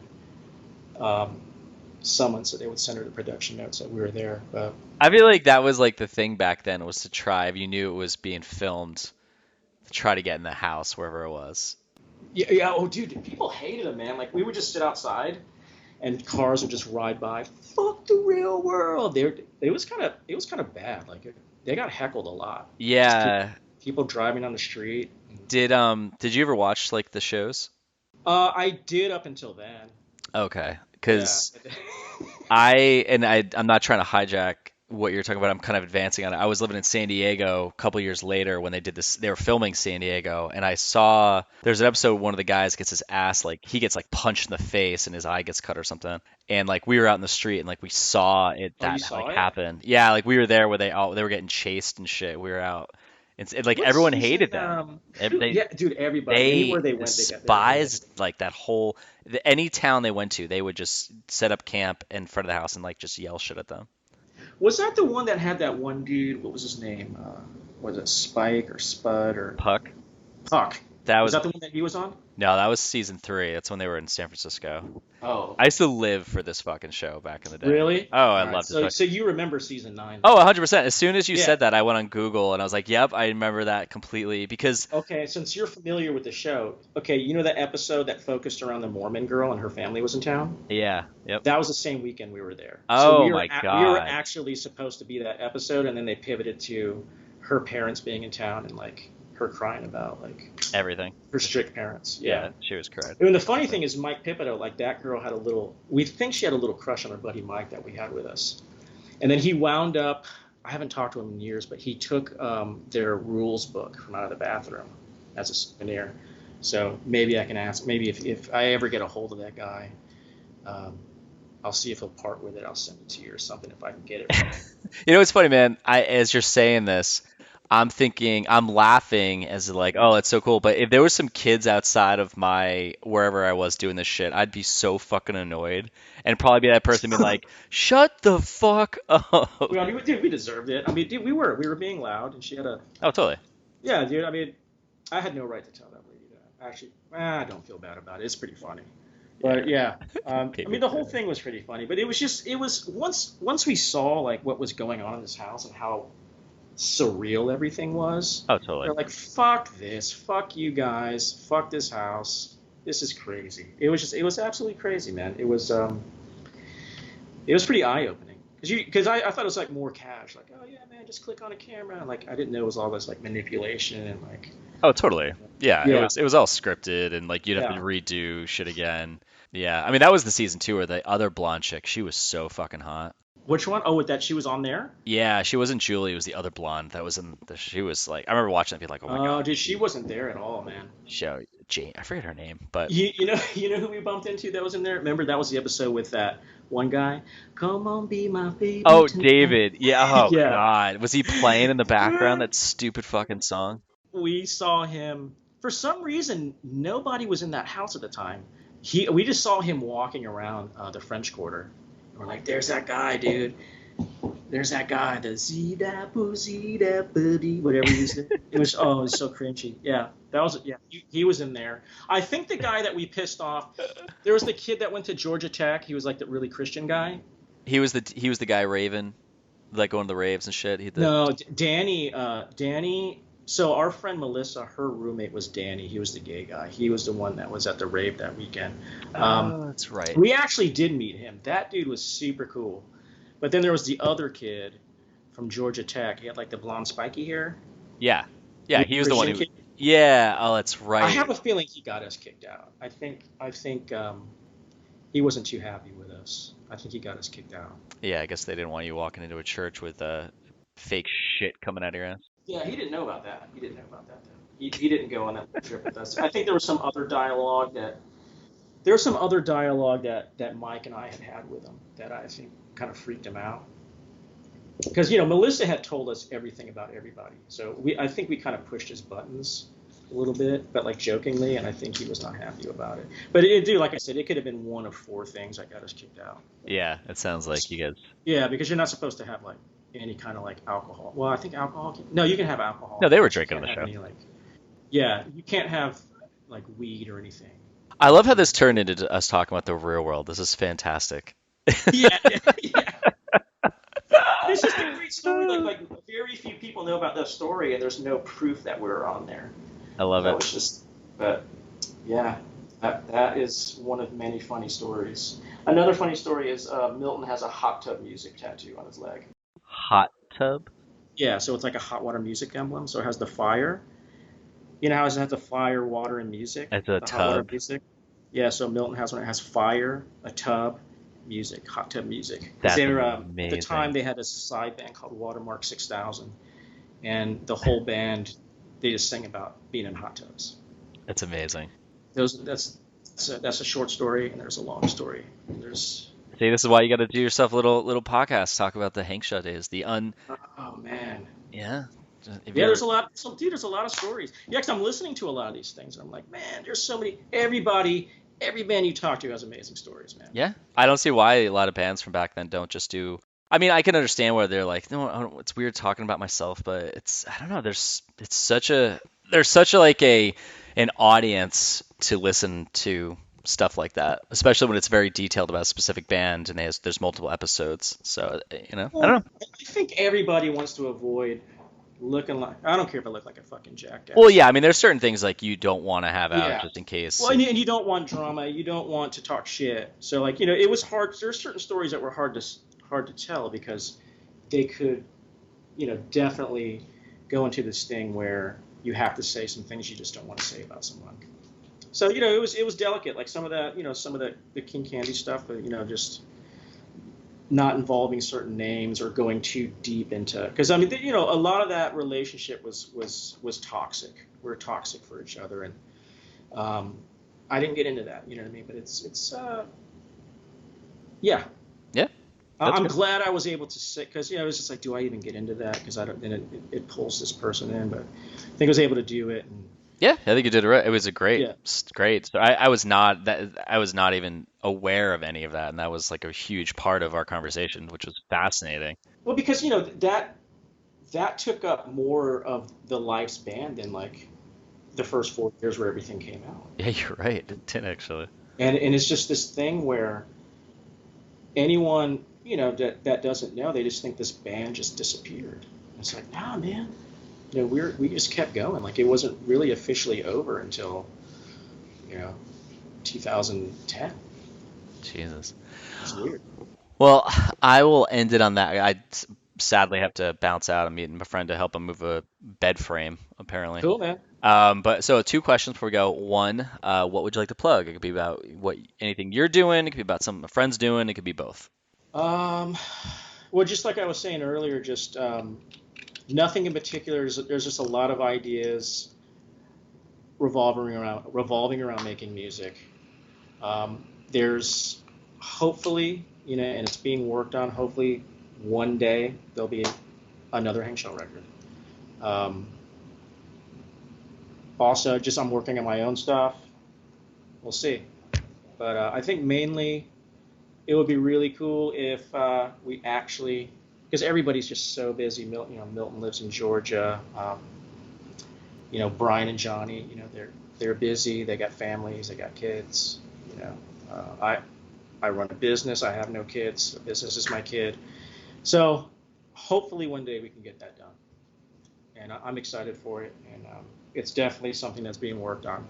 [SPEAKER 1] Someone said they would send her the production notes that we were there. But
[SPEAKER 2] I feel like that was like the thing back then, was to try, if you knew it was being filmed, to try to get in the house wherever it was.
[SPEAKER 1] yeah. Oh, dude, people hated it, man. Like we would just sit outside, and cars would just ride by. Fuck the Real World. It was kind of bad. Like they got heckled a lot.
[SPEAKER 2] Yeah.
[SPEAKER 1] People driving on the street.
[SPEAKER 2] Did you ever watch like the shows?
[SPEAKER 1] I did up until then.
[SPEAKER 2] Okay, because
[SPEAKER 1] Yeah.
[SPEAKER 2] I'm not trying to hijack what you're talking about. I'm kind of advancing on it. I was living in San Diego a couple years later when they did this. They were filming San Diego, and I saw there's an episode where one of the guys gets his ass, like he gets like punched in the face and his eye gets cut or something. And like we were out in the street and like we saw it happen. Yeah, like we were there where they were getting chased and shit. We were out. And like everyone hated them.
[SPEAKER 1] Yeah, dude, everybody. Anywhere they went, they
[SPEAKER 2] despised like that whole. Any town they went to, they would just set up camp in front of the house and like just yell shit at them.
[SPEAKER 1] Was that the one that had that one dude? What was his name? Was it Spike or Spud or
[SPEAKER 2] Puck?
[SPEAKER 1] Puck.
[SPEAKER 2] Was
[SPEAKER 1] that the one that he was on?
[SPEAKER 2] No, that was season 3. That's when they were in San Francisco.
[SPEAKER 1] Oh.
[SPEAKER 2] I used to live for this fucking show back in the day.
[SPEAKER 1] Really?
[SPEAKER 2] Oh, I loved it.
[SPEAKER 1] So you remember season 9?
[SPEAKER 2] Oh, 100%. As soon as you said that, I went on Google and I was like, yep, I remember that completely because...
[SPEAKER 1] Okay, since you're familiar with the show, okay, you know that episode that focused around the Mormon girl and her family was in town?
[SPEAKER 2] Yeah, yep.
[SPEAKER 1] That was the same weekend we were there.
[SPEAKER 2] Oh, my God.
[SPEAKER 1] We were actually supposed to be that episode, and then they pivoted to her parents being in town and, like, her crying about, like...
[SPEAKER 2] everything.
[SPEAKER 1] Her strict parents. Yeah,
[SPEAKER 2] she was correct.
[SPEAKER 1] And the funny thing is Mike Pipito, like, that girl had we think she had a little crush on her buddy Mike that we had with us. And then he wound up, I haven't talked to him in years, but he took their rules book from out of the bathroom as a souvenir. So maybe I can ask, maybe if I ever get a hold of that guy, I'll see if he'll part with it. I'll send it to you or something if I can get it.
[SPEAKER 2] You know, it's funny, man. As you're saying this, I'm laughing as like, oh, that's so cool. But if there was some kids outside of wherever I was doing this shit, I'd be so fucking annoyed and probably be that person being like, shut the fuck up.
[SPEAKER 1] Well, dude, we deserved it. I mean, dude, we were being loud, and she had
[SPEAKER 2] Oh, totally.
[SPEAKER 1] Yeah, dude. I mean, I had no right to tell that lady that. Actually, I don't feel bad about it. It's pretty funny. But yeah, I mean, the whole thing was pretty funny. But it was once we saw like what was going on in this house and how surreal everything was.
[SPEAKER 2] Oh, totally.
[SPEAKER 1] They're like, fuck this, fuck you guys, fuck this house. This is crazy. It was absolutely crazy, man. It was pretty eye opening because I thought it was like more cash, like, oh yeah, man, just click on a camera. And, like I didn't know it was all this like manipulation and like.
[SPEAKER 2] Oh, totally. Yeah. It was all scripted and like you'd have to redo shit again. Yeah, I mean that was the season 2 where the other blonde chick, she was so fucking hot.
[SPEAKER 1] Which one? Oh, that she was on there?
[SPEAKER 2] Yeah, she wasn't Julie. It was the other blonde that was in. She was like, I remember watching it, being like, oh my god.
[SPEAKER 1] Oh, dude, she wasn't there at all, man.
[SPEAKER 2] Show Jane, I forget her name, but
[SPEAKER 1] you know who we bumped into that was in there? Remember that was the episode with that one guy. Come on, be my baby.
[SPEAKER 2] Oh,
[SPEAKER 1] tonight.
[SPEAKER 2] David. Yeah. Oh god, was he playing in the background that stupid fucking song?
[SPEAKER 1] We saw him. For some reason, nobody was in that house at the time. We just saw him walking around the French Quarter. We're like, there's that guy, dude. There's that guy, the Z-da-boo, buddy, whatever he said. It was so cringy. Yeah, he was in there. I think the guy that we pissed off, there was the kid that went to Georgia Tech. He was like the really Christian guy.
[SPEAKER 2] He was the guy Raven, like going to the raves and shit.
[SPEAKER 1] No, Danny. So our friend Melissa, her roommate was Danny. He was the gay guy. He was the one that was at the rave that weekend.
[SPEAKER 2] That's right.
[SPEAKER 1] We actually did meet him. That dude was super cool. But then there was the other kid from Georgia Tech. He had like the blonde spiky hair.
[SPEAKER 2] Yeah. Yeah, he was the one who... Yeah, oh, that's right.
[SPEAKER 1] I have a feeling he got us kicked out. I think he wasn't too happy with us. I think he got us kicked out.
[SPEAKER 2] Yeah, I guess they didn't want you walking into a church with fake shit coming out of your ass.
[SPEAKER 1] Yeah, he didn't know about that. He didn't know about that. Though. He didn't go on that trip with us. I think there was some other dialogue that Mike and I had with him that I think kind of freaked him out. Because Melissa had told us everything about everybody, so I think we kind of pushed his buttons a little bit, but like jokingly, and I think he was not happy about it. But like I said, it could have been one of 4 things that got us kicked out.
[SPEAKER 2] Yeah, it sounds like you guys.
[SPEAKER 1] Yeah, because you're not supposed to have like any kind of like alcohol. Well, I think alcohol. No, you can have alcohol.
[SPEAKER 2] No, they were drinking on the show.
[SPEAKER 1] Any, yeah, you can't have like weed or anything.
[SPEAKER 2] I love how this turned into us talking about the real world. This is fantastic.
[SPEAKER 1] Yeah. It's just a great story. Like very few people know about that story, and there's no proof that we're on there.
[SPEAKER 2] I love it.
[SPEAKER 1] It's just, but yeah, that is one of many funny stories. Another funny story is Milton has a hot tub music tattoo on his leg.
[SPEAKER 2] Hot tub?
[SPEAKER 1] Yeah, so it's like a hot water music emblem. So it has the fire. You know how it has the fire, water, and music?
[SPEAKER 2] It's a
[SPEAKER 1] tub.
[SPEAKER 2] Hot water
[SPEAKER 1] music. Yeah, so Milton has one. It has fire, a tub, music, hot tub music.
[SPEAKER 2] That's
[SPEAKER 1] amazing. At the time, they had a side band called Watermark 6000, and the whole band, they just sing about being in hot tubs.
[SPEAKER 2] That's amazing.
[SPEAKER 1] That's a short story, and there's a long story.
[SPEAKER 2] See, this is why you got to do yourself a little podcast, talk about the Hankshaw days,
[SPEAKER 1] Oh man.
[SPEAKER 2] Yeah.
[SPEAKER 1] There's a lot. There's a lot of stories. Yeah, because I'm listening to a lot of these things, and I'm like, man, there's so many. Every band you talk to has amazing stories, man.
[SPEAKER 2] Yeah, I don't see why a lot of bands from back then don't just do. I mean, I can understand where they're like, no, it's weird talking about myself, but I don't know. There's such a like an audience to listen to stuff like that, especially when it's very detailed about a specific band and there's multiple episodes. So I don't know.
[SPEAKER 1] I think everybody wants to avoid looking like, I don't care if I look like a fucking jackass.
[SPEAKER 2] Well, yeah, I mean, there's certain things like you don't want to have out just in case.
[SPEAKER 1] Well, and you don't want drama. You don't want to talk shit. So like, it was hard. There's certain stories that were hard to tell because they could, definitely go into this thing where you have to say some things you just don't want to say about someone. So, it was delicate. Like some of that, some of the King Candy stuff, but, just not involving certain names or going too deep into, because I mean, a lot of that relationship was toxic. We were toxic for each other, and I didn't get into that. You know what I mean? But it's yeah.
[SPEAKER 2] Yeah.
[SPEAKER 1] I'm glad I was able to sit because it was just like, do I even get into that? Because I don't. Then it pulls this person in, but I think I was able to do it. And,
[SPEAKER 2] yeah, I think you did it right. It was a great. So I was not even aware of any of that, and that was like a huge part of our conversation, which was fascinating.
[SPEAKER 1] Well, because that took up more of the lifespan than like the first 4 years where everything came out.
[SPEAKER 2] Yeah, you're right. It did actually.
[SPEAKER 1] And it's just this thing where anyone that doesn't know, they just think this band just disappeared. And it's like, nah, man. We just kept going. Like it wasn't really officially over until 2010.
[SPEAKER 2] Jesus.
[SPEAKER 1] It's weird.
[SPEAKER 2] Well, I will end it on that. I sadly have to bounce out. I'm meeting my friend to help him move a bed frame, apparently.
[SPEAKER 1] Cool, man.
[SPEAKER 2] But so 2 questions before we go. One, what would you like to plug? It could be about anything you're doing. It could be about something a friend's doing. It could be both.
[SPEAKER 1] Well, just like I was saying earlier, just nothing in particular. There's just a lot of ideas revolving around making music. There's hopefully, and it's being worked on. Hopefully, one day there'll be another Hankshaw record. Also, just I'm working on my own stuff. We'll see. But I think mainly it would be really cool if we actually, because everybody's just so busy. Milton lives in Georgia. Brian and Johnny, they're busy. They got families. They got kids. I run a business. I have no kids. The business is my kid. So hopefully one day we can get that done. And I'm excited for it. And it's definitely something that's being worked on.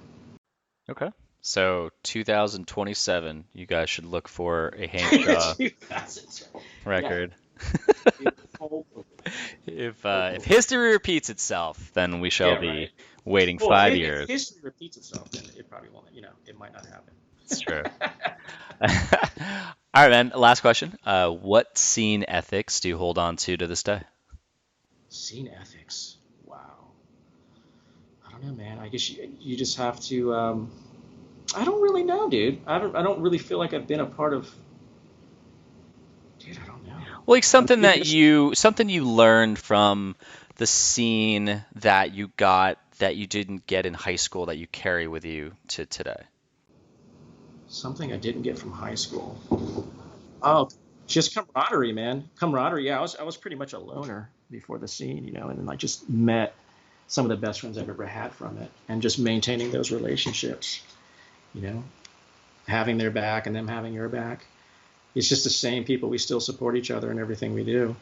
[SPEAKER 2] Okay. So 2027, you guys should look for a Hankshaw record.
[SPEAKER 1] Yeah.
[SPEAKER 2] If history repeats itself, then we shall be waiting 5 years.
[SPEAKER 1] If history repeats itself, then it probably won't. It might not happen.
[SPEAKER 2] It's true. All right, man. Last question. What scene ethics do you hold on to this day?
[SPEAKER 1] Scene ethics. Wow. I don't know, man. I guess you just have to. I don't really know, dude. I don't really feel like I've been a part of. Dude, I don't know.
[SPEAKER 2] Well, like
[SPEAKER 1] I'm thinking of.
[SPEAKER 2] something you learned from the scene that you got that you didn't get in high school that you carry with you to today.
[SPEAKER 1] Something I didn't get from high school. Oh, just camaraderie, man. Camaraderie. Yeah, I was pretty much a loner before the scene, and then I just met some of the best friends I've ever had from it, and just maintaining those relationships, you know, having their back and them having your back. It's just the same people. We still support each other in everything we do.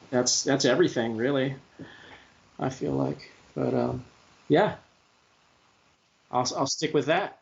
[SPEAKER 1] That's everything, really. I feel like, but yeah, I'll stick with that.